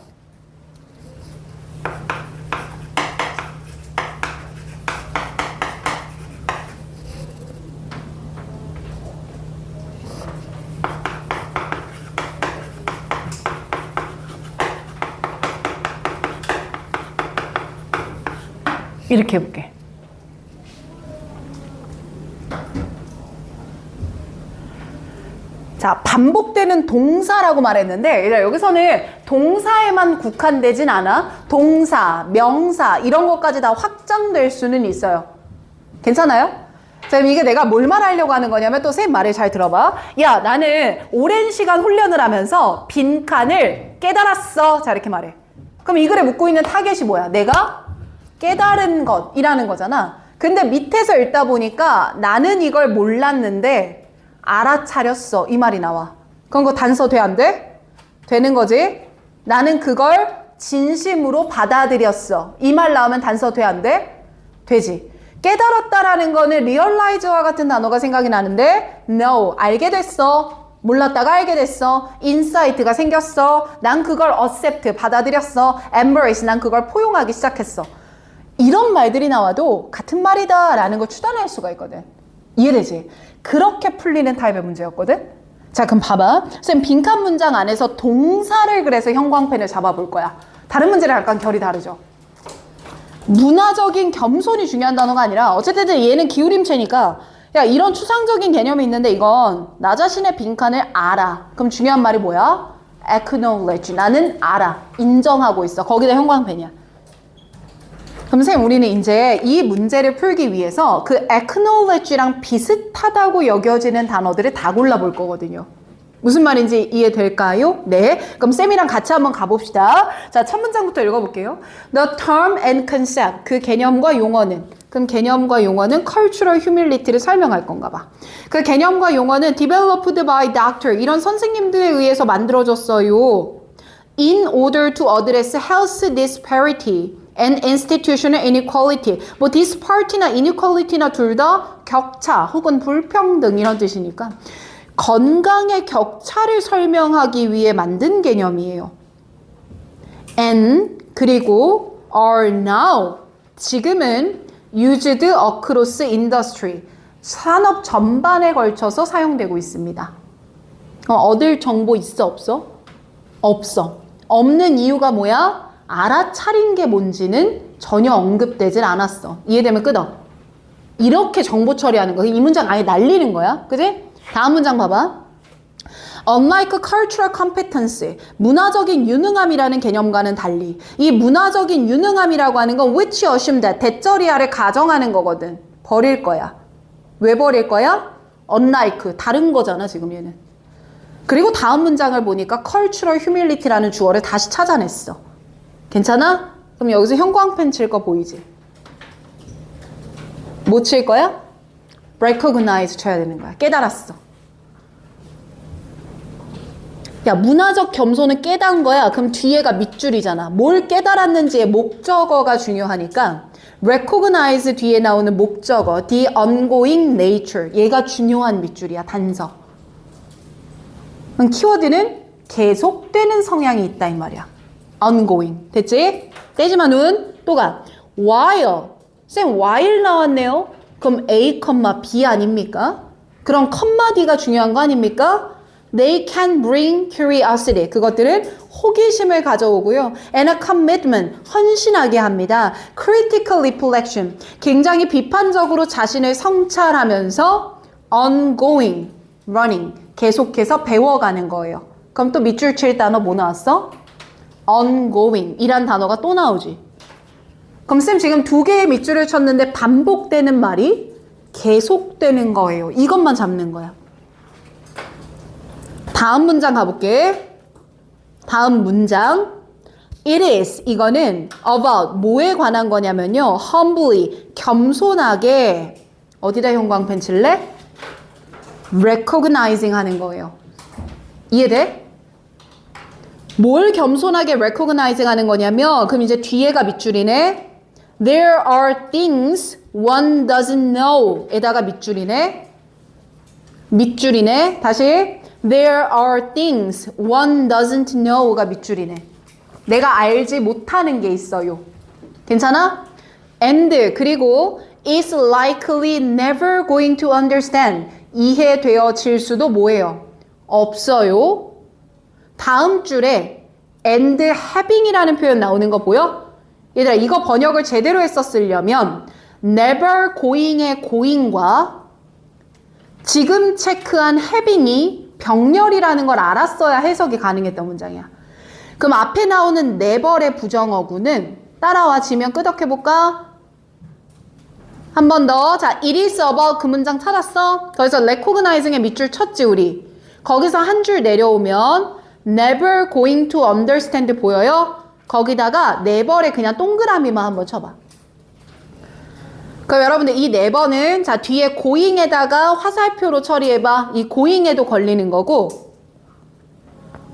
이렇게 해볼게. 자, 반복되는 동사라고 말했는데 여기서는 동사에만 국한되진 않아. 동사, 명사 이런 것까지 다 확장될 수는 있어요. 괜찮아요? 자, 그럼 이게 내가 뭘 말하려고 하는 거냐면, 또 쌤 말을 잘 들어봐. 야, 나는 오랜 시간 훈련을 하면서 빈칸을 깨달았어. 자, 이렇게 말해. 그럼 이 글에 묻고 있는 타겟이 뭐야? 내가 깨달은 것이라는 거잖아. 근데 밑에서 읽다 보니까 나는 이걸 몰랐는데 알아차렸어 이 말이 나와. 그럼 그거 단서 돼, 안 돼? 되는 거지. 나는 그걸 진심으로 받아들였어 이 말 나오면 단서 돼, 안 돼? 되지. 깨달았다라는 거는 realize와 같은 단어가 생각이 나는데, no, 알게 됐어. 몰랐다가 알게 됐어. insight가 생겼어. 난 그걸 accept, 받아들였어. embrace, 난 그걸 포용하기 시작했어. 이런 말들이 나와도 같은 말이다 라는 걸 추단할 수가 있거든. 이해되지? 그렇게 풀리는 타입의 문제였거든. 자, 그럼 봐봐. 쌤, 빈칸 문장 안에서 동사를 그래서 형광펜을 잡아볼 거야. 다른 문제랑 약간 결이 다르죠. 문화적인 겸손이 중요한 단어가 아니라, 어쨌든 얘는 기울임체니까, 야, 이런 추상적인 개념이 있는데 이건 나 자신의 빈칸을 알아. 그럼 중요한 말이 뭐야? acknowledge. 나는 알아. 인정하고 있어. 거기다 형광펜이야. 그럼 선생님, 우리는 이제 이 문제를 풀기 위해서 그 acknowledge랑 비슷하다고 여겨지는 단어들을 다 골라볼 거거든요. 무슨 말인지 이해될까요? 네. 그럼 쌤이랑 같이 한번 가봅시다. 자, 첫 문장부터 읽어볼게요. The term and concept. 그 개념과 용어는. 그럼 개념과 용어는 cultural humility를 설명할 건가 봐. 그 개념과 용어는 developed by doctor. 이런 선생님들에 의해서 만들어졌어요. In order to address health disparity and institutional inequality. 뭐 disparity나 inequality나 둘 다 격차 혹은 불평등 이런 뜻이니까 건강의 격차를 설명하기 위해 만든 개념이에요. And 그리고 are now 지금은 used across industry 산업 전반에 걸쳐서 사용되고 있습니다. 얻을 정보 있어 없어? 없어. 없는 이유가 뭐야? 알아차린 게 뭔지는 전혀 언급되질 않았어. 이해되면 끊어. 이렇게 정보 처리하는 거. 이 문장 아예 날리는 거야. 그지? 다음 문장 봐봐. Unlike cultural competence, 문화적인 유능함이라는 개념과는 달리 이 문화적인 유능함이라고 하는 건 which assume that, 대절이하를 가정하는 거거든. 버릴 거야. 왜 버릴 거야? Unlike, 다른 거잖아 지금 얘는. 그리고 다음 문장을 보니까 cultural humility라는 주어를 다시 찾아냈어. 괜찮아? 그럼 여기서 형광펜 칠 거 보이지? 뭐 칠 거야? recognize 쳐야 되는 거야. 깨달았어. 야, 문화적 겸손은 깨달은 거야. 그럼 뒤에가 밑줄이잖아. 뭘 깨달았는지의 목적어가 중요하니까 recognize 뒤에 나오는 목적어 the ongoing nature 얘가 중요한 밑줄이야. 단서. 그럼 키워드는 계속되는 성향이 있다 이 말이야. ongoing. 됐지? 떼지마 눈. 또 가. while. 쌤 while 나왔네요. 그럼 A, B 아닙니까? 그럼 D가 중요한 거 아닙니까? They can bring curiosity. 그것들은 호기심을 가져오고요. And a commitment. 헌신하게 합니다. Critical reflection. 굉장히 비판적으로 자신을 성찰하면서 ongoing, running. 계속해서 배워가는 거예요. 그럼 또 밑줄 칠 단어 뭐 나왔어? ongoing 이란 단어가 또 나오지. 그럼 쌤 지금 두 개의 밑줄을 쳤는데 반복되는 말이 계속되는 거예요. 이것만 잡는 거야. 다음 문장 가볼게. 다음 문장. It is. 이거는 about. 뭐에 관한 거냐면요. humbly. 겸손하게. 어디다 형광펜 칠래? recognizing 하는 거예요. 이해돼? 뭘 겸손하게 recognizing 하는 거냐면, 그럼 이제 뒤에가 밑줄이네. There are things one doesn't know. 에다가 밑줄이네. 밑줄이네. 다시. There are things one doesn't know가 밑줄이네. 내가 알지 못하는 게 있어요. 괜찮아? And 그리고 is likely never going to understand. 이해되어질 수도 뭐예요? 없어요. 다음 줄에 and having이라는 표현 나오는 거 보여? 얘들아 이거 번역을 제대로 했었으려면 never going의 going과 지금 체크한 having이 병렬이라는 걸 알았어야 해석이 가능했던 문장이야. 그럼 앞에 나오는 never의 부정어구는 따라와 지면 끄덕해볼까? 한 번 더. 자, it is about 그 문장 찾았어? 거기서 recognizing의 밑줄 쳤지 우리. 거기서 한 줄 내려오면 never going to understand 보여요? 거기다가 never에 그냥 동그라미만 한번 쳐봐. 그럼 여러분들 이 never는 자 뒤에 going에다가 화살표로 처리해봐. 이 going에도 걸리는 거고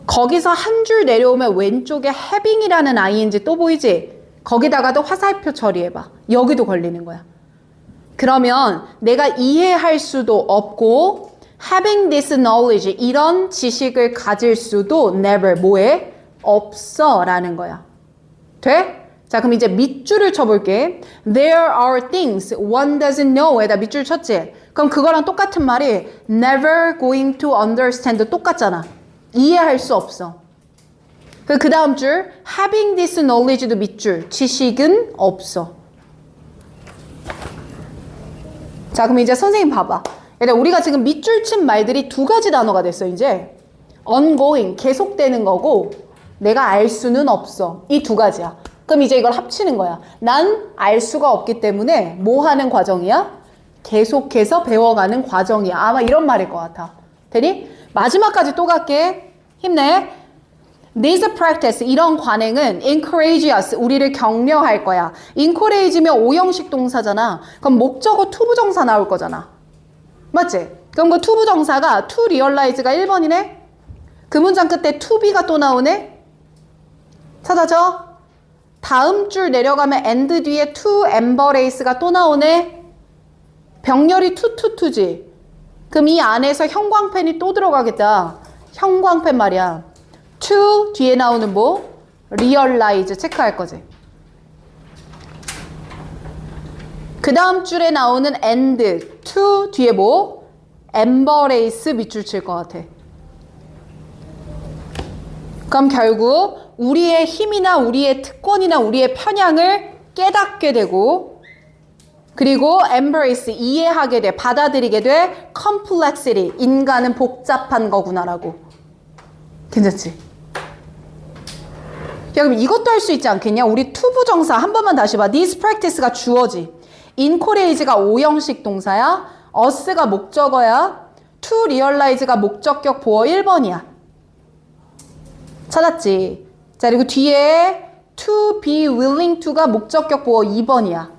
거기서 한 줄 내려오면 왼쪽에 having이라는 ing 또 보이지? 거기다가도 화살표 처리해봐. 여기도 걸리는 거야. 그러면 내가 이해할 수도 없고 having this knowledge 이런 지식을 가질 수도 never 뭐해? 없어 라는 거야. 돼? 자 그럼 이제 밑줄을 쳐볼게. There are things one doesn't know 에다 밑줄 쳤지? 그럼 그거랑 똑같은 말이 never going to understand 똑같잖아. 이해할 수 없어. 그 다음 줄 having this knowledge도 밑줄. 지식은 없어. 자 그럼 이제 선생님 봐봐. 얘들아 우리가 지금 밑줄 친 말들이 두 가지 단어가 됐어 이제. ongoing 계속되는 거고 내가 알 수는 없어. 이 두 가지야. 그럼 이제 이걸 합치는 거야. 난 알 수가 없기 때문에 뭐 하는 과정이야? 계속해서 배워가는 과정이야. 아마 이런 말일 것 같아. 되니? 마지막까지 또 갈게. 힘내. This practice, 이런 관행은 encourage us, 우리를 격려할 거야. encourage면 오형식 동사잖아. 그럼 목적어 투부정사 나올 거잖아. 맞지? 그럼 그 투부정사가 to realize가 1번이네? 그 문장 끝에 to be가 또 나오네? 찾아줘? 다음 줄 내려가면 and 뒤에 to embrace가 또 나오네? 병렬이 to 지. 그럼 이 안에서 형광펜이 또 들어가겠다. 형광펜 말이야. to 뒤에 나오는 뭐? realize 체크할 거지. 그 다음 줄에 나오는 and, to 뒤에 뭐? embrace 밑줄 칠 것 같아. 그럼 결국 우리의 힘이나 우리의 특권이나 우리의 편향을 깨닫게 되고 그리고 embrace 이해하게 돼, 받아들이게 돼, complexity 인간은 복잡한 거구나라고. 괜찮지? 야, 그럼 이것도 할 수 있지 않겠냐? 우리 투부정사 한 번만 다시 봐. This practice가 주어지. encourage가 오형식 동사야. us가 목적어야. to realize가 목적격 보어 1번이야. 찾았지? 자, 그리고 뒤에 to be willing to가 목적격 보어 2번이야.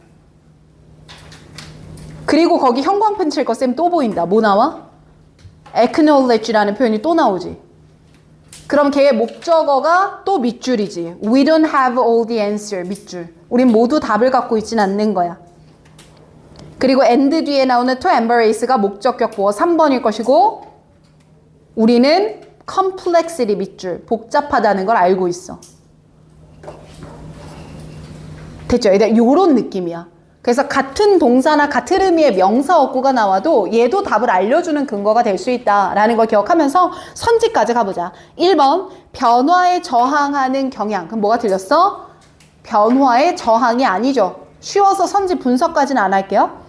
그리고 거기 형광펜 칠 거 쌤 또 보인다. 뭐 나와? acknowledge라는 표현이 또 나오지. 그럼 걔의 목적어가 또 밑줄이지. We don't have all the answer. 밑줄. 우린 모두 답을 갖고 있진 않는 거야. 그리고 and 뒤에 나오는 to embrace가 목적격 보어 3번일 것이고 우리는 complexity 밑줄. 복잡하다는 걸 알고 있어. 됐죠? 요런 느낌이야. 그래서 같은 동사나 같은 의미의 명사 어구가 나와도 얘도 답을 알려주는 근거가 될 수 있다라는 걸 기억하면서 선지까지 가보자. 1번 변화에 저항하는 경향. 그럼 뭐가 틀렸어? 변화에 저항이 아니죠. 쉬워서 선지 분석까지는 안 할게요.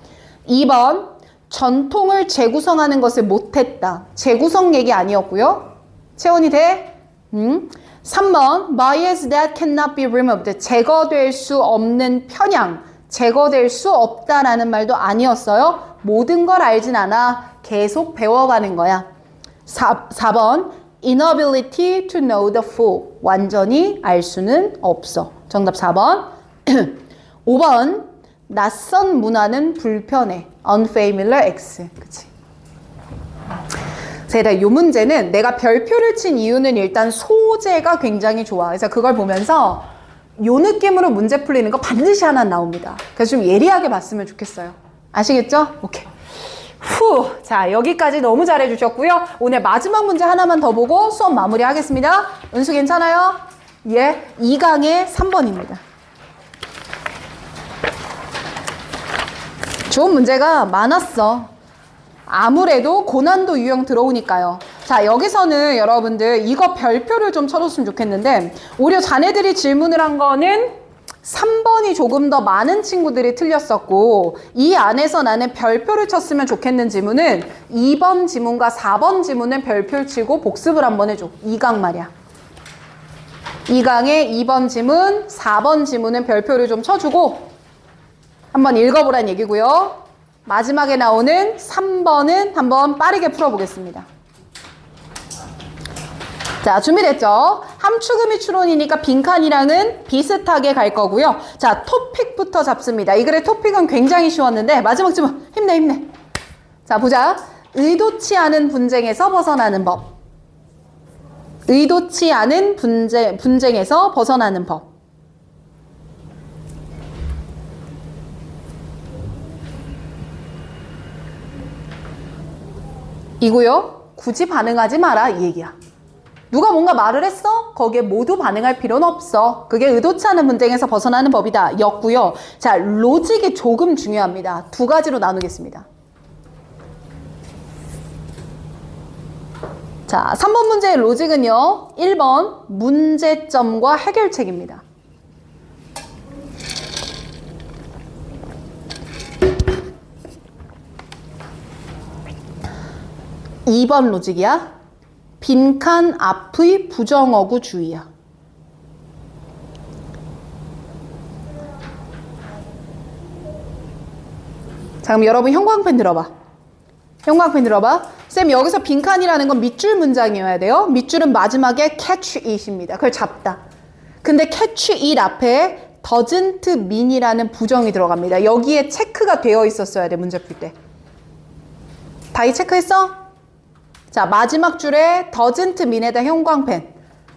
2번 전통을 재구성하는 것을 못했다. 재구성 얘기 아니었고요. 채원이 돼? 3번 bias that cannot be removed. 제거될 수 없는 편향. 제거될 수 없다라는 말도 아니었어요. 모든 걸 알진 않아. 계속 배워가는 거야. 4번 inability to know the full. 완전히 알 수는 없어. 정답 4번. 5번 낯선 문화는 불편해. unfamiliar X. 그치? 자, 이 문제는 내가 별표를 친 이유는 일단 소재가 굉장히 좋아. 그래서 그걸 보면서 요 느낌으로 문제 풀리는 거 반드시 하나 나옵니다. 그래서 좀 예리하게 봤으면 좋겠어요. 아시겠죠? 오케이. 후. 자, 여기까지 너무 잘해주셨고요. 오늘 마지막 문제 하나만 더 보고 수업 마무리하겠습니다. 은수 괜찮아요? 예. 2강의 3번입니다. 좋은 문제가 많았어. 아무래도 고난도 유형 들어오니까요. 자, 여기서는 여러분들 이거 별표를 좀 쳐줬으면 좋겠는데 오히려 자네들이 질문을 한 거는 3번이 조금 더 많은 친구들이 틀렸었고 이 안에서 나는 별표를 쳤으면 좋겠는 지문은 2번 지문과 4번 지문은 별표를 치고 복습을 한번 해줘. 2강 말이야. 2강의 2번 지문, 4번 지문은 별표를 좀 쳐주고 한번 읽어보란 얘기고요. 마지막에 나오는 3번은 한번 빠르게 풀어보겠습니다. 자, 준비됐죠? 함축음이 추론이니까 빈칸이랑은 비슷하게 갈 거고요. 자, 토픽부터 잡습니다. 이 글의 토픽은 굉장히 쉬웠는데 마지막 질문 힘내. 자, 보자. 의도치 않은 분쟁에서 벗어나는 법. 의도치 않은 분쟁에서 벗어나는 법. 이고요. 굳이 반응하지 마라 이 얘기야. 누가 뭔가 말을 했어? 거기에 모두 반응할 필요는 없어. 그게 의도치 않은 분쟁에서 벗어나는 법이다 였고요. 자, 로직이 조금 중요합니다. 두 가지로 나누겠습니다. 자, 3번 문제의 로직은요. 1번 문제점과 해결책입니다. 2번 로직이야. 빈칸 앞의 부정어구 주의야. 자, 그럼 여러분 형광펜 들어봐. 형광펜 들어봐. 쌤, 여기서 빈칸이라는 건 밑줄 문장이어야 돼요. 밑줄은 마지막에 catch it입니다. 그걸 잡다. 근데 catch it 앞에 doesn't mean이라는 부정이 들어갑니다. 여기에 체크가 되어 있었어야 돼, 문제 풀 때. 다 이 체크했어? 자, 마지막 줄에 doesn't mean에다 형광펜.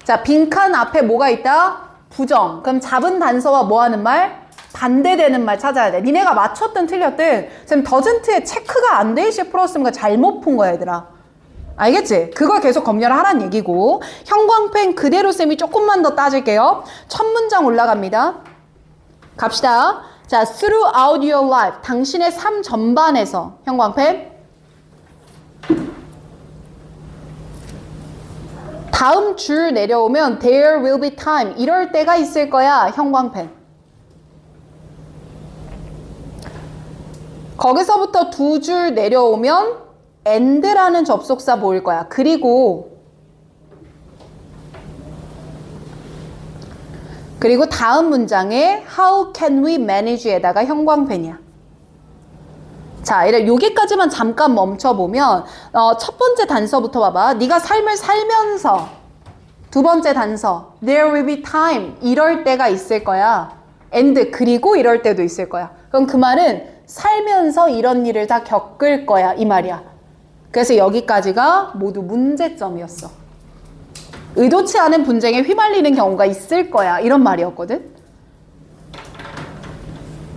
자, 빈칸 앞에 뭐가 있다? 부정. 그럼 잡은 단서와 뭐 하는 말? 반대되는 말 찾아야 돼. 니네가 맞췄든 틀렸든 쌤 doesn't에 체크가 안 돼 있이 풀었으면 잘못 푼 거야, 얘들아. 알겠지? 그걸 계속 검열을 하란 얘기고. 형광펜 그대로 쌤이 조금만 더 따질게요. 첫 문장 올라갑니다. 갑시다. 자, throughout your life. 당신의 삶 전반에서. 형광펜. 다음 줄 내려오면 there will be time. 이럴 때가 있을 거야. 형광펜. 거기서부터 두 줄 내려오면 and라는 접속사 보일 거야. 그리고 다음 문장에 how can we manage에다가 형광펜이야. 자, 이래 여기까지만 잠깐 멈춰보면 첫 번째 단서부터 봐봐. 네가 삶을 살면서 두 번째 단서 there will be time. 이럴 때가 있을 거야. and 그리고 이럴 때도 있을 거야. 그럼 그 말은 살면서 이런 일을 다 겪을 거야 이 말이야. 그래서 여기까지가 모두 문제점이었어. 의도치 않은 분쟁에 휘말리는 경우가 있을 거야 이런 말이었거든.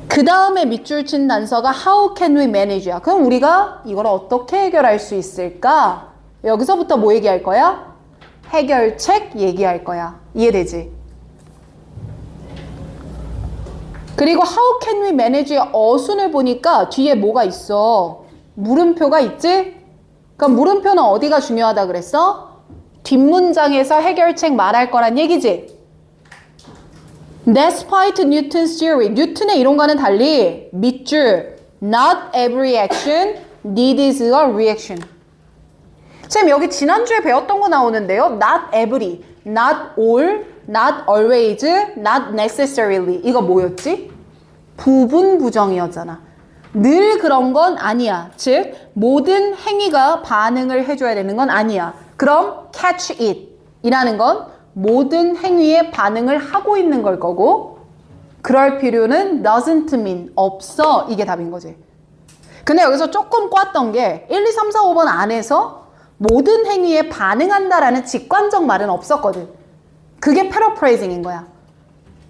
그 다음에 밑줄 친 단서가 how can we manage야. 그럼 우리가 이걸 어떻게 해결할 수 있을까? 여기서부터 뭐 얘기할 거야? 해결책 얘기할 거야. 이해되지? 그리고 how can we manage의 어순을 보니까 뒤에 뭐가 있어? 물음표가 있지? 그럼 물음표는 어디가 중요하다 그랬어? 뒷문장에서 해결책 말할 거란 얘기지? Despite Newton's theory, 뉴턴의 이론과는 달리 밑줄 not every action needs a reaction. 쌤 여기 지난주에 배웠던 거 나오는데요. Not every, not all, not always, not necessarily. 이거 뭐였지? 부분 부정이었잖아. 늘 그런 건 아니야. 즉 모든 행위가 반응을 해줘야 되는 건 아니야. 그럼 catch it 이라는 건 모든 행위에 반응을 하고 있는 걸 거고 그럴 필요는 doesn't mean 없어. 이게 답인 거지. 근데 여기서 조금 꽈던 게 1, 2, 3, 4, 5번 안에서 모든 행위에 반응한다라는 직관적 말은 없었거든. 그게 패러프레이징인 거야.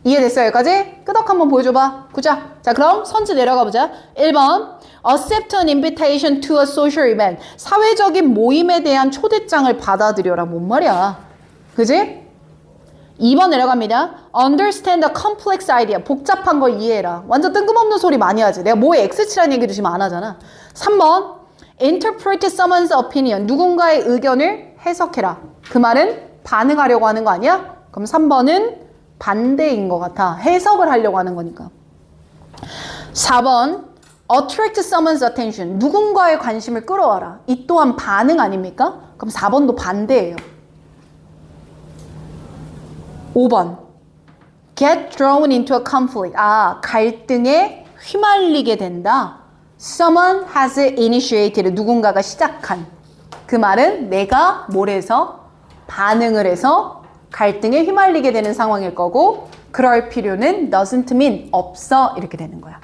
이해됐어요? 여기까지? 끄덕 한번 보여줘봐. 구자. 자, 그럼 선지 내려가 보자. 1번. Accept an invitation to a social event. 사회적인 모임에 대한 초대장을 받아들여라. 뭔 말이야. 그지? 2번 내려갑니다. Understand a complex idea. 복잡한 걸 이해해라. 완전 뜬금없는 소리 많이 하지. 내가 뭐에 X치라는 얘기도 지금 안 하잖아. 3번. Interpret someone's opinion. 누군가의 의견을 해석해라. 그 말은 반응하려고 하는 거 아니야? 그럼 3번은 반대인 것 같아. 해석을 하려고 하는 거니까. 4번 Attract someone's attention. 누군가의 관심을 끌어와라. 이 또한 반응 아닙니까? 그럼 4번도 반대예요. 5번 Get drawn into a conflict. 갈등에 휘말리게 된다. Someone has initiated. 누군가가 시작한. 그 말은 내가 뭘 해서 반응을 해서 갈등에 휘말리게 되는 상황일 거고 그럴 필요는 doesn't mean 없어. 이렇게 되는 거야.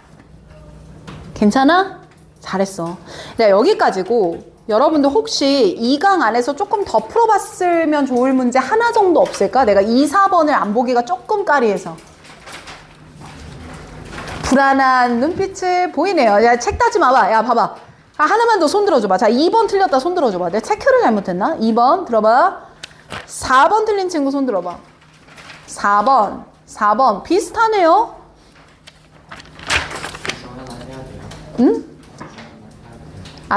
괜찮아? 잘했어. 자, 여기까지고 여러분들 혹시 2강 안에서 조금 더 풀어봤으면 좋을 문제 하나 정도 없을까? 내가 2, 4번을 안 보기가 조금 까리해서. 불안한 눈빛을 보이네요. 야, 책 따지 마봐. 야, 봐봐. 하나만 더 손 들어줘봐. 자, 2번 틀렸다 손 들어줘봐. 내가 체크를 잘못했나? 2번 들어봐. 4번 틀린 친구 손 들어봐. 4번 비슷하네요. 응?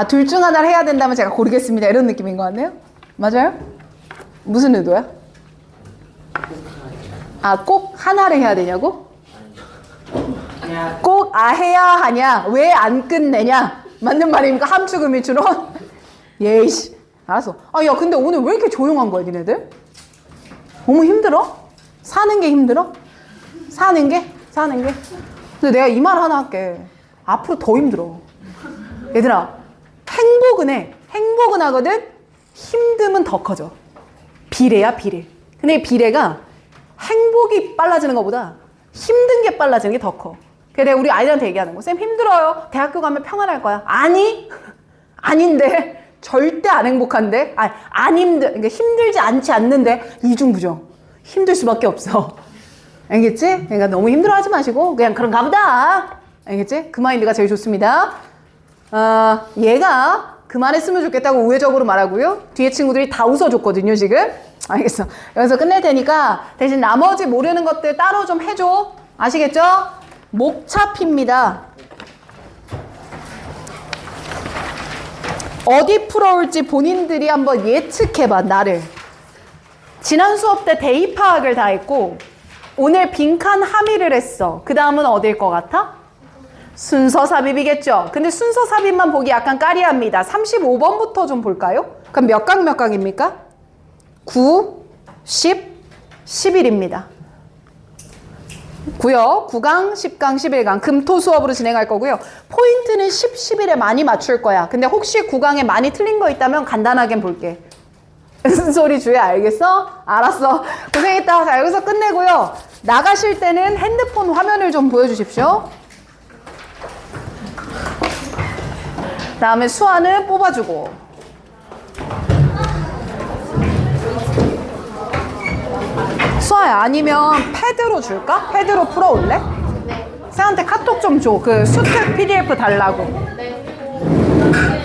둘 중 하나를 해야 된다면 제가 고르겠습니다. 이런 느낌인 것 같네요. 맞아요? 무슨 의도야? 꼭 하나를 해야 되냐고? 꼭 해야 하냐? 왜 안 끝내냐? 맞는 말입니까? 함축음일추론? 예이씨. 알았어. 야, 근데 오늘 왜 이렇게 조용한 거야, 니네들? 너무 힘들어? 사는 게 힘들어? 사는 게? 근데 내가 이 말 하나 할게. 앞으로 더 힘들어. 얘들아, 행복은 하거든? 힘듦은 더 커져. 비례야, 비례. 근데 이 비례가 행복이 빨라지는 것보다 힘든 게 빨라지는 게 더 커. 그래서 내가 우리 아이들한테 얘기하는 거. 쌤 힘들어요. 대학교 가면 평안할 거야. 아닌데. 절대 안 행복한데? 그러니까 힘들지 않는데 이중부정. 힘들 수밖에 없어. 알겠지? 그러니까 너무 힘들어하지 마시고 그냥 그런가 보다. 알겠지? 그 마인드가 제일 좋습니다. 얘가 그만했으면 좋겠다고 우회적으로 말하고요. 뒤에 친구들이 다 웃어줬거든요, 지금. 알겠어. 여기서 끝낼 테니까 대신 나머지 모르는 것들 따로 좀 해줘. 아시겠죠? 목차피입니다. 어디 풀어올지 본인들이 한번 예측해봐, 나를. 지난 수업 때 대입 파악을 다 했고 오늘 빈칸 함의를 했어. 그 다음은 어딜 것 같아? 순서 삽입이겠죠. 근데 순서 삽입만 보기 약간 까리합니다. 35번부터 좀 볼까요? 그럼 몇 강입니까? 9, 10, 11입니다. 9강, 10강, 11강 금토 수업으로 진행할 거고요. 포인트는 10, 11에 많이 맞출 거야. 근데 혹시 9강에 많이 틀린 거 있다면 간단하게 볼게. 무슨 소리 주야, 알겠어? 알았어. 고생했다. 자, 여기서 끝내고요. 나가실 때는 핸드폰 화면을 좀 보여주십시오. 다음에 수아는 뽑아주고. 수아야, 아니면 패드로 줄까? 패드로 풀어올래? 네. 쌤한테 카톡 좀 줘. 그 수특 PDF 달라고. 네.